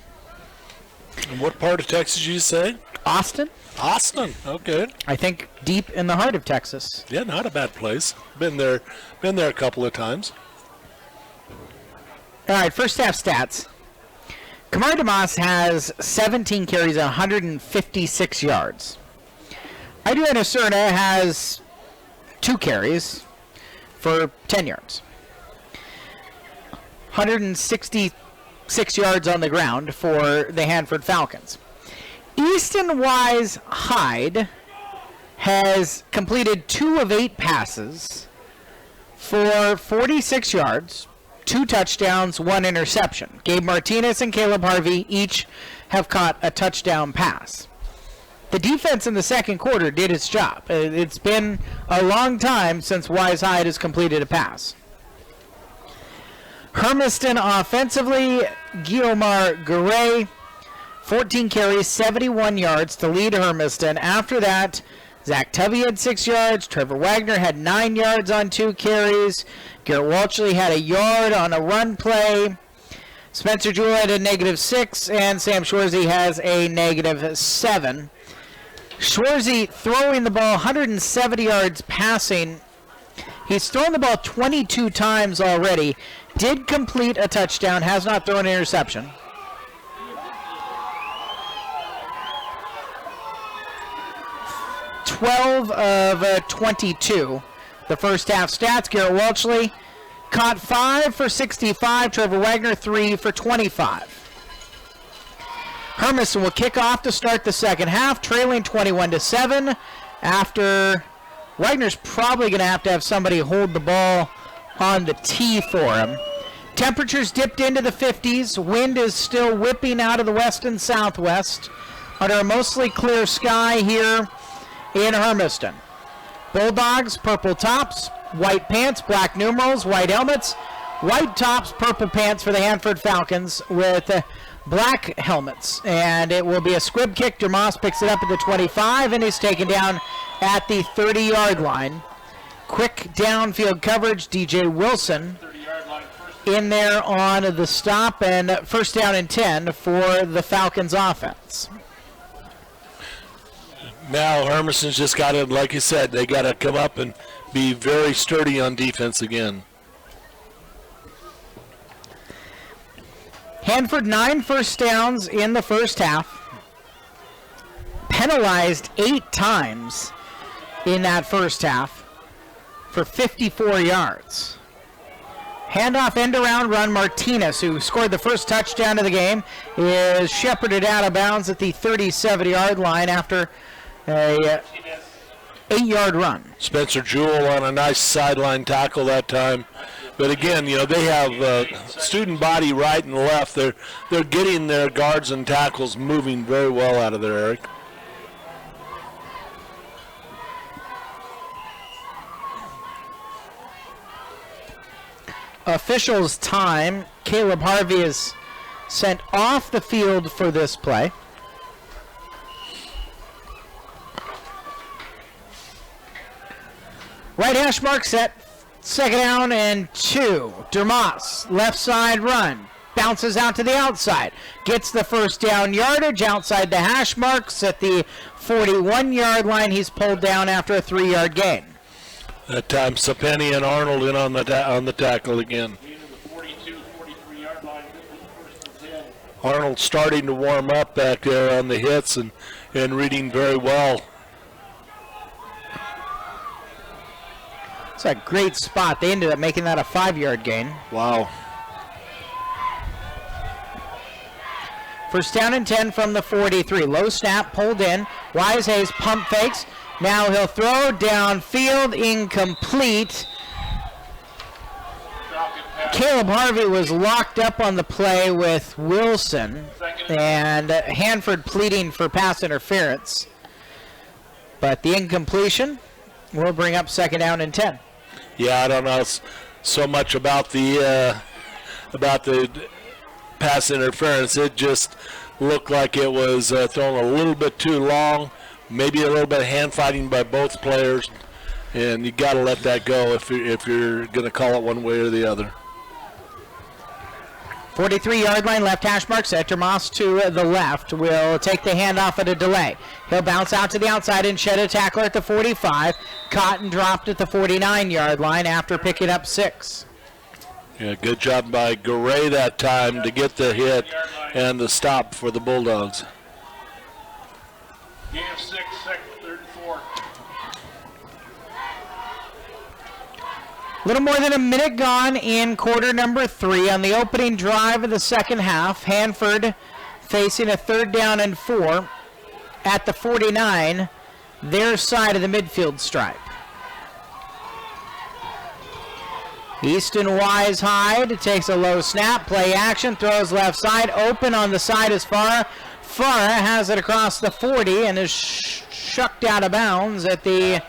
S1: And what part of Texas did you say?
S2: Austin?
S1: Austin. Okay.
S2: I think deep in the heart of Texas.
S1: Yeah, not a bad place. Been there a couple of times.
S2: All right, first half stats. Kamar DeMoss has 17 carries, 156 yards. Adriana Serna has 2 carries for 10 yards. 166 yards on the ground for the Hanford Falcons. Easton Wise Hyde has completed 2 of 8 passes for 46 yards, 2 touchdowns, 1 interception. Gabe Martinez and Caleb Harvey each have caught a touchdown pass. The defense in the second quarter did its job. It's been a long time since Wise Hyde has completed a pass. Hermiston offensively, Guiomar Garay, 14 carries, 71 yards to lead Hermiston. After that, Zach Tubby had 6 yards. Trevor Wagner had 9 yards on 2 carries. Garrett Walshley had a yard on a run play. Spencer Jewell had a -6, and Sam Schwarzy has a -7. Schwarzy throwing the ball 170 yards passing. He's thrown the ball 22 times already. Did complete a touchdown, has not thrown an interception. $12 of 22. The first half stats, Garrett Walshley caught 5 for 65. Trevor Wagner 3 for 25. Hermiston will kick off to start the second half, trailing 21-7. After Wagner's probably going to have somebody hold the ball on the tee for him. Temperatures dipped into the 50s. Wind is still whipping out of the west and southwest under a mostly clear sky here in Hermiston. Bulldogs, purple tops, white pants, black numerals, white helmets, white tops, purple pants for the Hanford Falcons with black helmets. And it will be a squib kick. DeMoss picks it up at the 25 and is taken down at the 30-yard line. Quick downfield coverage, DJ Wilson in there on the stop, and first down and 10 for the Falcons offense.
S1: Now Hermiston's just got to, like you said, they got to come up and be very sturdy on defense again.
S2: Hanford 9 first downs in the first half. Penalized 8 times in that first half for 54 yards. Handoff end around run. Martinez, who scored the first touchdown of the game, is shepherded out of bounds at the 37-yard line after a 8-yard run.
S1: Spencer Jewell on a nice sideline tackle that time. But again, you know, they have student body right and left. They're getting their guards and tackles moving very well out of there, Eric.
S2: Officials time. Caleb Harvey is sent off the field for this play. Right hash mark set. Second down and 2. DeMoss, left side run. Bounces out to the outside. Gets the first down yardage outside the hash marks at the 41-yard line. He's pulled down after a 3-yard gain.
S1: That time, Sapeni and Arnold in on the tackle again. Arnold starting to warm up back there on the hits and reading very well.
S2: It's a great spot. They ended up making that a 5-yard gain.
S1: Wow.
S2: First down and 10 from the 43. Low snap, pulled in. Wise Hayes pump fakes. Now he'll throw downfield, incomplete. Caleb Harvey was locked up on the play with Wilson, and Hanford pleading for pass interference. But the incompletion will bring up 2nd down and 10.
S1: Yeah, I don't know so much about the pass interference. It just looked like it was thrown a little bit too long, maybe a little bit of hand fighting by both players, and you got to let that go if you're going to call it one way or the other.
S2: 43-yard line, left hash mark. Sector Moss to the left will take the handoff at a delay. He'll bounce out to the outside and shed a tackler at the 45. Caught and dropped at the 49-yard line after picking up 6.
S1: Yeah, good job by Garay that time to get the hit and the stop for the Bulldogs.
S4: Game 6, 3rd and 4.
S2: A little more than a minute gone in quarter number 3 on the opening drive of the second half. Hanford facing a 3rd down and 4 at the 49, their side of the midfield stripe. Easton Wisehyde takes a low snap, play action, throws left side, open on the side as Farah. Farah has it across the 40 and is shucked out of bounds at the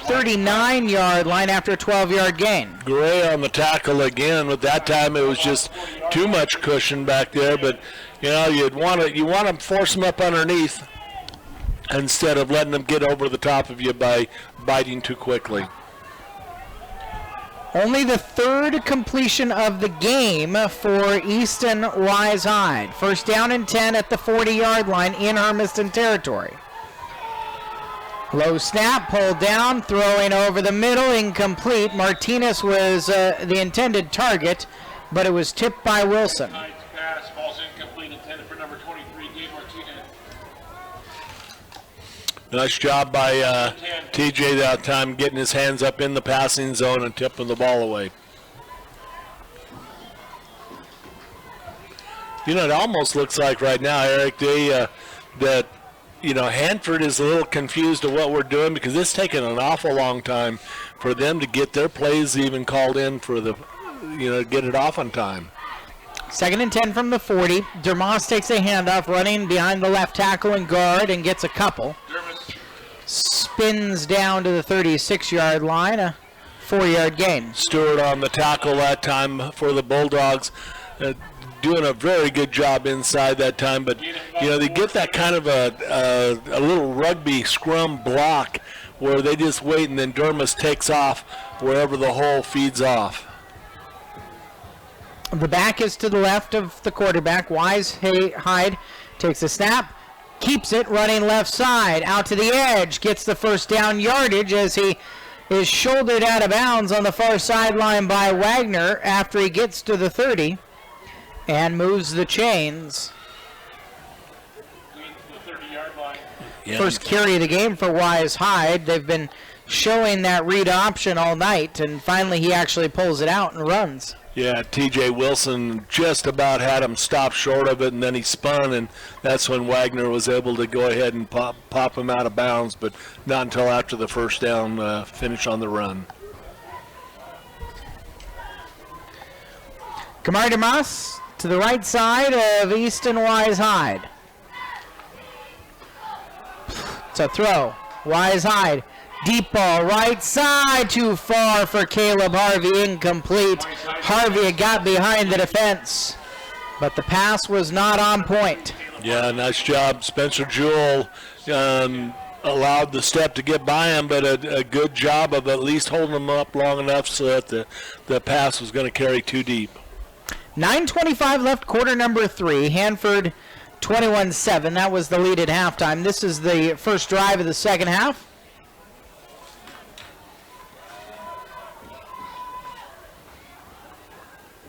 S2: 39-yard line after a 12-yard gain.
S1: Gray on the tackle again, but that time it was just too much cushion back there. But you know, you want to force them up underneath instead of letting them get over the top of you by biting too quickly.
S2: Only the 3rd completion of the game for Easton Wisehyde. 1st down and 10 at the 40-yard line in Hermiston territory. Low snap, pulled down, throwing over the middle, incomplete. Martinez was the intended target, but it was tipped by Wilson.
S4: Pass, falls incomplete, intended for number 23, Gabe Martinez.
S1: Nice job by TJ that time, getting his hands up in the passing zone and tipping the ball away. You know, it almost looks like right now, Eric, that you know, Hanford is a little confused at what we're doing because it's taken an awful long time for them to get their plays even called in for the, you know, get it off on time.
S2: 2nd and 10 from the 40. Dermos takes a handoff, running behind the left tackle and guard, and gets a couple. Spins down to the 36-yard line, a 4-yard gain.
S1: Stewart on the tackle that time for the Bulldogs. Doing a very good job inside that time, but you know, they get that kind of a little rugby scrum block where they just wait and then Dermis takes off wherever the hole feeds off.
S2: The back is to the left of the quarterback. Wisehyde takes a snap, keeps it, running left side, out to the edge, gets the 1st down yardage as he is shouldered out of bounds on the far sideline by Wagner after he gets to the 30. And moves the chains.
S1: Yeah.
S2: First carry of the game for Wisehyde. They've been showing that read option all night, and finally he actually pulls it out and runs.
S1: Yeah, TJ Wilson just about had him stop short of it, and then he spun, and that's when Wagner was able to go ahead and pop him out of bounds, but not until after the 1st down finish on the run.
S2: Kamar Demas to the right side of Easton Wisehyde. It's a throw. Wisehyde, deep ball, right side, too far for Caleb Harvey, incomplete. Harvey got behind the defense, but the pass was not on point.
S1: Yeah, nice job. Spencer Jewell allowed the step to get by him, but a good job of at least holding him up long enough so that the pass was going to carry too deep.
S2: 9:25 left, quarter number 3. Hanford 21-7. That was the lead at halftime. This is the first drive of the second half.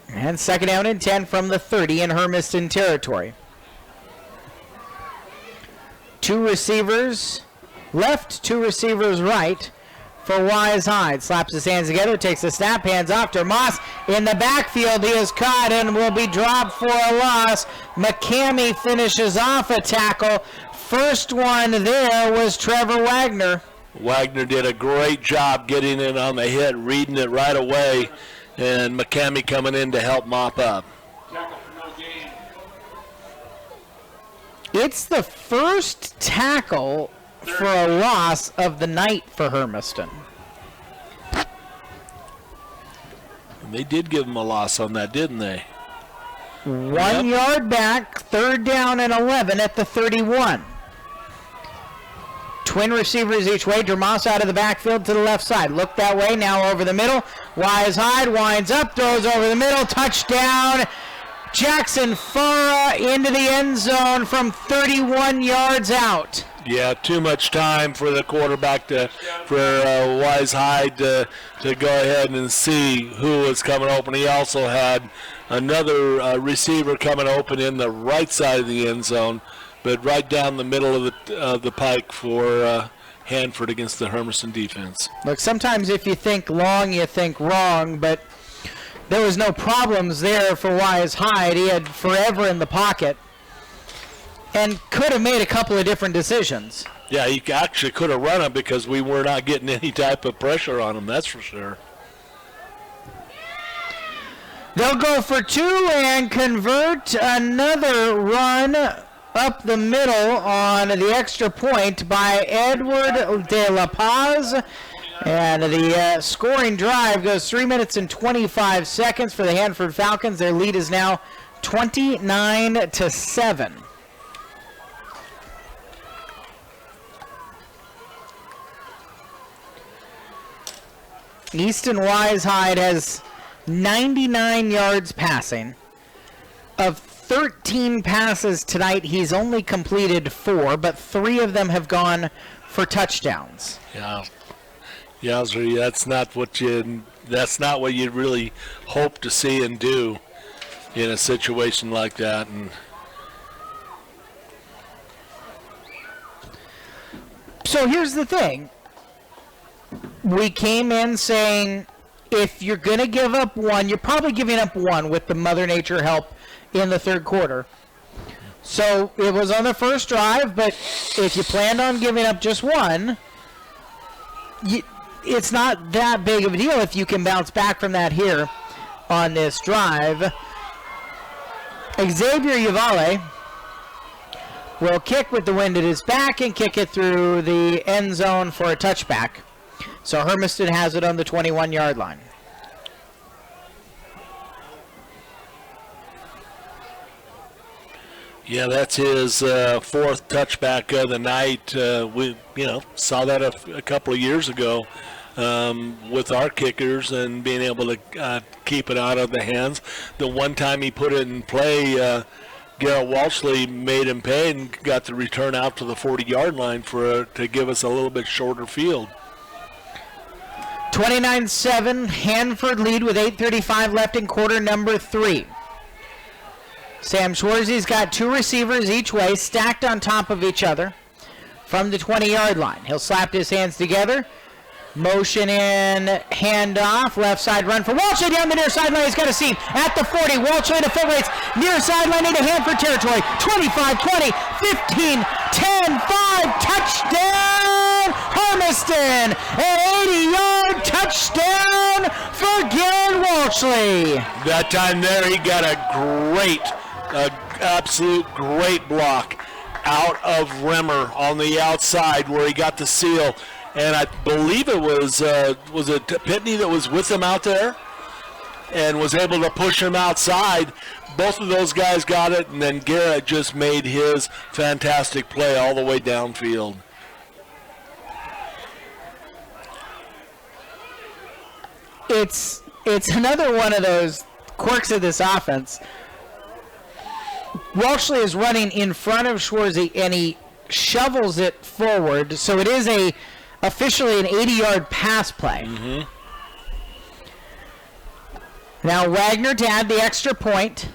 S2: And 2nd down and 10 from the 30 in Hermiston territory. 2 receivers left, 2 receivers right for Wisehyde. Slaps his hands together, takes the snap, hands off to Moss. In the backfield, he is caught and will be dropped for a loss. McCamey finishes off a tackle. First one there was Trevor Wagner.
S1: Wagner did a great job getting in on the hit, reading it right away, and McCamey coming in to help mop up.
S4: Tackle for no gain.
S2: It's the first tackle for a loss of the night for Hermiston.
S1: And they did give him a loss on that, didn't they?
S2: 1 yard back, 3rd down and 11 at the 31. Twin receivers each way. Dermas out of the backfield to the left side. Look that way, now over the middle. Wise Hyde winds up, throws over the middle. Touchdown. Jackson Farah into the end zone from 31 yards out.
S1: Yeah, too much time for the quarterback for Wise Hyde to go ahead and see who was coming open. He also had another receiver coming open in the right side of the end zone, but right down the middle of the pike for Hanford against the Hermiston defense.
S2: Look, sometimes if you think long, you think wrong, but there was no problems there for Wise Hyde. He had forever in the pocket and could have made a couple of different decisions.
S1: Yeah, he actually could have run him because we were not getting any type of pressure on him, that's for sure.
S2: They'll go for 2 and convert another run up the middle on the extra point by Edward De La Paz. And the scoring drive goes 3 minutes and 25 seconds for the Hanford Falcons. Their lead is now 29-7. Easton Wise Hyde has 99 yards passing. Of 13 passes tonight, he's only completed 4, but 3 of them have gone for touchdowns.
S1: Yeah, that's not what you really hope to see and do in a situation like that. And
S2: so here's the thing. We came in saying if you're going to give up 1, you're probably giving up 1 with the Mother Nature help in the 3rd quarter. So it was on the first drive, but if you planned on giving up just 1, it's not that big of a deal if you can bounce back from that here on this drive. Xavier Yavale will kick with the wind at his back and kick it through the end zone for a touchback. So Hermiston has it on the 21-yard line.
S1: yeah, that's his 4th touchback of the night. We saw that a couple of years ago with our kickers and being able to keep it out of the hands. The one time he put it in play, Garrett Walshley made him pay and got the return out to the 40-yard line to give us a little bit shorter field.
S2: 29-7, Hanford lead with 8:35 left in quarter number 3. Sam Schwarzy's got 2 receivers each way, stacked on top of each other from the 20-yard line. He'll slap his hands together, motion in, handoff, left side run for Walshley down the near sideline. He's got a seam at the 40. Walshley to foot race, near sideline into Hanford territory. 25, 20, 15, 10, 5, touchdown! Hermiston, an 80-yard touchdown for Garrett Walshley.
S1: That time there, he got absolute great block out of Rimmer on the outside where he got the seal. And I believe it was it Pitney that was with him out there and was able to push him outside. Both of those guys got it, and then Garrett just made his fantastic play all the way downfield.
S2: It's another one of those quirks of this offense. Walshley is running in front of Schwarzy, and he shovels it forward, so it is officially an 80-yard pass play.
S1: Mm-hmm.
S2: Now Wagner to add the extra point.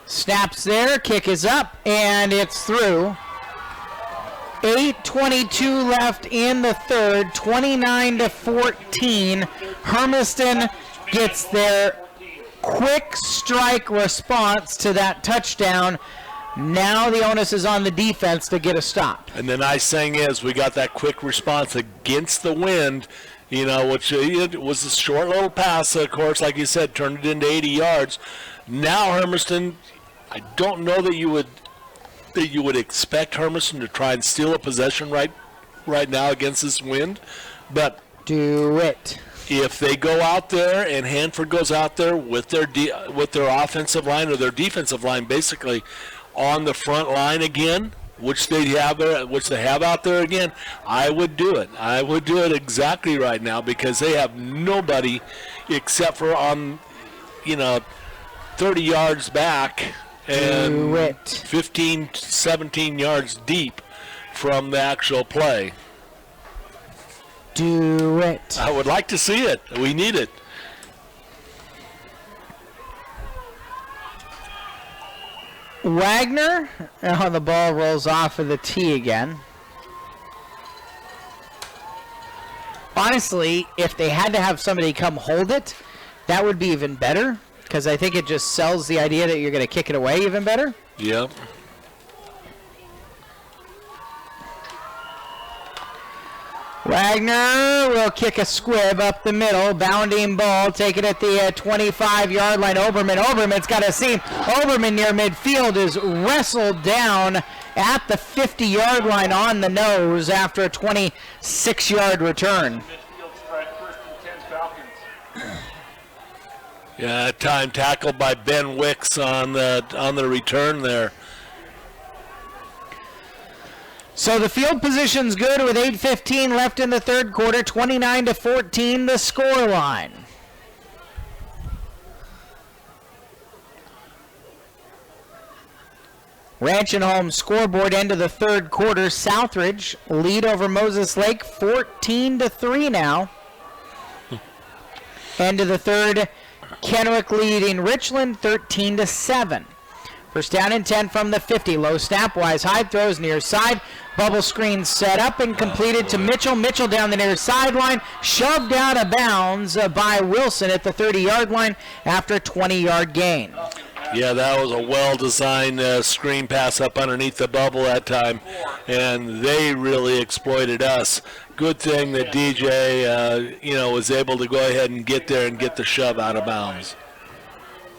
S2: Snaps there, kick is up, and it's through. 8:22 left in the 3rd, 29-14. Hermiston gets their quick strike response to that touchdown. Now the onus is on the defense to get a stop.
S1: And the nice thing is we got that quick response against the wind, which it was a short little pass, of course, like you said, turned it into 80 yards. Now Hermiston, I don't know that you would expect Hermiston to try and steal a possession right now against this wind, but
S2: do it.
S1: If they go out there and Hanford goes out there with their offensive line or their defensive line basically on the front line again, which they have out there again, I would do it. I would do it exactly right now because they have nobody except for on 30 yards back and 15, 17 yards deep from the actual play.
S2: Do it.
S1: I would like to see it. We need it.
S2: Wagner. Oh, the ball rolls off of the tee again. Honestly, if they had to have somebody come hold it, that would be even better because I think it just sells the idea that you're going to kick it away even better.
S1: Yep.
S2: Wagner will kick a squib up the middle. Bounding ball. Take it at the 25-yard line. Oberman's got a seam. Oberman near midfield is wrestled down at the 50-yard line on the nose after a 26-yard return.
S1: Yeah, time tackled by Ben Wicks on the return there.
S2: So the field position's good with 8:15 left in the third quarter, 29-14 the score line. Ranch and Home scoreboard end of the third quarter. Southridge lead over Moses Lake 14-3 now. End of the third, Kennewick leading Richland 13-7. First down and 10 from the 50. Low snap, Wise High throws near side. Bubble screen set up and completed to Mitchell. Mitchell down the near sideline, shoved out of bounds by Wilson at the 30-yard line after a 20-yard gain.
S1: Yeah, that was a well-designed screen pass up underneath the bubble that time, and they really exploited us. Good thing that DJ, was able to go ahead and get there and get the shove out of bounds.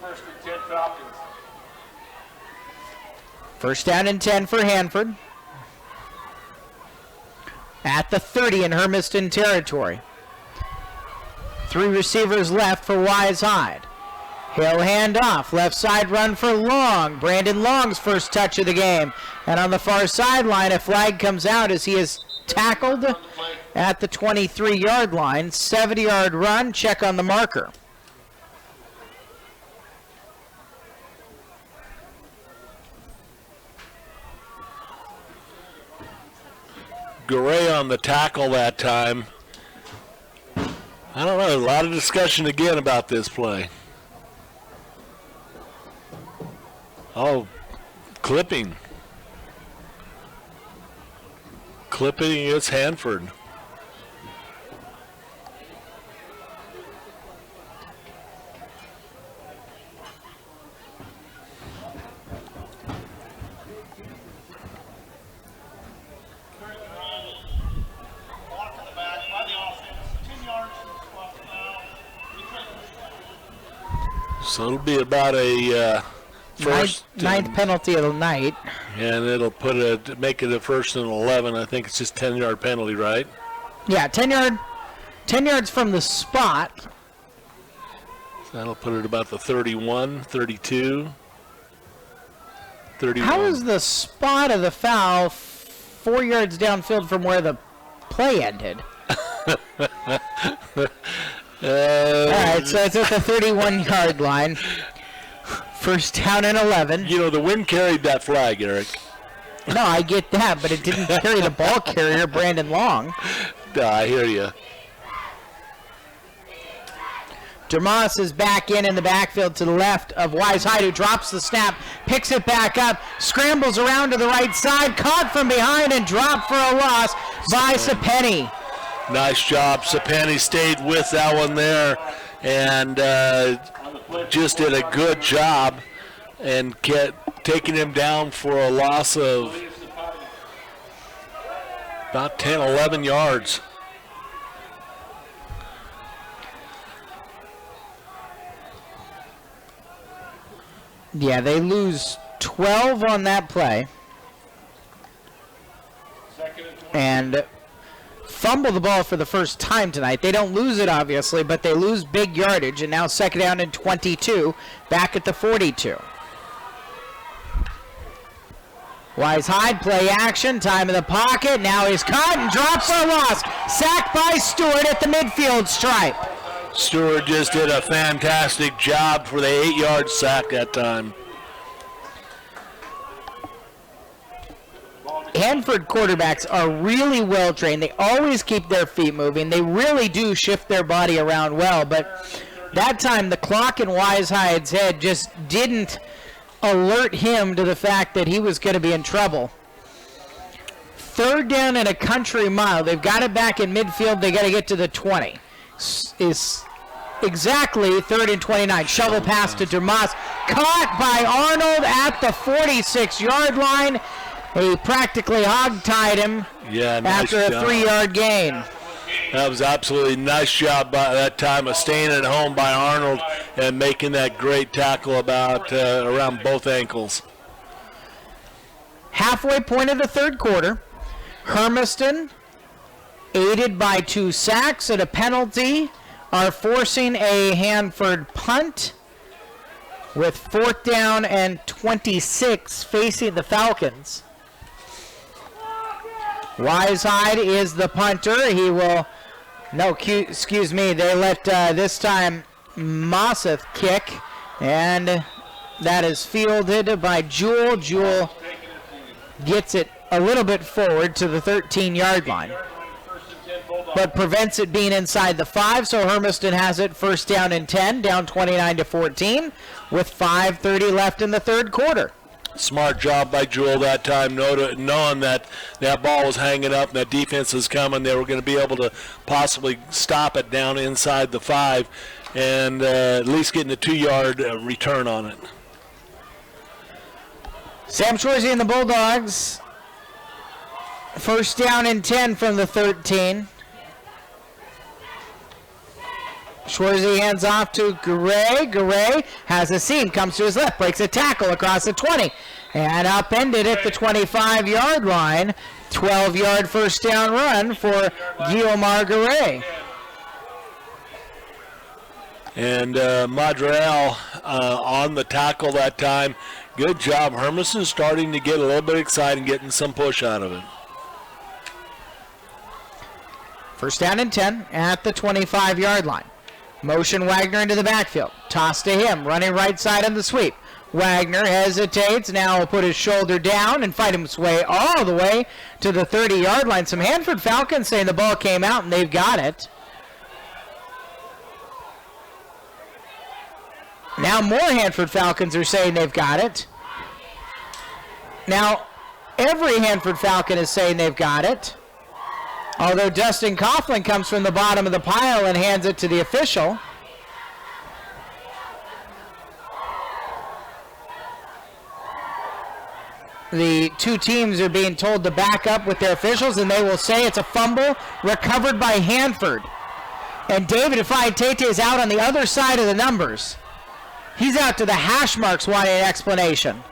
S4: First and 10 Falcons.
S2: First down and 10 for Hanford. At the 30 in Hermiston territory. 3 receivers left for Wise Hyde. He'll hand off. Left side run for Long. Brandon Long's first touch of the game. And on the far sideline, a flag comes out as he is tackled at the 23-yard line. 70-yard run. Check on the marker.
S1: Garay on the tackle that time. I don't know, a lot of discussion again about this play. Oh, clipping. Clipping against Hanford. So it'll be about a first
S2: ninth penalty of the night.
S1: And it'll make it a first and 11. I think it's just 10-yard penalty, right?
S2: Yeah, 10 yards from the spot.
S1: So that'll put it about the 31, 32, 31.
S2: How is the spot of the foul 4 yards downfield from where the play ended? All right, so it's at the 31-yard line. First down and 11.
S1: The wind carried that flag, Eric.
S2: No, I get that, but it didn't carry the ball carrier, Brandon Long.
S1: I hear you.
S2: Dermas is back in the backfield to the left of Wise Hyde, who drops the snap, picks it back up, scrambles around to the right side, caught from behind and dropped for a loss by Sapeni.
S1: Nice job. Sapeni stayed with that one there and just did a good job and taking him down for a loss of about 10, 11 yards.
S2: Yeah, they lose 12 on that play. And fumble the ball for the first time tonight. They don't lose it, obviously, but they lose big yardage. And now second down and 22, back at the 42. Wise Hyde, play action, time in the pocket. Now he's caught and dropped for a loss. Sacked by Stewart at the midfield stripe.
S1: Stewart just did a fantastic job for the 8-yard sack that time.
S2: Hanford quarterbacks are really well trained. They always keep their feet moving. They really do shift their body around well. But that time, the clock in Wise Hyde's head just didn't alert him to the fact that he was going to be in trouble. Third down and a country mile. They've got it back in midfield. They got to get to the 20. Is exactly 3rd and 29. Shovel pass to Dermas. Caught by Arnold at the 46-yard line. He practically hog-tied him after a 3-yard gain.
S1: That was absolutely nice job by that time of staying at home by Arnold and making that great tackle around both ankles.
S2: Halfway point of the third quarter. Hermiston, aided by 2 sacks and a penalty, are forcing a Hanford punt with 4th down and 26 facing the Falcons. Wise Hyde is the punter. He will, excuse me, they let this time Mosseth kick, and that is fielded by Jewell. Jewell gets it a little bit forward to the 13-yard line, but prevents it being inside the 5, so Hermiston has it 1st down and 10, down 29-14, with 5:30 left in the third quarter.
S1: Smart job by Jewell that time, knowing that that ball was hanging up and that defense was coming. They were going to be able to possibly stop it down inside the 5 and at least getting a 2-yard return on it.
S2: Sam Shorzy and the Bulldogs, 1st down and 10 from the 13. Shorzy hands off to Garay. Garay has a seam, comes to his left, breaks a tackle across the 20, and upended at the 25-yard line. 12-yard 1st down run for Guiomar Garay.
S1: And Madriel on the tackle that time. Good job. Hermiston starting to get a little bit excited and getting some push out of it.
S2: 1st down and 10 at the 25-yard line. Motion Wagner into the backfield. Toss to him, running right side on the sweep. Wagner hesitates, now will put his shoulder down and fight his way all the way to the 30-yard line. Some Hanford Falcons saying the ball came out and they've got it. Now more Hanford Falcons are saying they've got it. Now every Hanford Falcon is saying they've got it. Although Dustin Coughlin comes from the bottom of the pile and hands it to the official. The 2 teams are being told to back up with their officials, and they will say it's a fumble recovered by Hanford. And David Ifeatete is out on the other side of the numbers. He's out to the hash marks wanting an explanation.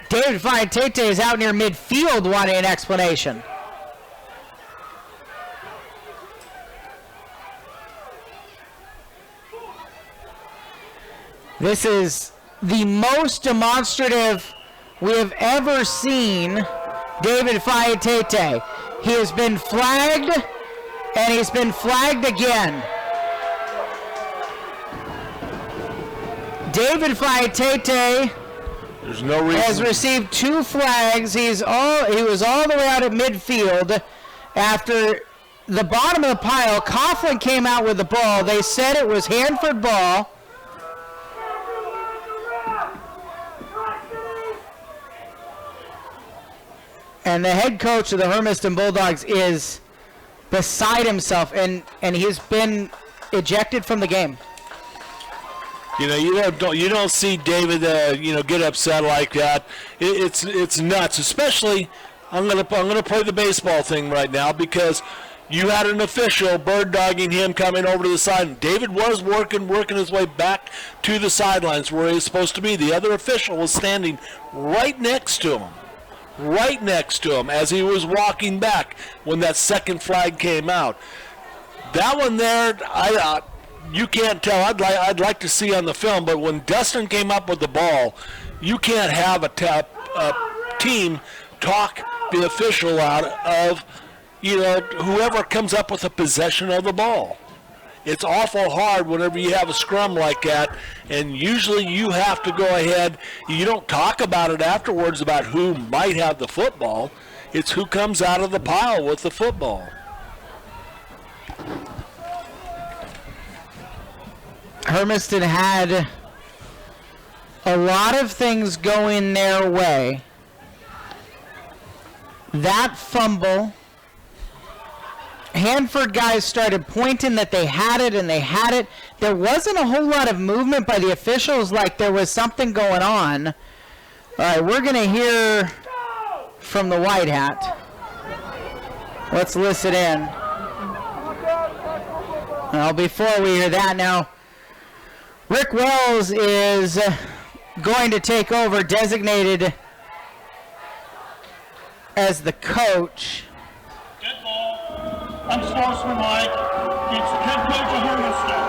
S2: David Ifeatete is out near midfield wanting an explanation. This is the most demonstrative we have ever seen David Ifeatete. He has been flagged, and he's been flagged again. David Ifeatete
S1: There's no reason.
S2: has received 2 flags. He was all the way out at midfield after the bottom of the pile. Coughlin came out with the ball. They said it was Hanford ball. And the head coach of the Hermiston Bulldogs is beside himself, and he's been ejected from the game.
S1: You know, you don't see David, get upset like that. It's nuts. Especially, I'm gonna play the baseball thing right now because, You had an official bird-dogging him coming over to the side. And David was working his way back to the sidelines where he was supposed to be. The other official was standing right next to him as he was walking back when that second flag came out. That one there, you can't tell. I'd like to see on the film, but when Dustin came up with the ball, you can't have a team talk the official out of, whoever comes up with a possession of the ball. It's awful hard whenever you have a scrum like that, and usually you have to go ahead. You don't talk about it afterwards about who might have the football. It's who comes out of the pile with the football.
S2: Hermiston had a lot of things going their way. That fumble, Hanford guys started pointing that they had it and they had it. There wasn't a whole lot of movement by the officials, like there was something going on. All right, we're going to hear from the white hat. Let's listen in. Well, before we hear that now, Rick Wells is going to take over, designated as the coach.
S5: Dead ball. Unsportsmanlike. It's head coach of Hermiston.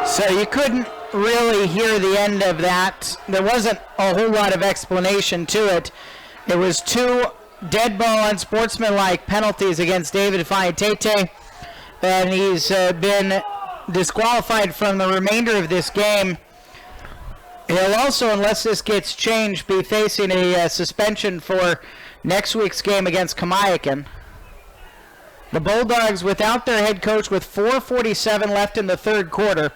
S2: So you couldn't really hear the end of that. There wasn't a whole lot of explanation to it. It was 2 dead ball unsportsmanlike penalties against David Fiatete, and he's been disqualified from the remainder of this game. He'll also, unless this gets changed, be facing a suspension for next week's game against Kamayakan. The Bulldogs without their head coach with 4:47 left in the third quarter,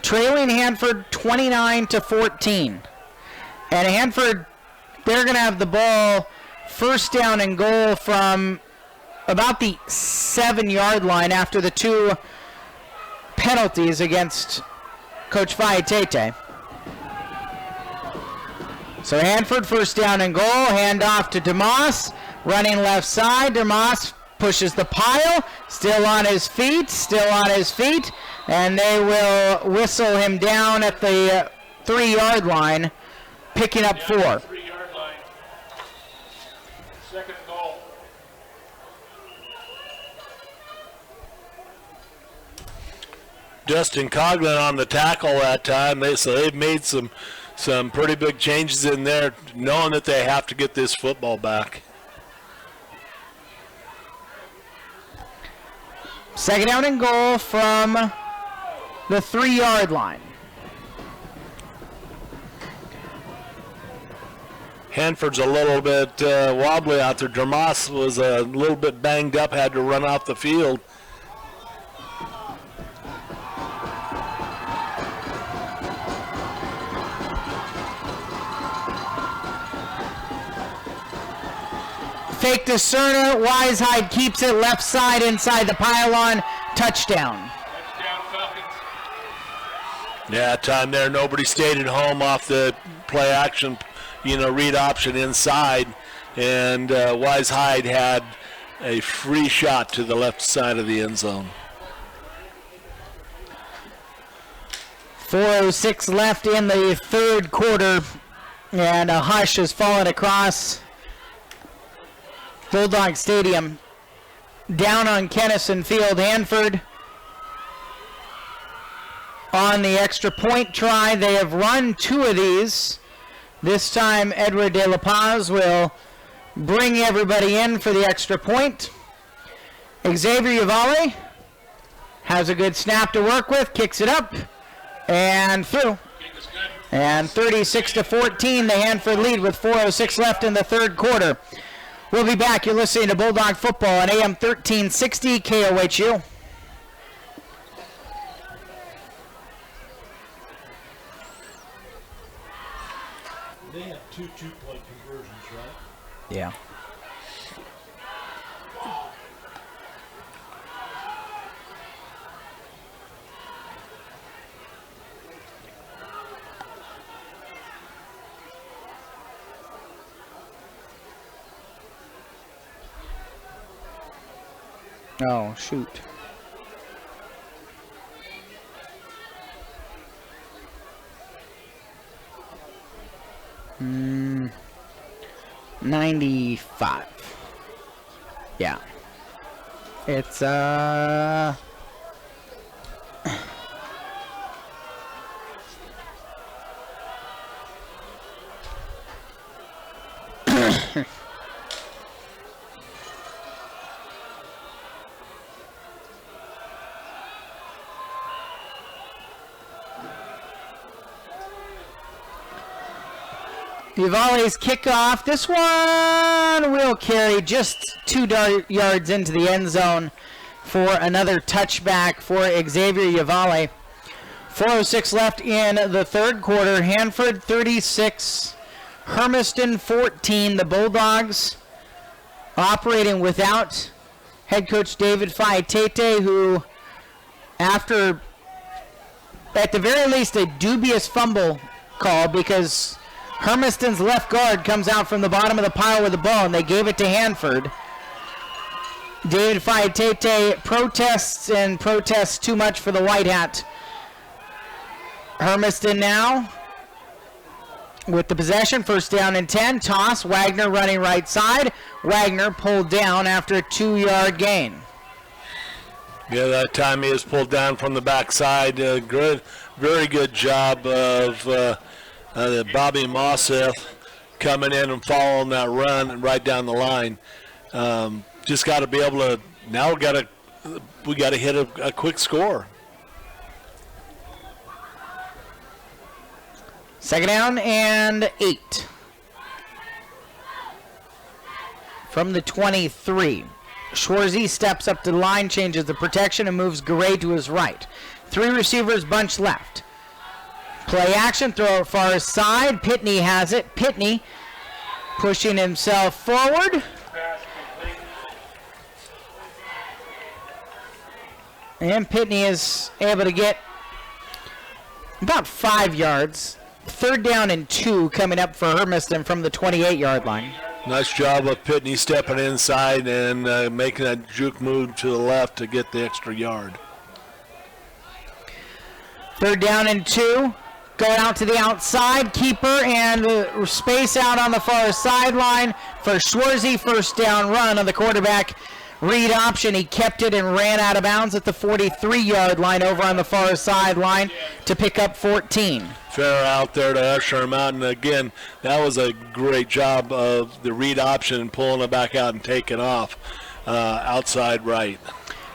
S2: trailing Hanford 29-14. And Hanford, they're going to have the ball first down and goal from about the 7-yard line after the 2 penalties against Coach Fiatete. So Hanford first down and goal, handoff to DeMoss, running left side. DeMoss pushes the pile, still on his feet, and they will whistle him down at the 3-yard line, picking up 4.
S5: 3-yard line. Second goal.
S1: Justin Coughlin on the tackle that time. They've made some pretty big changes in there, knowing that they have to get this football back.
S2: Second down and goal from the 3-yard line.
S1: Hanford's a little bit wobbly out there. Dermas was a little bit banged up, had to run off the field.
S2: Fake to Cerna. Wisehide keeps it left side inside the pylon. Touchdown.
S5: Touchdown Falcons.
S1: Yeah, time there. Nobody stayed at home off the play action, read option inside. And Wisehide had a free shot to the left side of the end zone.
S2: 4:06 left in the third quarter. And a hush has fallen across Bulldog Stadium. Down on Kennison Field, Hanford on the extra point try. They have run 2 of these. This time Edward De La Paz will bring everybody in for the extra point. Xavier Uvalde has a good snap to work with, kicks it up and through. And 36-14, the Hanford lead with 4:06 left in the third quarter. We'll be back. You're listening to Bulldog Football on AM 1360 KOHU.
S1: They have 2 two-point conversions, right?
S2: Yeah. Oh, shoot. Mm, 95. Yeah. It's, Uvalle's kickoff. This one will carry just 2 yards into the end zone for another touchback for Xavier Uvalle. 4:06 left in the third quarter. Hanford 36, Hermiston 14. The Bulldogs operating without head coach David Faitete, who, after at the very least a dubious fumble call, because Hermiston's left guard comes out from the bottom of the pile with the ball, and they gave it to Hanford. David Faitete protests too much for the white hat. Hermiston now with the possession, first down and 10. Toss, Wagner running right side. Wagner pulled down after a 2-yard gain.
S1: Yeah, that time he was pulled down from the backside. Good, very good job of Bobby Mosseth coming in and following that run right down the line. Just got to be able to, now we got to hit a quick score.
S2: Second down and 8. From the 23. Schwarzy steps up to the line, changes the protection, and moves Garay to his right. 3 receivers bunch left. Play action, throw it far side. Pitney has it. Pitney pushing himself forward. And Pitney is able to get about 5 yards. Third down and 2 coming up for Hermiston from the 28-yard line.
S1: Nice job of Pitney stepping inside and making that juke move to the left to get the extra yard.
S2: Third down and 2. Going out to the outside. Keeper and space out on the far sideline for Schwarzy. First down run on the quarterback. Read option. He kept it and ran out of bounds at the 43-yard line over on the far sideline to pick up 14.
S1: Fair out there to usher him out. And again, that was a great job of the read option and pulling it back out and taking off outside right.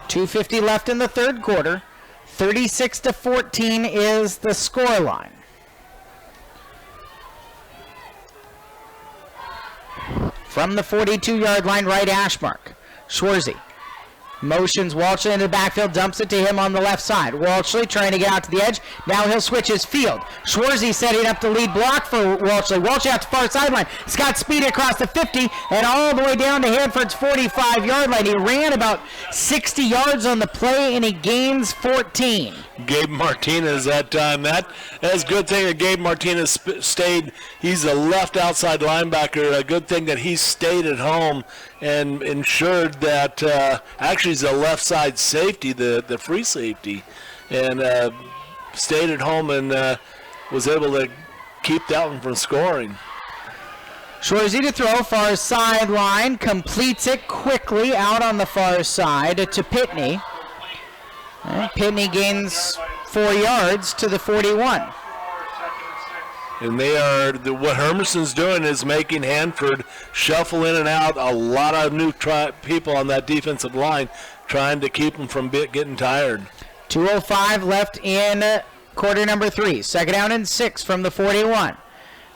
S2: 2:50 left in the third quarter. 36-14 is the score line. From the 42-yard line, right hash mark. Schwarzy motions Walshley into the backfield, dumps it to him on the left side. Walshley trying to get out to the edge. Now he'll switch his field. Schwarzy setting up the lead block for Walshley. Walshley out to far sideline. He's got speed across the 50 and all the way down to Hanford's 45-yard line. He ran about 60 yards on the play and he gains 14.
S1: Gabe Martinez that time. That's a good thing that Gabe Martinez stayed. He's a left outside linebacker. A good thing that he stayed at home and ensured that actually he's a left side safety, the free safety, and stayed at home and was able to keep that one from scoring.
S2: Schwarzy to throw, far sideline, completes it quickly out on the far side to Pitney. Pitney gains 4 yards to the 41.
S1: And what Hermiston's doing is making Hanford shuffle in and out. A lot of new people on that defensive line trying to keep them from getting tired.
S2: 2:05 left in quarter number 3. Second down and 6 from the 41.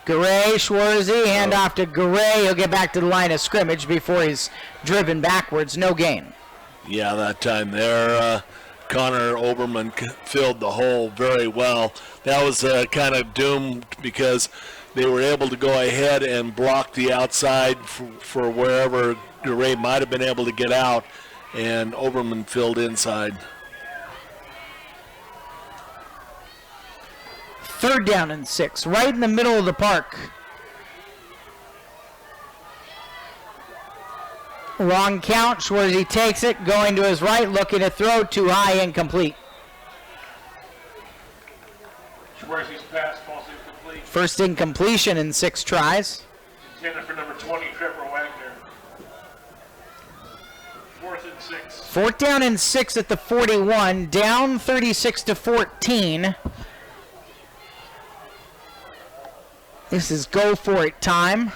S2: Garay, Schwarzy, handoff to Garay. He'll get back to the line of scrimmage before he's driven backwards. No gain.
S1: Yeah, that time there, Connor Oberman filled the hole very well. That was kind of doomed because they were able to go ahead and block the outside for wherever Garay might have been able to get out, and Oberman filled inside.
S2: Third down and 6, right in the middle of the park. Long count. Schwarzy takes it, going to his right, looking to throw, too high, incomplete.
S5: Schwarzy's pass falls incomplete.
S2: First incompletion in 6 tries.
S5: Intended for number 20, Trevor Wagner. 4th and 6.
S2: 4th down and 6 at the 41, down 36-14. This is go for it time.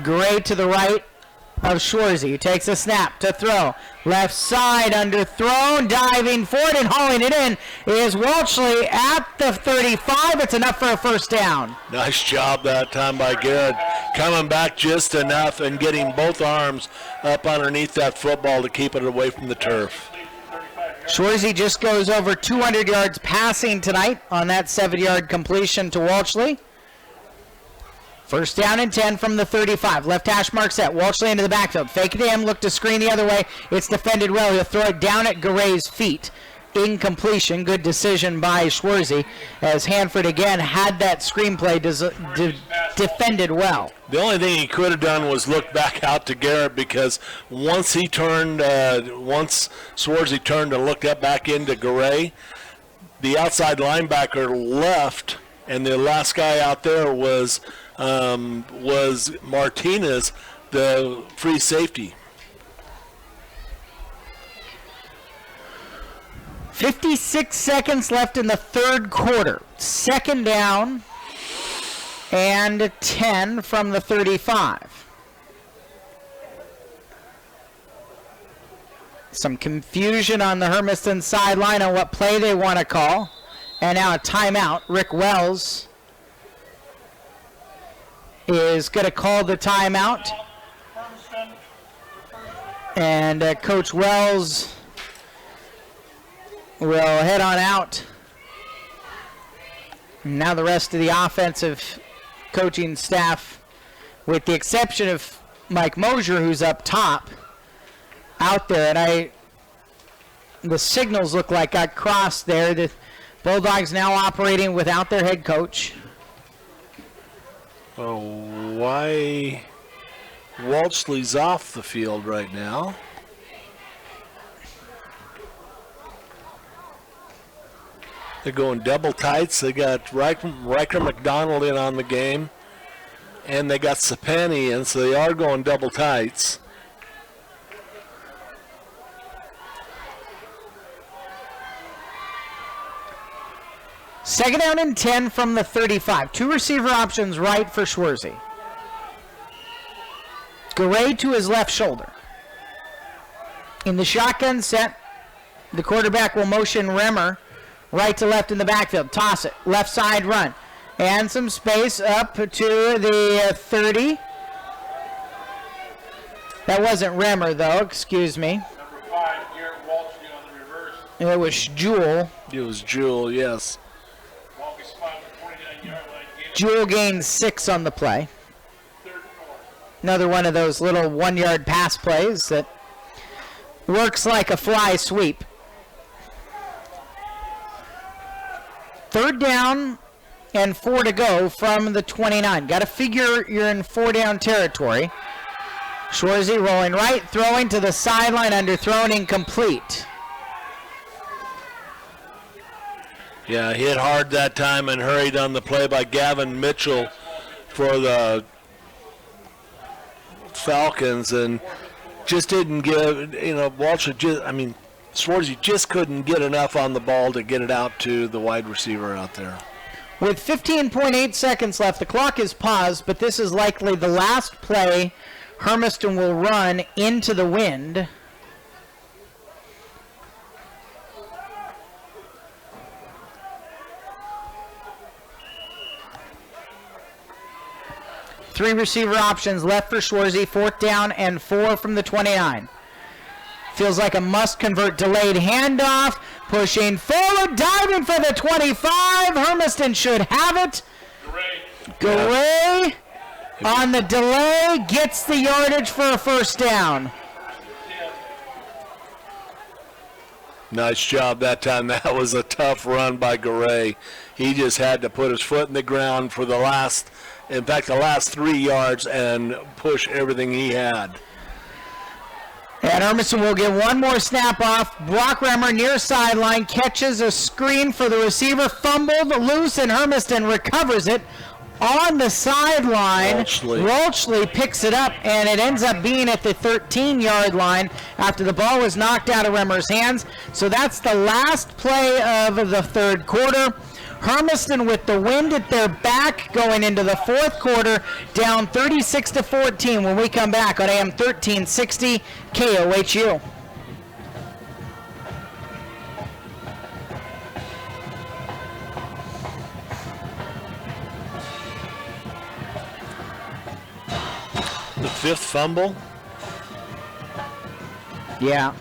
S2: Gray to the right of Schwarzy. Takes a snap to throw. Left side underthrown. Diving forward and hauling it in is Walshley at the 35. It's enough for a first down.
S1: Nice job that time by Garrett. Coming back just enough and getting both arms up underneath that football to keep it away from the turf.
S2: Schwarzy just goes over 200 yards passing tonight on that 7-yard completion to Walshley. First down and 10 from the 35. Left hash mark set. Walshley into the backfield. Fake it to him. Look to screen the other way. It's defended well. He'll throw it down at Garay's feet. Incompletion. Good decision by Schwarzy as Hanford again had that screenplay defended well.
S1: The only thing he could have done was look back out to Garrett, because once Schwarzy turned and looked up back into Garay, the outside linebacker left, and the last guy out there was Martinez, the free safety.
S2: 56 seconds left in the third quarter. Second down and 10 from the 35. Some confusion on the Hermiston sideline on what play they want to call. And now a timeout. Rick Wells is going to call the timeout. And Coach Wells will head on out. Now the rest of the offensive coaching staff, with the exception of Mike Mosier, who's up top, out there. And the signals look like got crossed there. The Bulldogs now operating without their head coach.
S1: Oh, why Walshley's off the field right now? They're going double tights. They got Riker McDonald in on the game, and they got Sapani in, so they are going double tights.
S2: Second down and 10 from the 35. 2 receiver options right for Schwarzy. Garay to his left shoulder. In the shotgun set, the quarterback will motion Remmer right to left in the backfield. Toss it. Left side run. And some space up to the 30. That wasn't Remmer, though. Excuse me.
S5: Number 5, Garrett Walshley on the reverse.
S2: It was Jewell.
S1: It was Jewell, yes.
S5: Longest spot at the 49-yard line.
S2: Jewell gains 6 on the play.
S5: 3rd and 4.
S2: Another one of those little 1-yard pass plays that works like a fly sweep. Third down and 4 to go from the 29. Got to figure you're in 4-down territory. Schwarzy rolling right, throwing to the sideline, underthrown, incomplete.
S1: Yeah, hit hard that time and hurried on the play by Gavin Mitchell for the Falcons, and just didn't give, Schwarzy just couldn't get enough on the ball to get it out to the wide receiver out there.
S2: With 15.8 seconds left, the clock is paused, but this is likely the last play Hermiston will run into the wind. Three receiver options left for Schwarzy. 4th down and 4 from the 29. Feels like a must-convert delayed handoff. Pushing forward, diving for the 25. Hermiston should have it. Garay on the delay gets the yardage for a first down.
S1: Nice job that time. That was a tough run by Garay. He just had to put his foot in the ground for the last in fact, the last 3 yards and push everything he had.
S2: And Hermiston will get one more snap off. Brock Remmer near sideline catches a screen for the receiver, fumbled loose, and Hermiston recovers it on the sideline. Walshley picks it up, and it ends up being at the 13-yard line after the ball was knocked out of Remmer's hands. So that's the last play of the third quarter. Hermiston with the wind at their back going into the fourth quarter, down 36-14 when we come back on AM 1360 KOHU.
S1: The 5th fumble?
S2: Yeah.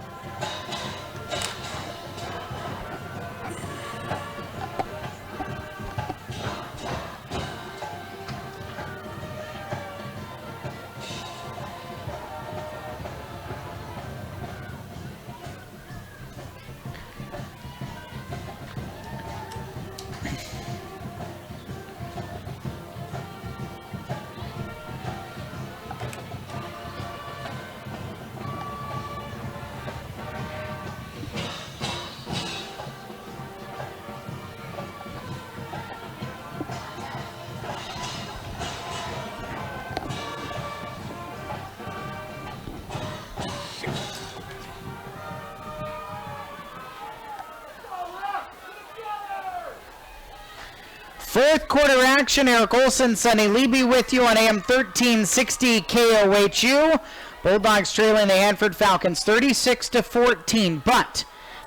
S2: Fourth quarter action. Eric Olson, Sonny Leby with you on AM 1360 KOHU. Bulldogs trailing the Hanford Falcons 36-14, but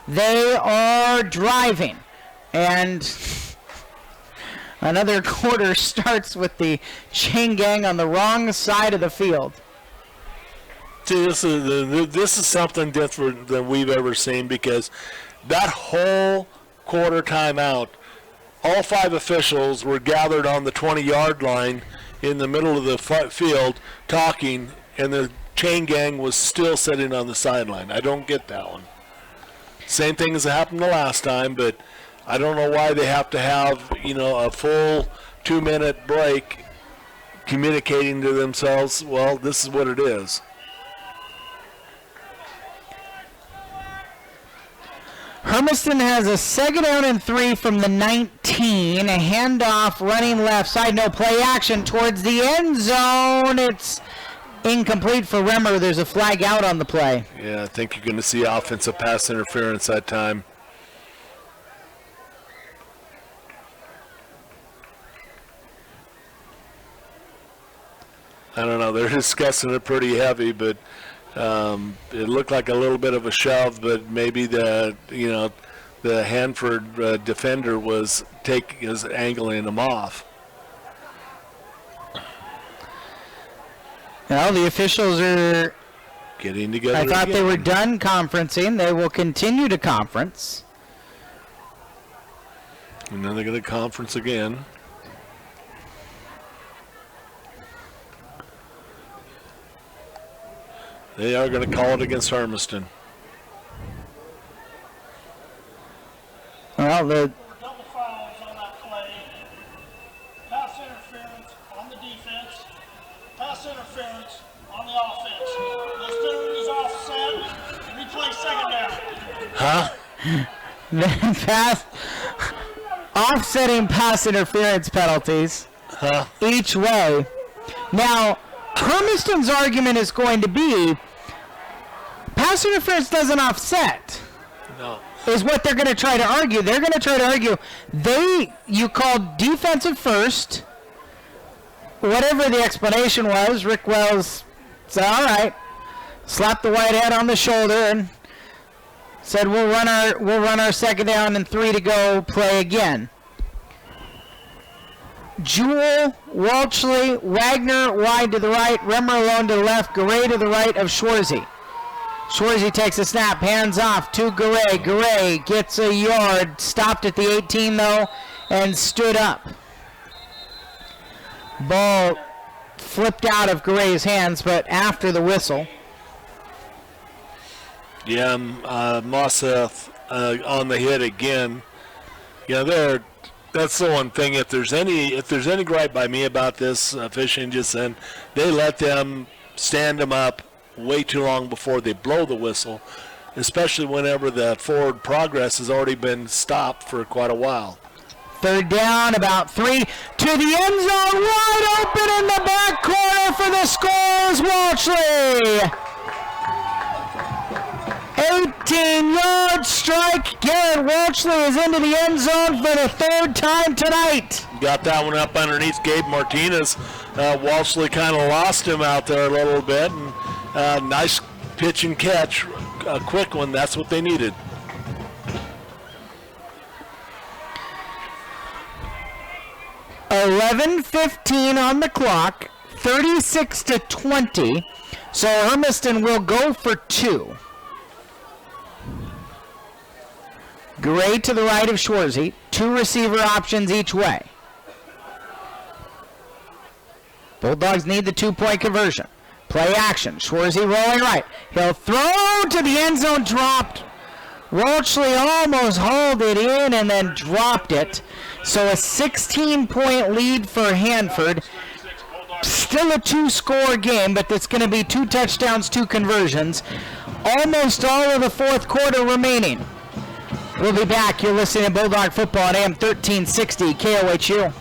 S2: they are driving. And another quarter starts with the chain gang on the wrong side of the field.
S1: See, this is something different than we've ever seen, because that whole quarter timeout, all 5 officials were gathered on the 20-yard line in the middle of the field talking, and the chain gang was still sitting on the sideline. I don't get that one. Same thing as happened the last time, but I don't know why they have to have, a full 2-minute break communicating to themselves, well, this is what it is.
S2: Hermiston has a 2nd down and 3 from the 19. A handoff running left side. No play action towards the end zone. It's incomplete for Remmer. There's a flag out on the play.
S1: Yeah, I think you're going to see offensive pass interference that time. I don't know. They're discussing it pretty heavy, but it looked like a little bit of a shove, but maybe the Hanford defender was angling him off.
S2: Well, the officials are
S1: getting together.
S2: I thought
S1: again.
S2: They were done conferencing. They will continue to conference.
S1: And then they're going to conference again. They are going to call it against Hermiston.
S2: Well, the
S6: double fouls on that play. Pass interference on the defense. Pass interference on the offense. The is offset. Replay 2nd down.
S1: Huh?
S2: then offsetting pass interference penalties each way. Now, Hermiston's argument is going to be pass interference doesn't offset.
S1: No.
S2: Is what they're going to try to argue. They're going to try to argue you called defensive first. Whatever the explanation was, Rick Wells said, all right, slapped the white hat on the shoulder and said we'll run our 2nd down and 3 to go play again. Jewell, Walshley, Wagner wide to the right, Remmer alone to the left, Garay to the right of Schwarzy. Schwarzy takes a snap, hands off to Garay. Garay gets a yard, stopped at the 18 though, and stood up. Ball flipped out of Garay's hands, but after the whistle.
S1: Yeah, Mosseth on the hit again. Yeah, That's the one thing. If there's any gripe by me about this fishing, just then they let them stand them up way too long before they blow the whistle, especially whenever the forward progress has already been stopped for quite a while.
S2: Third down, about 3 to the end zone, wide open in the back corner for the scores, Walshley. 18-yard strike. Garrett Walshley is into the end zone for the third time tonight.
S1: Got that one up underneath Gabe Martinez. Walshley kind of lost him out there a little bit, and nice pitch and catch, a quick one. That's what they needed.
S2: $11:15 on the clock, 36-20. So Hermiston will go for 2. Gray to the right of Schwarzy. 2 receiver options each way. Bulldogs need the 2-point conversion. Play action. Schwarzy rolling right. He'll throw to the end zone, dropped. Walshley almost hauled it in and then dropped it. So a 16-point lead for Hanford. Still a 2-score game, but it's going to be 2 touchdowns, 2 conversions. Almost all of the fourth quarter remaining. We'll be back. You're listening to Bulldog Football on AM 1360 KOHU.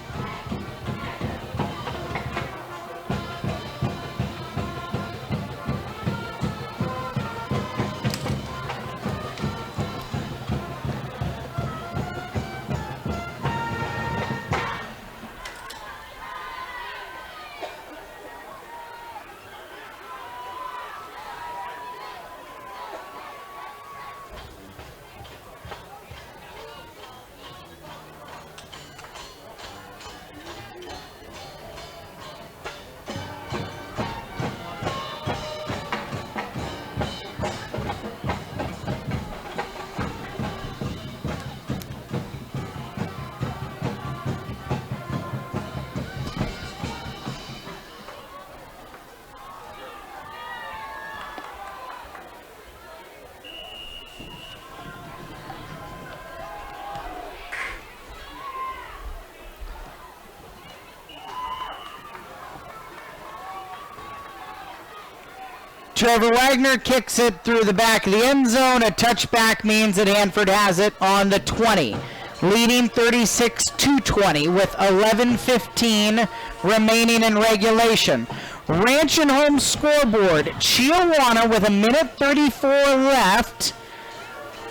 S2: Trevor Wagner kicks it through the back of the end zone. A touchback means that Hanford has it on the 20, leading 36-20 with 11:15 remaining in regulation. Ranch and Home scoreboard. Chiawana with 1:34 left.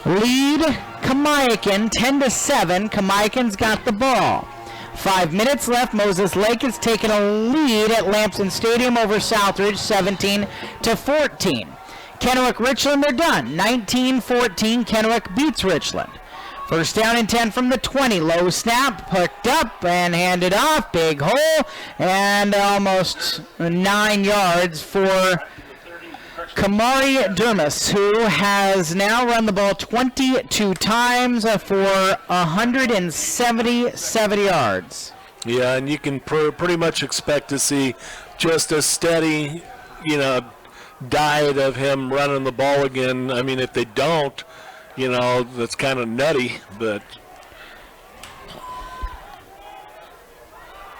S2: Lead Kamiakin 10-7. Kamiakin's got the ball. 5 minutes left. Moses Lake has taken a lead at Lamson Stadium over Southridge, 17-14. Kennewick Richland, they're done. 19-14. Kennewick beats Richland. First down and 10 from the 20. Low snap, picked up and handed off. Big hole and almost 9 yards for Kamari Dermis, who has now run the ball 22 times for 177 yards.
S1: Yeah, and you can pretty much expect to see just a steady, diet of him running the ball again. I mean, if they don't, that's kind of nutty, but...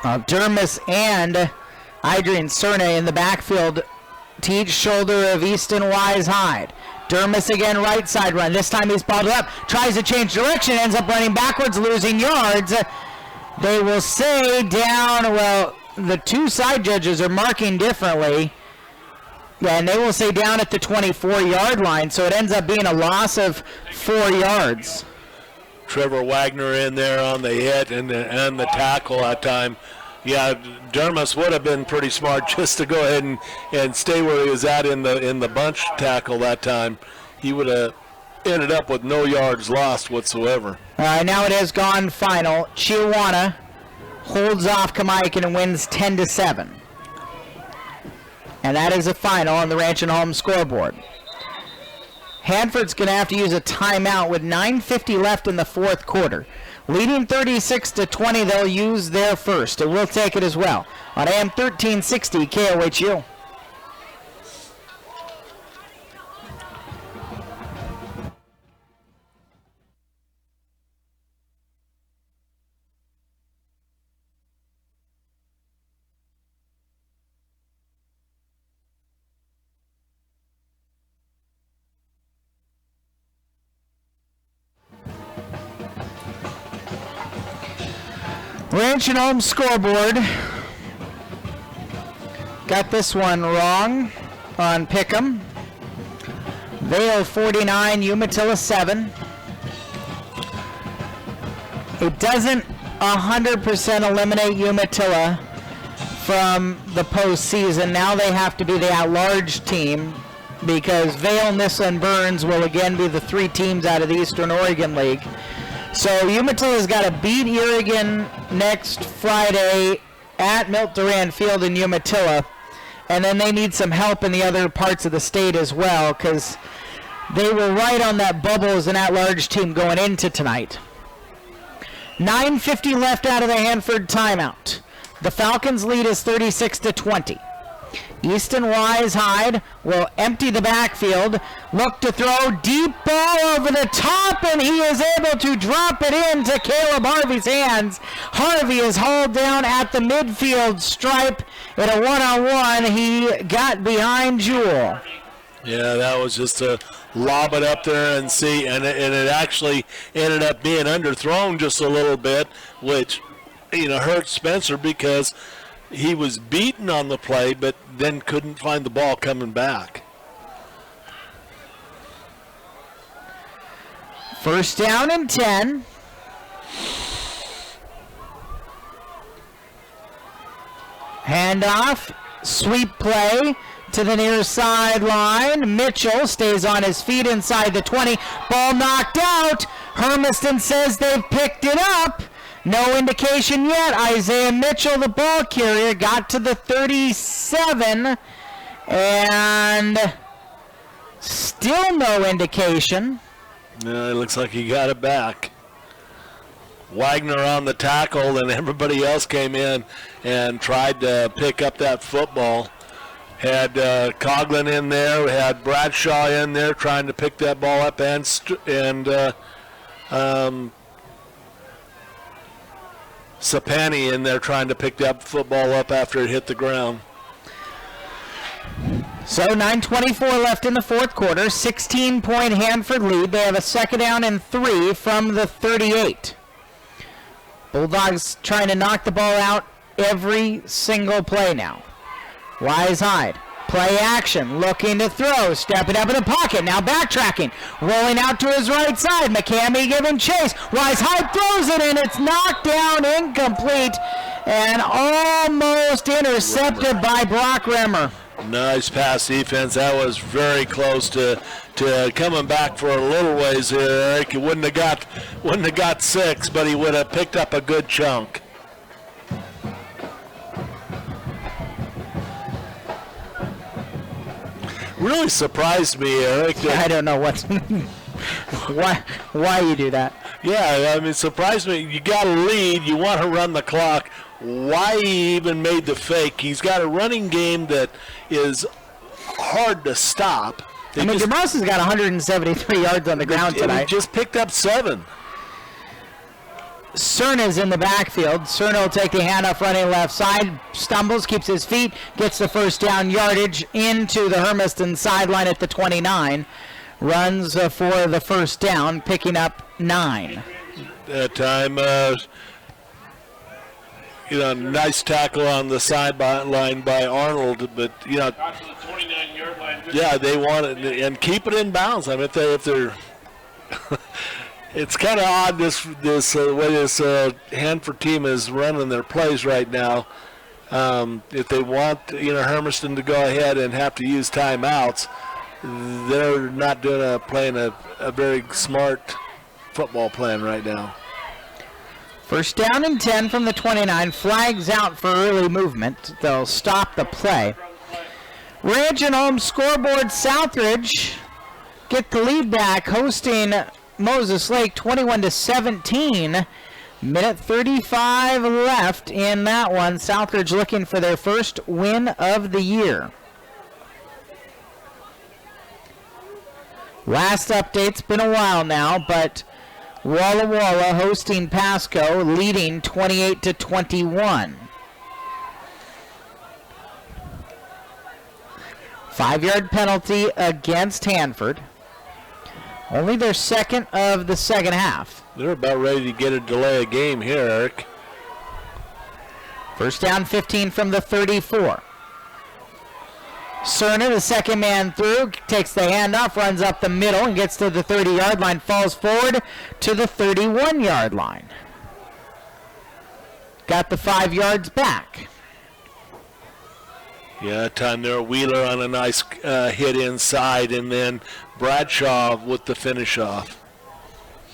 S2: Dermis and Adrian Cerna in the backfield to each shoulder of Easton Wise Hyde. Dermis again, right side run. This time he's balled up, tries to change direction, ends up running backwards, losing yards. They will say down, well, the 2 side judges are marking differently. Yeah, and they will say down at the 24-yard line, so it ends up being a loss of 4 yards.
S1: Trevor Wagner in there on the hit and the tackle that time. Yeah, Dermis would have been pretty smart just to go ahead and stay where he was at in the bunch tackle that time. He would have ended up with no yards lost whatsoever.
S2: All right, now it has gone final. Chiawana holds off Kamiakin and wins 10-7. And that is a final on the Ranch and Home scoreboard. Hanford's going to have to use a timeout with 9:50 left in the fourth quarter. Leading 36-20, they'll use their first. And we'll take it as well on AM 1360 KOHU. Ranch and Home scoreboard. Got this one wrong on Pick'em. Vale 49, Umatilla 7. It doesn't 100% eliminate Umatilla from the postseason. Now they have to be the at-large team because Vale, Nissa, and Burns will again be the 3 teams out of the Eastern Oregon League. So Umatilla's got to beat Oregon next Friday at Milt Duran Field in Umatilla. And then they need some help in the other parts of the state as well because they were right on that bubble as an at-large team going into tonight. 9:50 left out of the Hanford timeout. The Falcons' lead is 36-20. Easton Wise Hyde will empty the backfield, look to throw, deep ball over the top, and he is able to drop it into Caleb Harvey's hands. Harvey is hauled down at the midfield stripe in a one-on-one. He got behind Jewell.
S1: Yeah, that was just a lob it up there and see, and it actually ended up being underthrown just a little bit, which, hurt Spencer because he was beaten on the play, but then couldn't find the ball coming back.
S2: First down and 10. Handoff, sweep play to the near sideline. Mitchell stays on his feet inside the 20. Ball knocked out. Hermiston says they've picked it up. No indication yet. Isaiah Mitchell, the ball carrier, got to the 37, and still no indication.
S1: No, it looks like he got it back. Wagner on the tackle, and everybody else came in and tried to pick up that football. Had Coughlin in there, had Bradshaw in there trying to pick that ball up, and Sapani in there trying to pick that football up after it hit the ground.
S2: So 9:24 left in the fourth quarter, 16-point Hanford lead. They have a second down and 3 from the 38. Bulldogs trying to knock the ball out every single play now. Wise Hyde, play action, looking to throw, stepping up in the pocket, now backtracking, rolling out to his right side. McCamey giving chase. Wise Hyde throws it, and it's knocked down, incomplete, and almost intercepted by Brock Rimmer.
S1: Nice pass defense. That was very close to coming back for a little ways here, Eric. He wouldn't have got 6, but he would have picked up a good chunk. Really surprised me, Eric.
S2: I don't know why you do that.
S1: Yeah, surprised me. You got a lead. You want to run the clock. Why he even made the fake? He's got a running game that is hard to stop.
S2: DeMoss has got 173 yards on the ground tonight.
S1: He just picked up 7.
S2: Cerna's in the backfield. Cerna will take the handoff running left side, stumbles, keeps his feet, gets the first down yardage into the Hermiston sideline at the 29. Runs for the first down, picking up 9.
S1: That time, nice tackle on the sideline by Arnold, but
S5: Got to the 29-yard line.
S1: yeah, they want it and keep it in bounds. If they're it's kind of odd this way this Hanford team is running their plays right now. If they want Hermiston to go ahead and have to use timeouts, they're not playing a very smart football plan right now.
S2: First down and 10 from the 29. Flags out for early movement. They'll stop the play. Ranch and Home scoreboard. Southridge get the lead back, hosting Moses Lake 21-17. Minute 35 left in that one. Southridge looking for their first win of the year. Last update's been a while now, but Walla Walla hosting Pasco, leading 28-21. 5-yard penalty against Hanford. Only their second of the second half.
S1: They're about ready to get a delay of game here, Eric.
S2: First down 15 from the 34. Cerna, the second man through, takes the handoff, runs up the middle, and gets to the 30-yard line, falls forward to the 31-yard line. Got the 5 yards back.
S1: Yeah, that time there, Wheeler on a nice hit inside, and then Bradshaw with the finish off.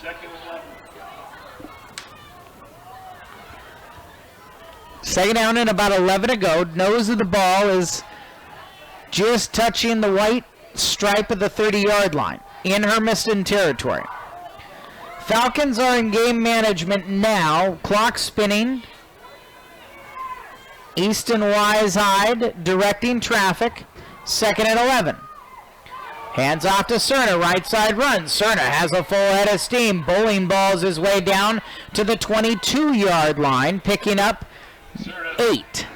S5: Second 11.
S2: Second down and about 11 to go. Nose of the ball is just touching the white stripe of the 30-yard line in Hermiston territory. Falcons are in game management now. Clock spinning. Easton Wisehyde directing traffic. Second and 11. Hands off to Cerna. Right side run. Cerna has a full head of steam. Bowling balls his way down to the 22-yard line, picking up 8.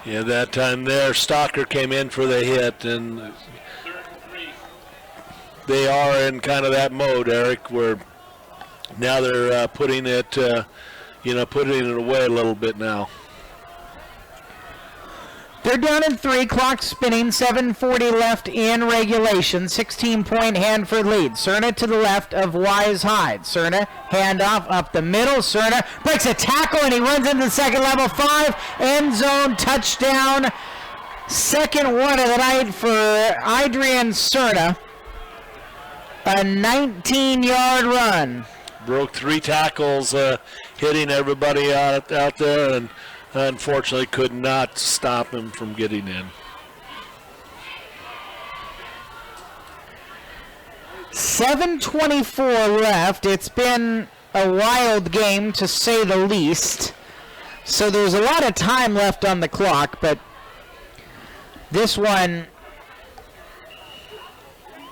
S1: Yeah, that time there, Stalker came in for the hit, and
S5: Third and 3.
S1: they are in kind of that mode, Eric, where now they're putting it away a little bit now.
S2: They're down in 3, clock spinning, 7:40 left in regulation, 16-point Hanford lead. Cerna to the left of Wisehyde. Cerna, handoff up the middle. Cerna breaks a tackle and he runs into the second level 5. End zone touchdown. Second one of the night for Adrian Cerna. A 19-yard run.
S1: Broke 3 tackles, hitting everybody out there, and unfortunately could not stop him from getting in.
S2: 7:24 left. It's been a wild game, to say the least. So there's a lot of time left on the clock, but this one,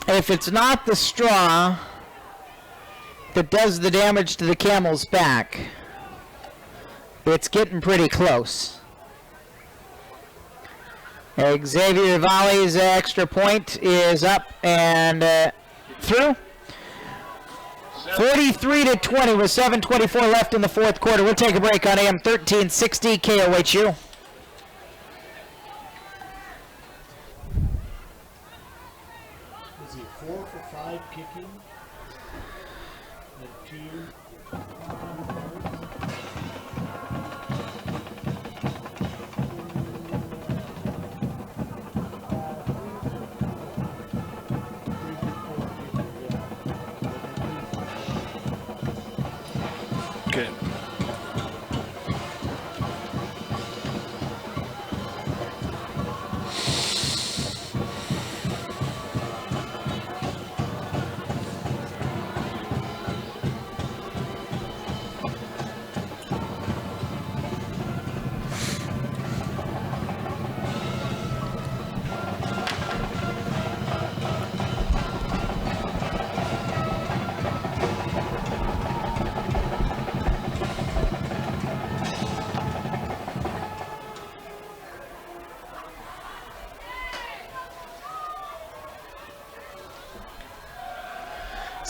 S2: if it's not the straw that does the damage to the camel's back, it's getting pretty close. Xavier Valle's extra point is up and through. 43-20 with 7:24 left in the fourth quarter. We'll take a break on AM 1360 KOHU.
S7: Is he 4 for 5 kicking? And 2
S1: Okay.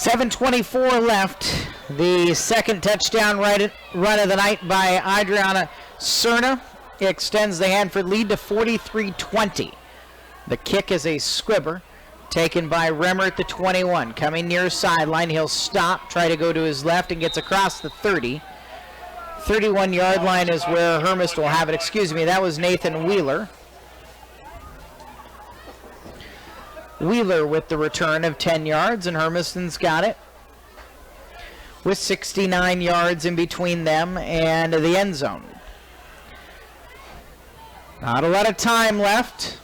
S2: .24 left. The second touchdown run of the night by Adriana Cerna extends the Hanford lead to 43-20. The kick is a squibber taken by Remmer at the 21. Coming near sideline, he'll stop, try to go to his left, and gets across the 30. 31-yard line is where Hermiston will have it. Excuse me, that was Nathan Wheeler. Wheeler with the return of 10 yards, and Hermiston's got it with 69 yards in between them and the end zone. Not a lot of time left.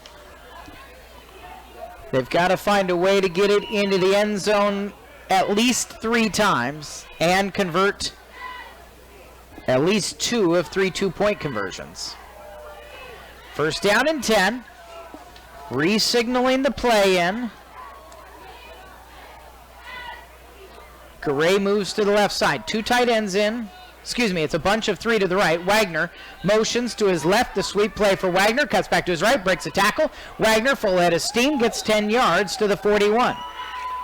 S2: They've got to find a way to get it into the end zone at least 3 times and convert at least 2 of 3 two-point conversions. First down and 10. Re-signaling the play in. Gray moves to the left side. 2 tight ends in. Excuse me, it's a bunch of 3 to the right. Wagner motions to his left. The sweep play for Wagner. Cuts back to his right. Breaks a tackle. Wagner, full head of steam, gets 10 yards to the 41.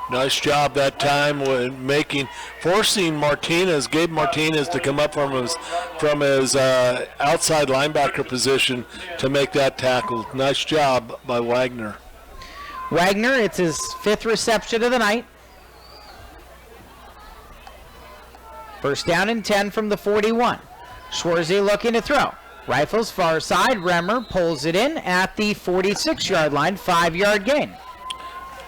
S1: Nice job that time with forcing Martinez, Gabe Martinez, to come up from his outside linebacker position to make that tackle. Nice job by Wagner.
S2: Wagner, it's his 5th reception of the night. First down and 10 from the 41. Schwarzy looking to throw. Rifles far side. Remmer pulls it in at the 46-yard line, 5-yard gain.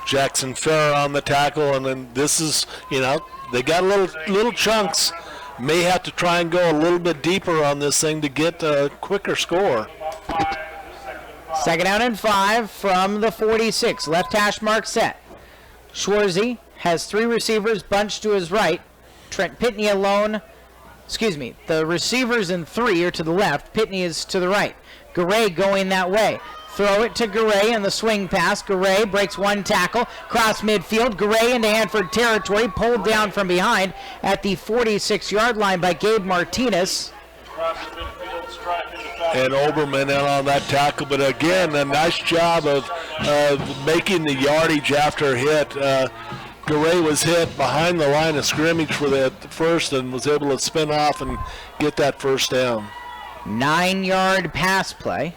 S1: Jackson Farrer on the tackle, and then this is, they got little chunks. May have to try and go a little bit deeper on this thing to get a quicker score.
S2: Second down and 5 from the 46. Left hash mark set. Schwarzy has 3 receivers bunched to his right. Trent Pitney alone. The receivers in 3 are to the left. Pitney is to the right. Garay going that way. Throw it to Garay in the swing pass. Garay breaks 1 tackle. Cross midfield. Garay into Hanford territory. Pulled down from behind at the 46-yard line by Gabe Martinez.
S1: And Oberman in on that tackle. But again, a nice job of making the yardage after a hit. Garay was hit behind the line of scrimmage for that first and was able to spin off and get that first down.
S2: 9-yard pass play.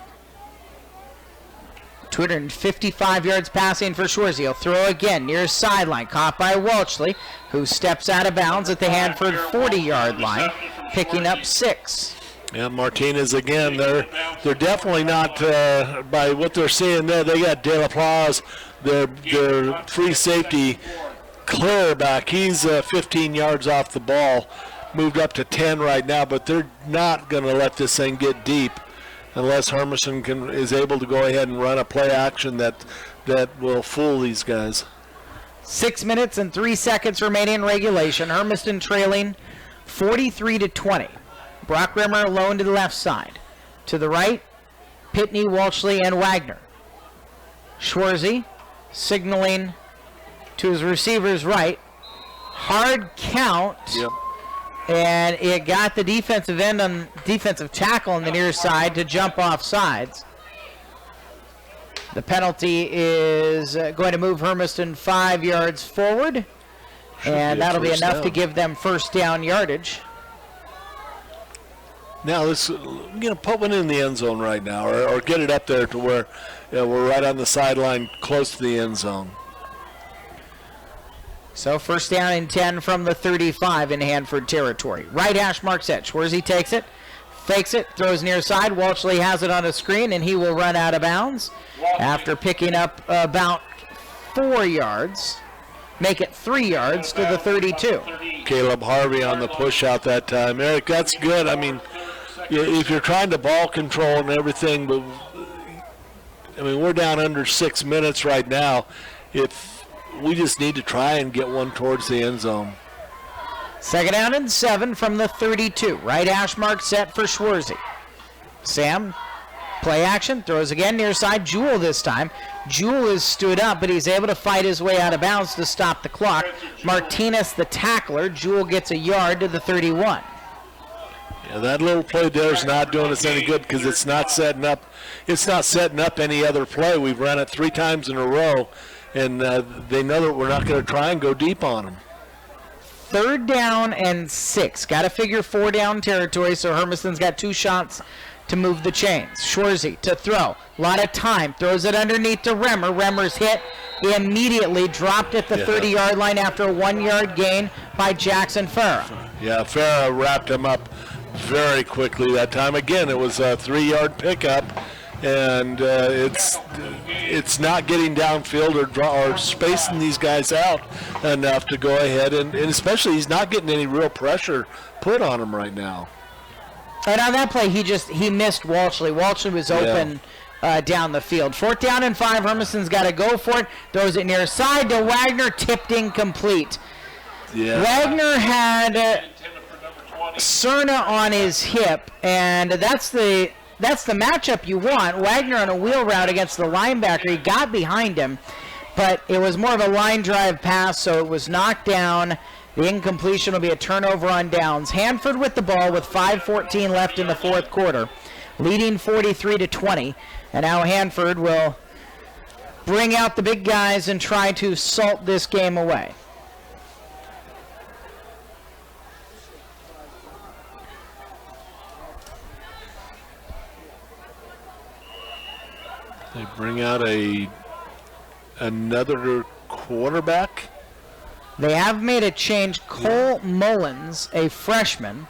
S2: 255 yards passing for Schwarzy. He'll throw again near sideline. Caught by Welchley, who steps out of bounds at the Hanford 40-yard line, picking up 6.
S1: Yeah, Martinez again. They're definitely not, by what they're seeing there, they got De La Place, their free safety clear back. He's 15 yards off the ball, moved up to 10 right now, but they're not going to let this thing get deep unless Hermiston is able to go ahead and run a play action that will fool these guys.
S2: 6 minutes and 3 seconds remaining in regulation. Hermiston trailing 43-20. Brock Rimmer alone to the left side. To the right, Pitney, Welchley, and Wagner. Schwarzy signaling to his receiver's right. Hard count.
S1: Yep.
S2: And it got the defensive tackle on the near side to jump off sides. The penalty is going to move Hermiston 5 yards forward, and that'll be enough to give them first down yardage.
S1: Now let's put one in the end zone right now, or get it up there to where we're right on the sideline, close to the end zone.
S2: So first down and 10 from the 35 in Hanford territory. Right hash mark set. Schwarzy takes it, fakes it, throws near side. Welchley has it on a screen, and he will run out of bounds after picking up about 4 yards. Make it 3 yards to the 32.
S1: Caleb Harvey on the push out that time. Eric, that's good. I mean, if you're trying to ball control and everything, but we're down under 6 minutes right now. We just need to try and get one towards the end zone.
S2: Second down and 7 from the 32. Right hash mark set for Schwarzy. Sam, play action, throws again near side. Jewell this time. Jewell is stood up, but he's able to fight his way out of bounds to stop the clock. Martinez, the tackler. Jewell gets a yard to the 31.
S1: Yeah, that little play there is not doing us any good because it's not setting up. It's not setting up any other play. We've run it 3 times in a row. And they know that we're not going to try and go deep on them.
S2: Third down and 6. Got to figure 4 down territory, so Hermiston's got 2 shots to move the chains. Schwarzy to throw. A lot of time. Throws it underneath to Remmer. Remmer's hit immediately. Dropped at the 30-yard line after a 1-yard gain by Jackson Farrer.
S1: Yeah, Farrer wrapped him up very quickly that time. Again, it was a 3-yard pickup. And it's not getting downfield or spacing these guys out enough to go ahead, and especially he's not getting any real pressure put on him right now.
S2: And on that play, he missed Welchley. Welchley was open down the field. 4th down and 5. Hermiston's got to go for it. Throws it near side to Wagner, tipped incomplete. Yeah. Wagner had Cerna on his hip, and that's the matchup you want. Wagner on a wheel route against the linebacker. He got behind him, but it was more of a line drive pass, so it was knocked down. The incompletion will be a turnover on downs. Hanford with the ball with 5:14 left in the 4th quarter, leading 43-20. And now Hanford will bring out the big guys and try to salt this game away.
S1: They bring out another quarterback.
S2: They have made a change. Cole Mullins, a freshman,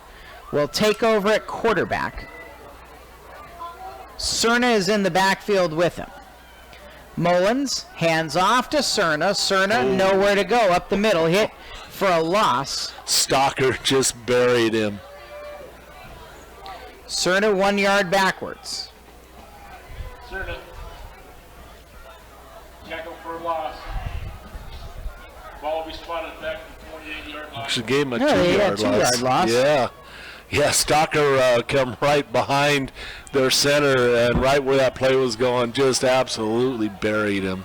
S2: will take over at quarterback. Cerna is in the backfield with him. Mullins hands off to Cerna. Cerna nowhere to go up the middle. Hit for a loss.
S1: Stalker just buried him.
S2: Cerna 1 yard backwards.
S4: Cerna. Tackle for a loss. Ball will be spotted back to the 28-yard line.
S1: Should gave him a
S2: Yeah,
S1: 2 yard loss.
S2: 2 yard loss.
S1: Yeah. Yeah, Stalker come right behind their center and right where that play was going, just absolutely buried him.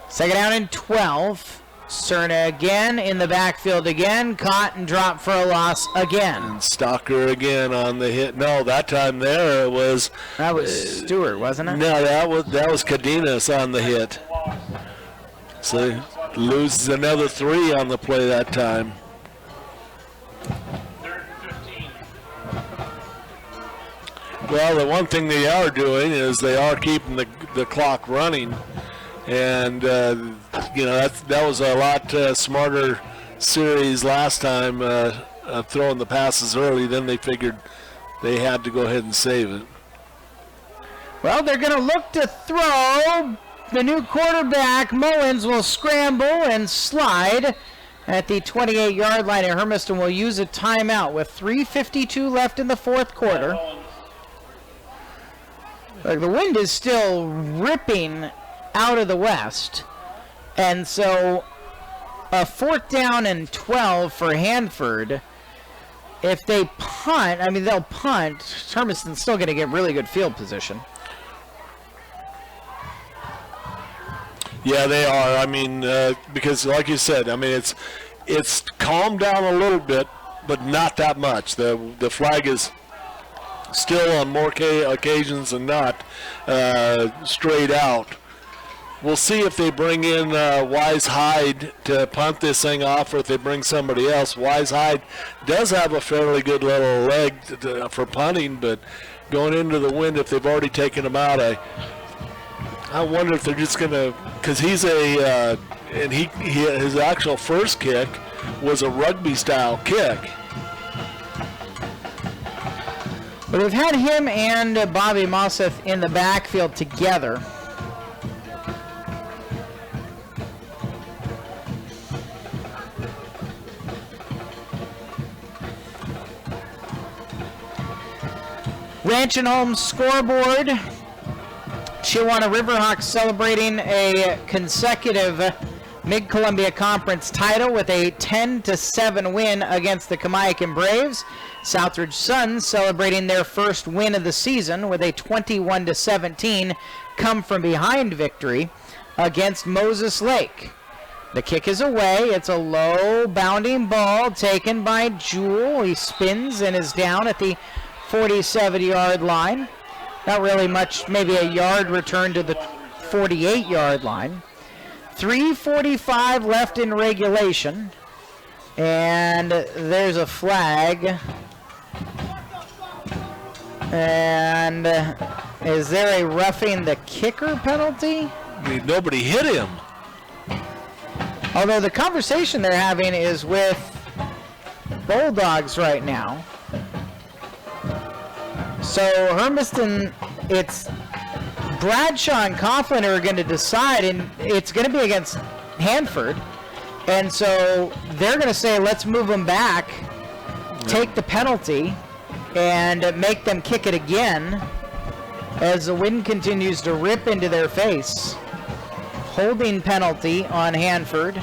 S2: Second down and 12. Cerna again in the backfield again. Caught and dropped for a loss again.
S1: And Stalker again on the hit. No, that time there it was.
S2: That was Stewart, wasn't it?
S1: No, that was Cadenas on the hit. So loses another 3 on the play that time.
S4: Third and 15.
S1: Well, the one thing they are doing is they are keeping the clock running, and that was a lot smarter series last time, of throwing the passes early. Then they figured they had to go ahead and save it.
S2: Well, they're going to look to throw. The new quarterback, Mullins, will scramble and slide at the 28-yard line, and Hermiston will use a timeout with 3:52 left in the fourth quarter. The wind is still ripping out of the west, and so a 4th down and 12 for Hanford. If they punt, they'll punt. Hermiston's still going to get really good field position.
S1: Yeah, they are. Because like you said, it's calmed down a little bit, but not that much. The flag is still on more occasions than not straight out. We'll see if they bring in Wise Hyde to punt this thing off, or if they bring somebody else. Wise Hyde does have a fairly good little leg for punting, but going into the wind, if they've already taken him out, I wonder if they're just going to, because he's and his actual first kick was a rugby-style kick.
S2: But we've had him and Bobby Mosseth in the backfield together. Ranch and Home scoreboard. Chihuahua Riverhawks celebrating a consecutive Mid-Columbia Conference title with a 10-7 win against the Kamiakin Braves. Southridge Suns celebrating their first win of the season with a 21-17 come-from-behind victory against Moses Lake. The kick is away. It's a low bounding ball taken by Jewell. He spins and is down at the 47-yard line. Not really much, maybe a yard return to the 48-yard line. 3:45 left in regulation. And there's a flag. And is there a roughing the kicker penalty?
S1: Nobody hit him.
S2: Although the conversation they're having is with Buldogs right now. So Hermiston, it's Bradshaw and Coughlin are going to decide, and it's going to be against Hanford. And so they're going to say, let's move them back, take the penalty, and make them kick it again as the wind continues to rip into their face. Holding penalty on Hanford.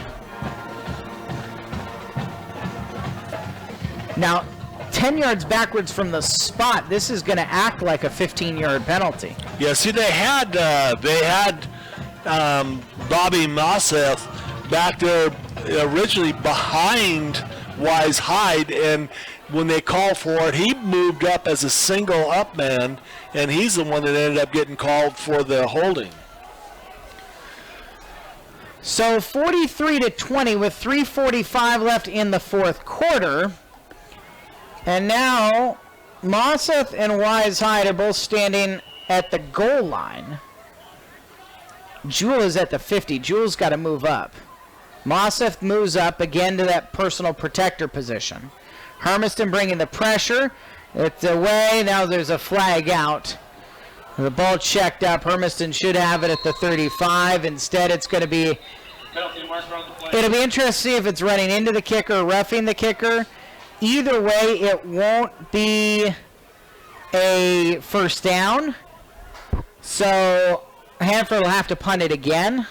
S2: Now, 10 yards backwards from the spot, this is going to act like a 15-yard penalty.
S1: Yeah, see, they had Bobby Mosseth back there originally behind Wise Hyde, and when they called for it, he moved up as a single up man, and he's the one that ended up getting called for the holding.
S2: So 43-20 with 3:45 left in the fourth quarter. And now Mosseth and Wise Hyde are both standing at the goal line. Jewel is at the 50. Jewel's got to move up. Mosseth moves up again to that personal protector position. Hermiston bringing the pressure. It's away. Now there's a flag out. The ball checked up. Hermiston should have it at the 35. Instead, it's going to be...
S5: Penalty marker on the play.
S2: It'll be interesting to see if it's running into the kicker, roughing the kicker. Either way, it won't be a first down. So Hanford will have to punt it again.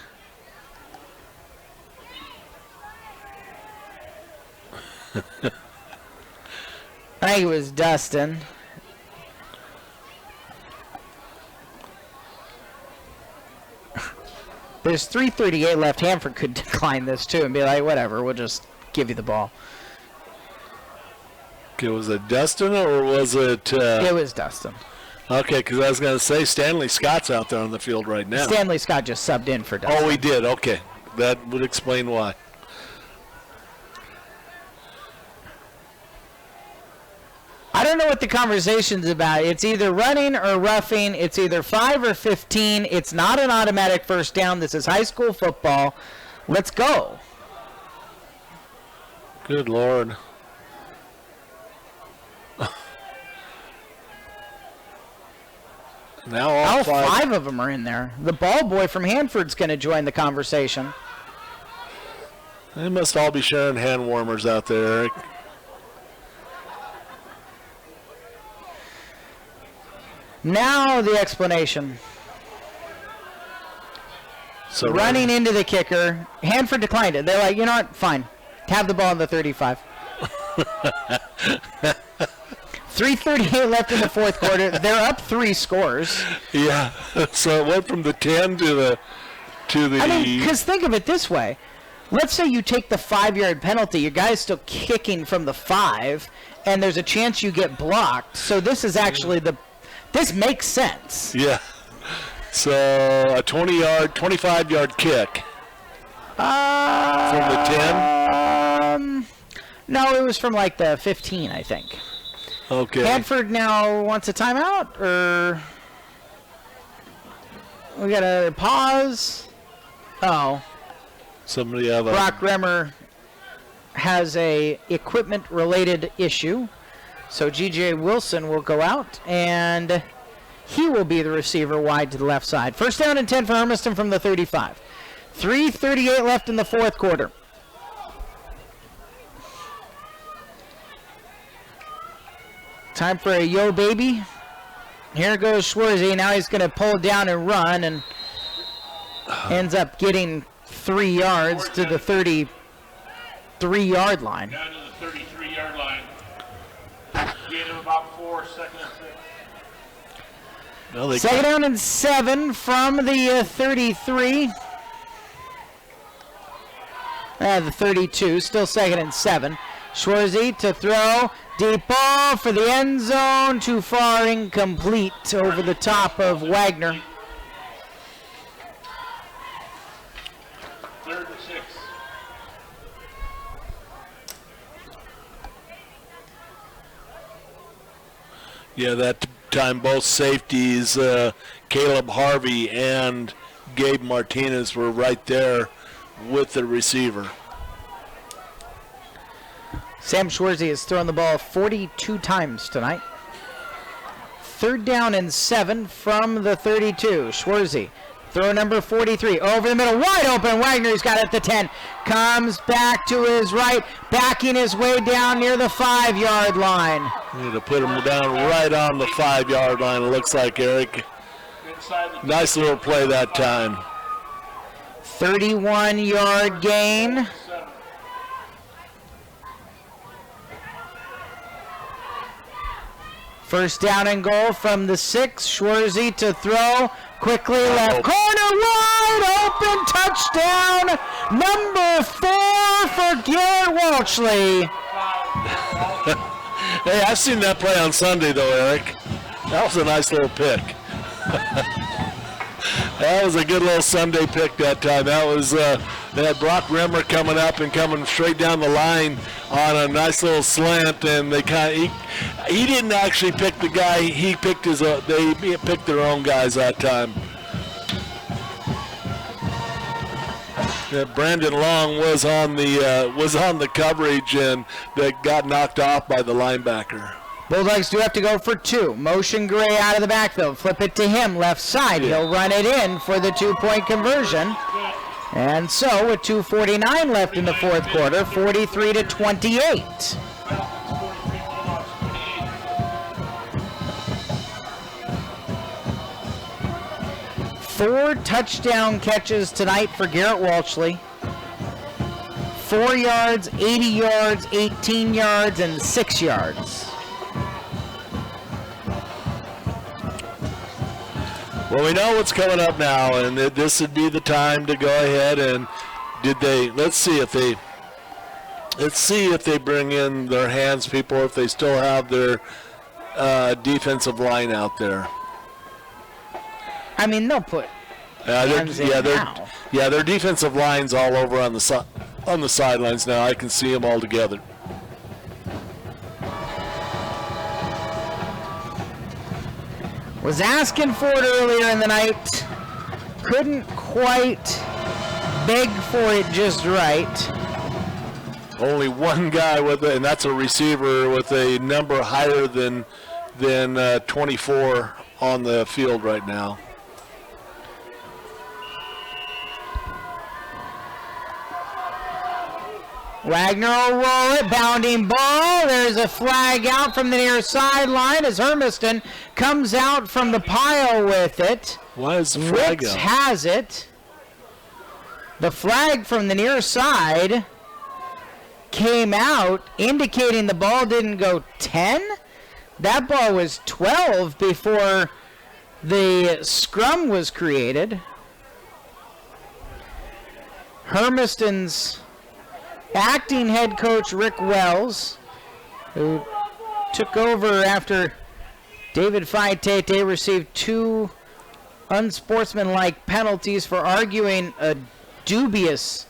S2: I think it was Dustin. There's 3:38 left. Hanford could decline this too and be like, whatever, we'll just give you the ball.
S1: Okay, was it Dustin or was it...
S2: It was Dustin.
S1: Okay, because I was going to say Stanley Scott's out there on the field right now.
S2: Stanley Scott just subbed in for Dustin.
S1: Oh, he did. Okay. That would explain why.
S2: I don't know what the conversation's about. It's either running or roughing. It's either 5 or 15. It's not an automatic first down. This is high school football. Let's go.
S1: Good Lord. Now all
S2: five of them are in there. The ball boy from Hanford's going to join the conversation.
S1: They must all be sharing hand warmers out there, Eric.
S2: Now the explanation.
S1: So
S2: running into the kicker. Hanford declined it. They're like, you know what? Fine. Have the ball in the 35. 3:38 left in the fourth quarter. They're up 3 scores.
S1: Yeah. So it went from the 10 to the... I
S2: mean, because think of it this way. Let's say you take the 5-yard penalty. Your guy's still kicking from the 5, and there's a chance you get blocked. So this is actually this makes sense.
S1: Yeah. So a 20-yard, 25-yard kick. From the 10?
S2: No, it was from like the 15, I think.
S1: Okay.
S2: Hanford now wants a timeout, or we got to pause. Oh.
S1: Somebody have a...
S2: Brock Remmer has a equipment-related issue, so G.J. Wilson will go out, and he will be the receiver wide to the left side. First down and 10 for Hermiston from the 35. 3:38 left in the fourth quarter. Time for a yo baby. Here goes Schwarzy. Now he's going to pull down and run, and ends up getting 3 yards to the 33-yard line.
S5: Down to the 33-yard line. Gain of about 4, second and 6.
S1: Well,
S2: Second down and 7 from the 33. The 32, still second and 7. Schwarzy to throw. Deep ball for the end zone. Too far, incomplete over the top of Wagner.
S5: 3rd and 6.
S1: Yeah, that time both safeties, Caleb Harvey and Gabe Martinez, were right there with the receiver.
S2: Sam Schwarzy has thrown the ball 42 times tonight. 3rd down and 7 from the 32. Schwarzy, throw number 43, over the middle, wide open. Wagner's got it at the 10. Comes back to his right, backing his way down near the 5-yard line.
S1: Need to put him down right on the 5-yard line, it looks like, Eric. Nice little play that time.
S2: 31-yard gain. First down and goal from the 6. Schwarzy to throw. Quickly left corner, wide open, touchdown. Number 4 for Garrett Walshley.
S1: Hey, I've seen that play on Sunday, though, Eric. That was a nice little pick. That was a good little Sunday pick that time. That was They had Brock Rimmer coming up and coming straight down the line on a nice little slant, and they he didn't actually pick the guy. He picked they picked their own guys that time. Brandon Long was on the coverage and that got knocked off by the linebacker.
S2: Bulldogs do have to go for 2. Motion Gray out of the backfield. Flip it to him, left side. He'll run it in for the 2-point conversion. And so with 2:49 left in the fourth quarter, 43-28. 4 touchdown catches tonight for Garrett Walshley. 4 yards, 80 yards, 18 yards, and 6 yards.
S1: Well, we know what's coming up now, and this would be the time to go ahead and let's see if they bring in their hands people, if they still have their defensive line out there.
S2: I mean, they'll put hands in now.
S1: Their defensive line's all over on the sidelines now. I can see them all together.
S2: Was asking for it earlier in the night. Couldn't quite beg for it just right.
S1: Only one guy with it, and that's a receiver with a number higher than 24 on the field right now.
S2: Wagner will roll it, bounding ball. There's a flag out from the near sideline as Hermiston comes out from the pile with it.
S1: Why is the flag
S2: Wicks
S1: out?
S2: has it. The flag from the near side came out, indicating the ball didn't go 10. That ball was 12 before the scrum was created. Hermiston's acting head coach Rick Wells, who took over after David Faitete received 2 unsportsmanlike penalties for arguing a dubious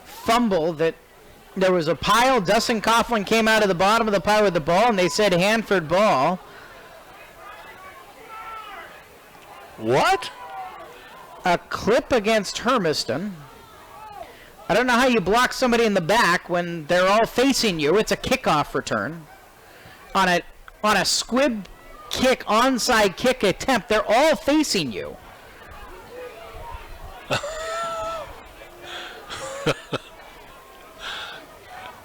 S2: fumble that there was a pile. Dustin Coughlin came out of the bottom of the pile with the ball, and they said Hanford ball.
S1: What?
S2: A clip against Hermiston. I don't know how you block somebody in the back when they're all facing you. It's a kickoff return. On a squib kick, onside kick attempt, they're all facing you.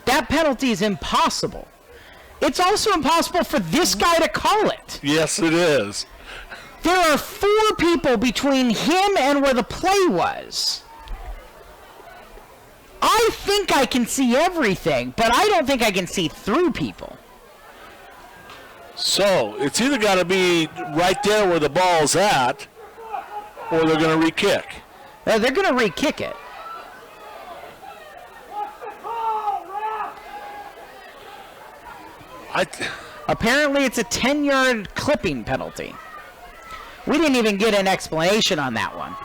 S2: That penalty is impossible. It's also impossible for this guy to call it.
S1: Yes, it is.
S2: There are 4 people between him and where the play was. I think I can see everything, but I don't think I can see through people.
S1: So it's either got to be right there where the ball's at, or they're going to re-kick.
S2: They're going to re-kick it. Apparently it's a 10-yard clipping penalty. We didn't even get an explanation on that one.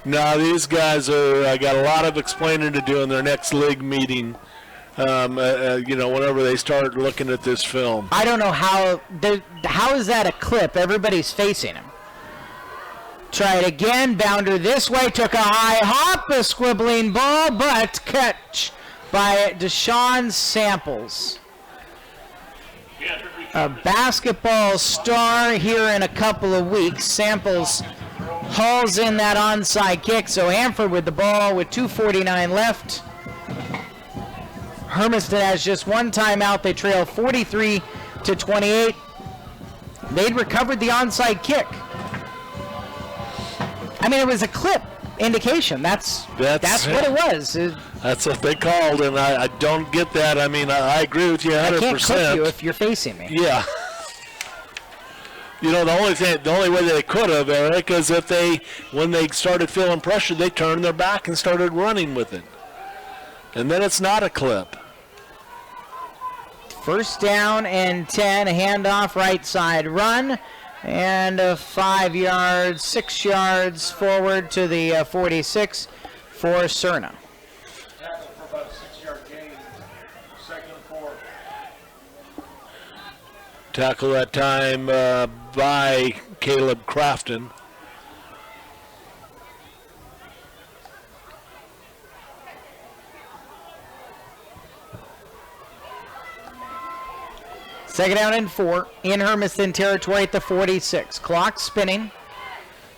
S1: No, these guys are got a lot of explaining to do in their next league meeting. Whenever they start looking at this film.
S2: I don't know how is that a clip? Everybody's facing him. Try it again. Bounder this way. Took a high hop. A squibbling ball, but catch by Deshaun Samples. A basketball star here in a couple of weeks. Samples hauls in that onside kick. So Hanford with the ball with 2:49 left. Hermiston has just one timeout. They trail 43-28. They'd recovered the onside kick. I mean, it was a clip indication. That's what it was.
S1: That's what they called, and I don't get that. I mean, I agree with you 100%.
S2: I can't clip you if you're facing me.
S1: Yeah. You know, the only way they could have, Eric, is if when they started feeling pressure, they turned their back and started running with it. And then it's not a clip.
S2: First down and 10, a handoff, right side run, and 5 yards, 6 yards forward to the 46 for Cerna.
S1: Tackle that time by Caleb Crafton.
S2: Second down and 4 in Hermiston territory at the 46. Clock spinning.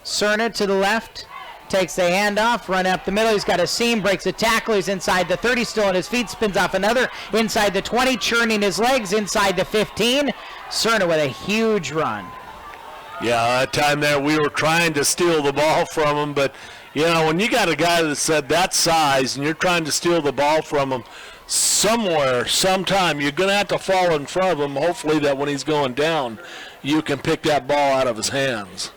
S2: Cerna to the left. Takes the handoff, run up the middle. He's got a seam, breaks a tackle. He's inside the 30, still on his feet, spins off another. Inside the 20, churning his legs, inside the 15. Cerna with a huge run.
S1: Yeah, that time there we were trying to steal the ball from him, but, you know, when you got a guy that's that size and you're trying to steal the ball from him, somewhere, sometime, you're going to have to fall in front of him, hopefully that when he's going down, you can pick that ball out of his hands.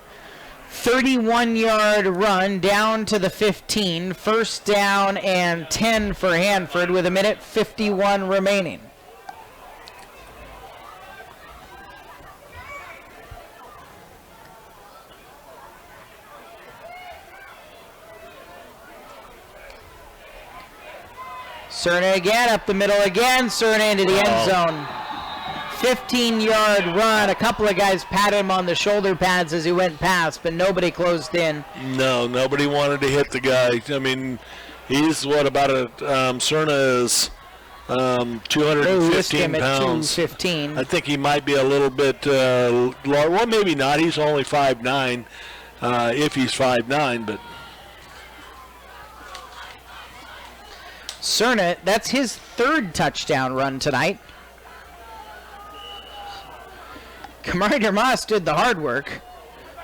S2: 31-yard run down to the 15. First down and 10 for Hanford with 1:51 remaining. Cerna again, up the middle again. Cerna into the end zone. 15-yard run. A couple of guys patted him on the shoulder pads as he went past, but nobody closed in.
S1: No, nobody wanted to hit the guy. I mean, he's Cerna is 215 pounds.
S2: 215.
S1: I think he might be a little bit large. Well, maybe not. He's only 5'9", if he's 5'9", but.
S2: Cerna, that's his third touchdown run tonight. Kamari Dermas did the hard work.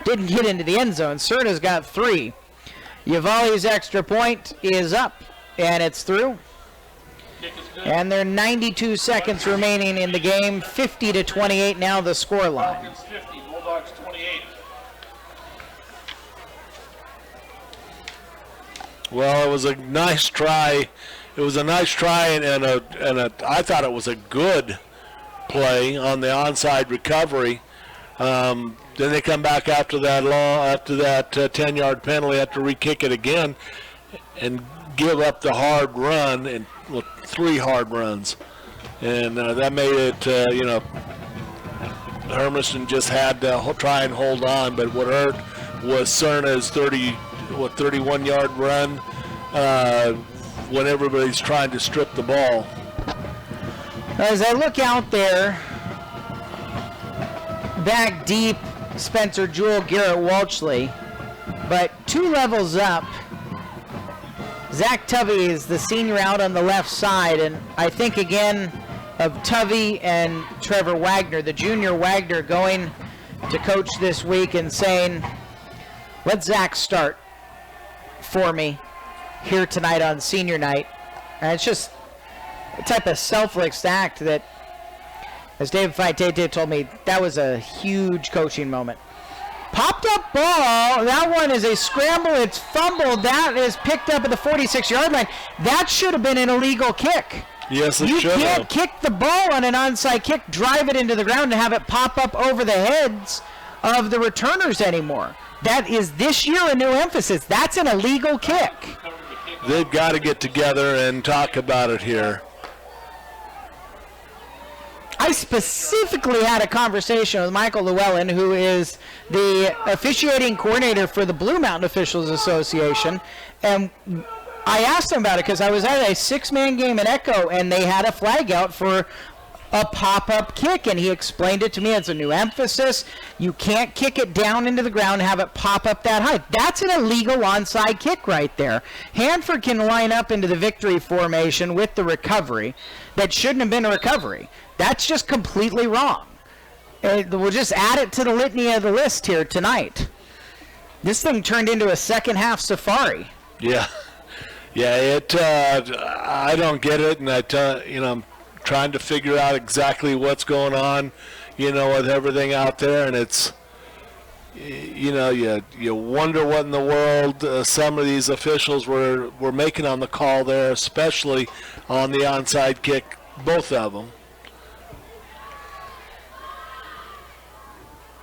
S2: Didn't get into the end zone. Cerna's got 3. Yavali's extra point is up, and it's through. And there are 92 seconds remaining in the game. 50-28 now the scoreline.
S5: Falcons 50, Bulldogs 28.
S1: Well, it was a nice try. It was a nice try, and I thought it was a good play on the onside recovery. Then they come back after that 10-yard penalty, have to re-kick it again, and give up the hard run, and 3 hard runs, and that made it. Hermiston just had to try and hold on, but what hurt was Cerna's 31-yard run. When everybody's trying to strip the ball.
S2: As I look out there, back deep, Spencer Jewell, Garrett Walshley, but 2 levels up, Zach Tovey is the senior out on the left side, and I think again of Tovey and Trevor Wagner, the junior Wagner going to coach this week and saying, let Zach start for me here tonight on senior night. And it's just a type of selfless act that, as David Faitete told me, that was a huge coaching moment. Popped up ball. That one is a scramble. It's fumbled. That is picked up at the 46-yard line. That should have been an illegal kick.
S1: Yes, it should have.
S2: You can't kick the ball on an onside kick, drive it into the ground, and have it pop up over the heads of the returners anymore. That is this year a new emphasis. That's an illegal kick.
S1: They've got to get together and talk about it here.
S2: I specifically had a conversation with Michael Llewellyn, who is the officiating coordinator for the Blue Mountain Officials Association, and I asked him about it because I was at a 6-man game in Echo, and they had a flag out for a pop-up kick, and he explained it to me as a new emphasis. You can't kick it down into the ground and have it pop up that high. That's an illegal onside kick right there. Hanford can line up into the victory formation with the recovery. That shouldn't have been a recovery. That's just completely wrong. We'll just add it to the litany of the list here tonight. This thing turned into a second-half safari.
S1: Yeah, I don't get it, and I'm trying to figure out exactly what's going on, with everything out there, and it's, you wonder what in the world some of these officials were making on the call there, especially on the onside kick, both of them.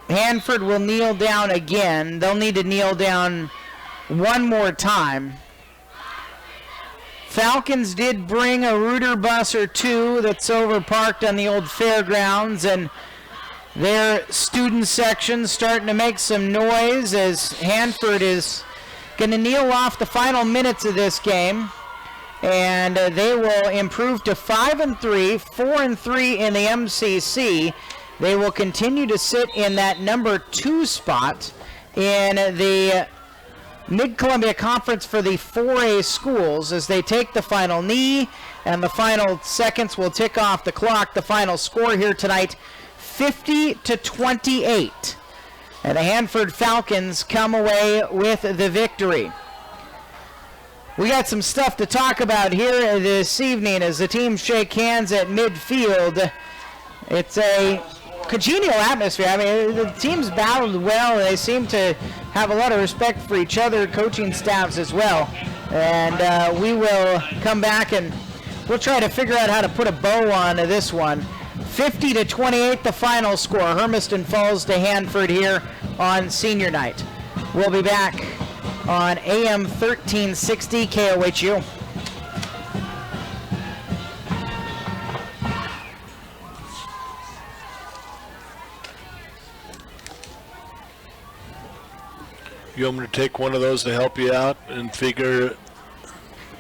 S2: Hanford will kneel down again. They'll need to kneel down one more time. Falcons did bring a Reuter bus or 2 that's over parked on the old fairgrounds, and their student section starting to make some noise as Hanford is going to kneel off the final minutes of this game. And they will improve to 5-3, 4-3 in the MCC. They will continue to sit in that number 2 spot in the Mid-Columbia Conference for the 4A schools as they take the final knee, and the final seconds will tick off the clock. The final score here tonight, 50-28. And the Hanford Falcons come away with the victory. We got some stuff to talk about here this evening as the teams shake hands at midfield. It's a congenial atmosphere. I mean, the teams battled well. They seem to have a lot of respect for each other, coaching staffs as well. And we will come back and we'll try to figure out how to put a bow on this one. 50-28 the final score. Hermiston falls to Hanford here on senior night. We'll be back on AM 1360 KOHU.
S1: You want me to take one of those to help you out and figure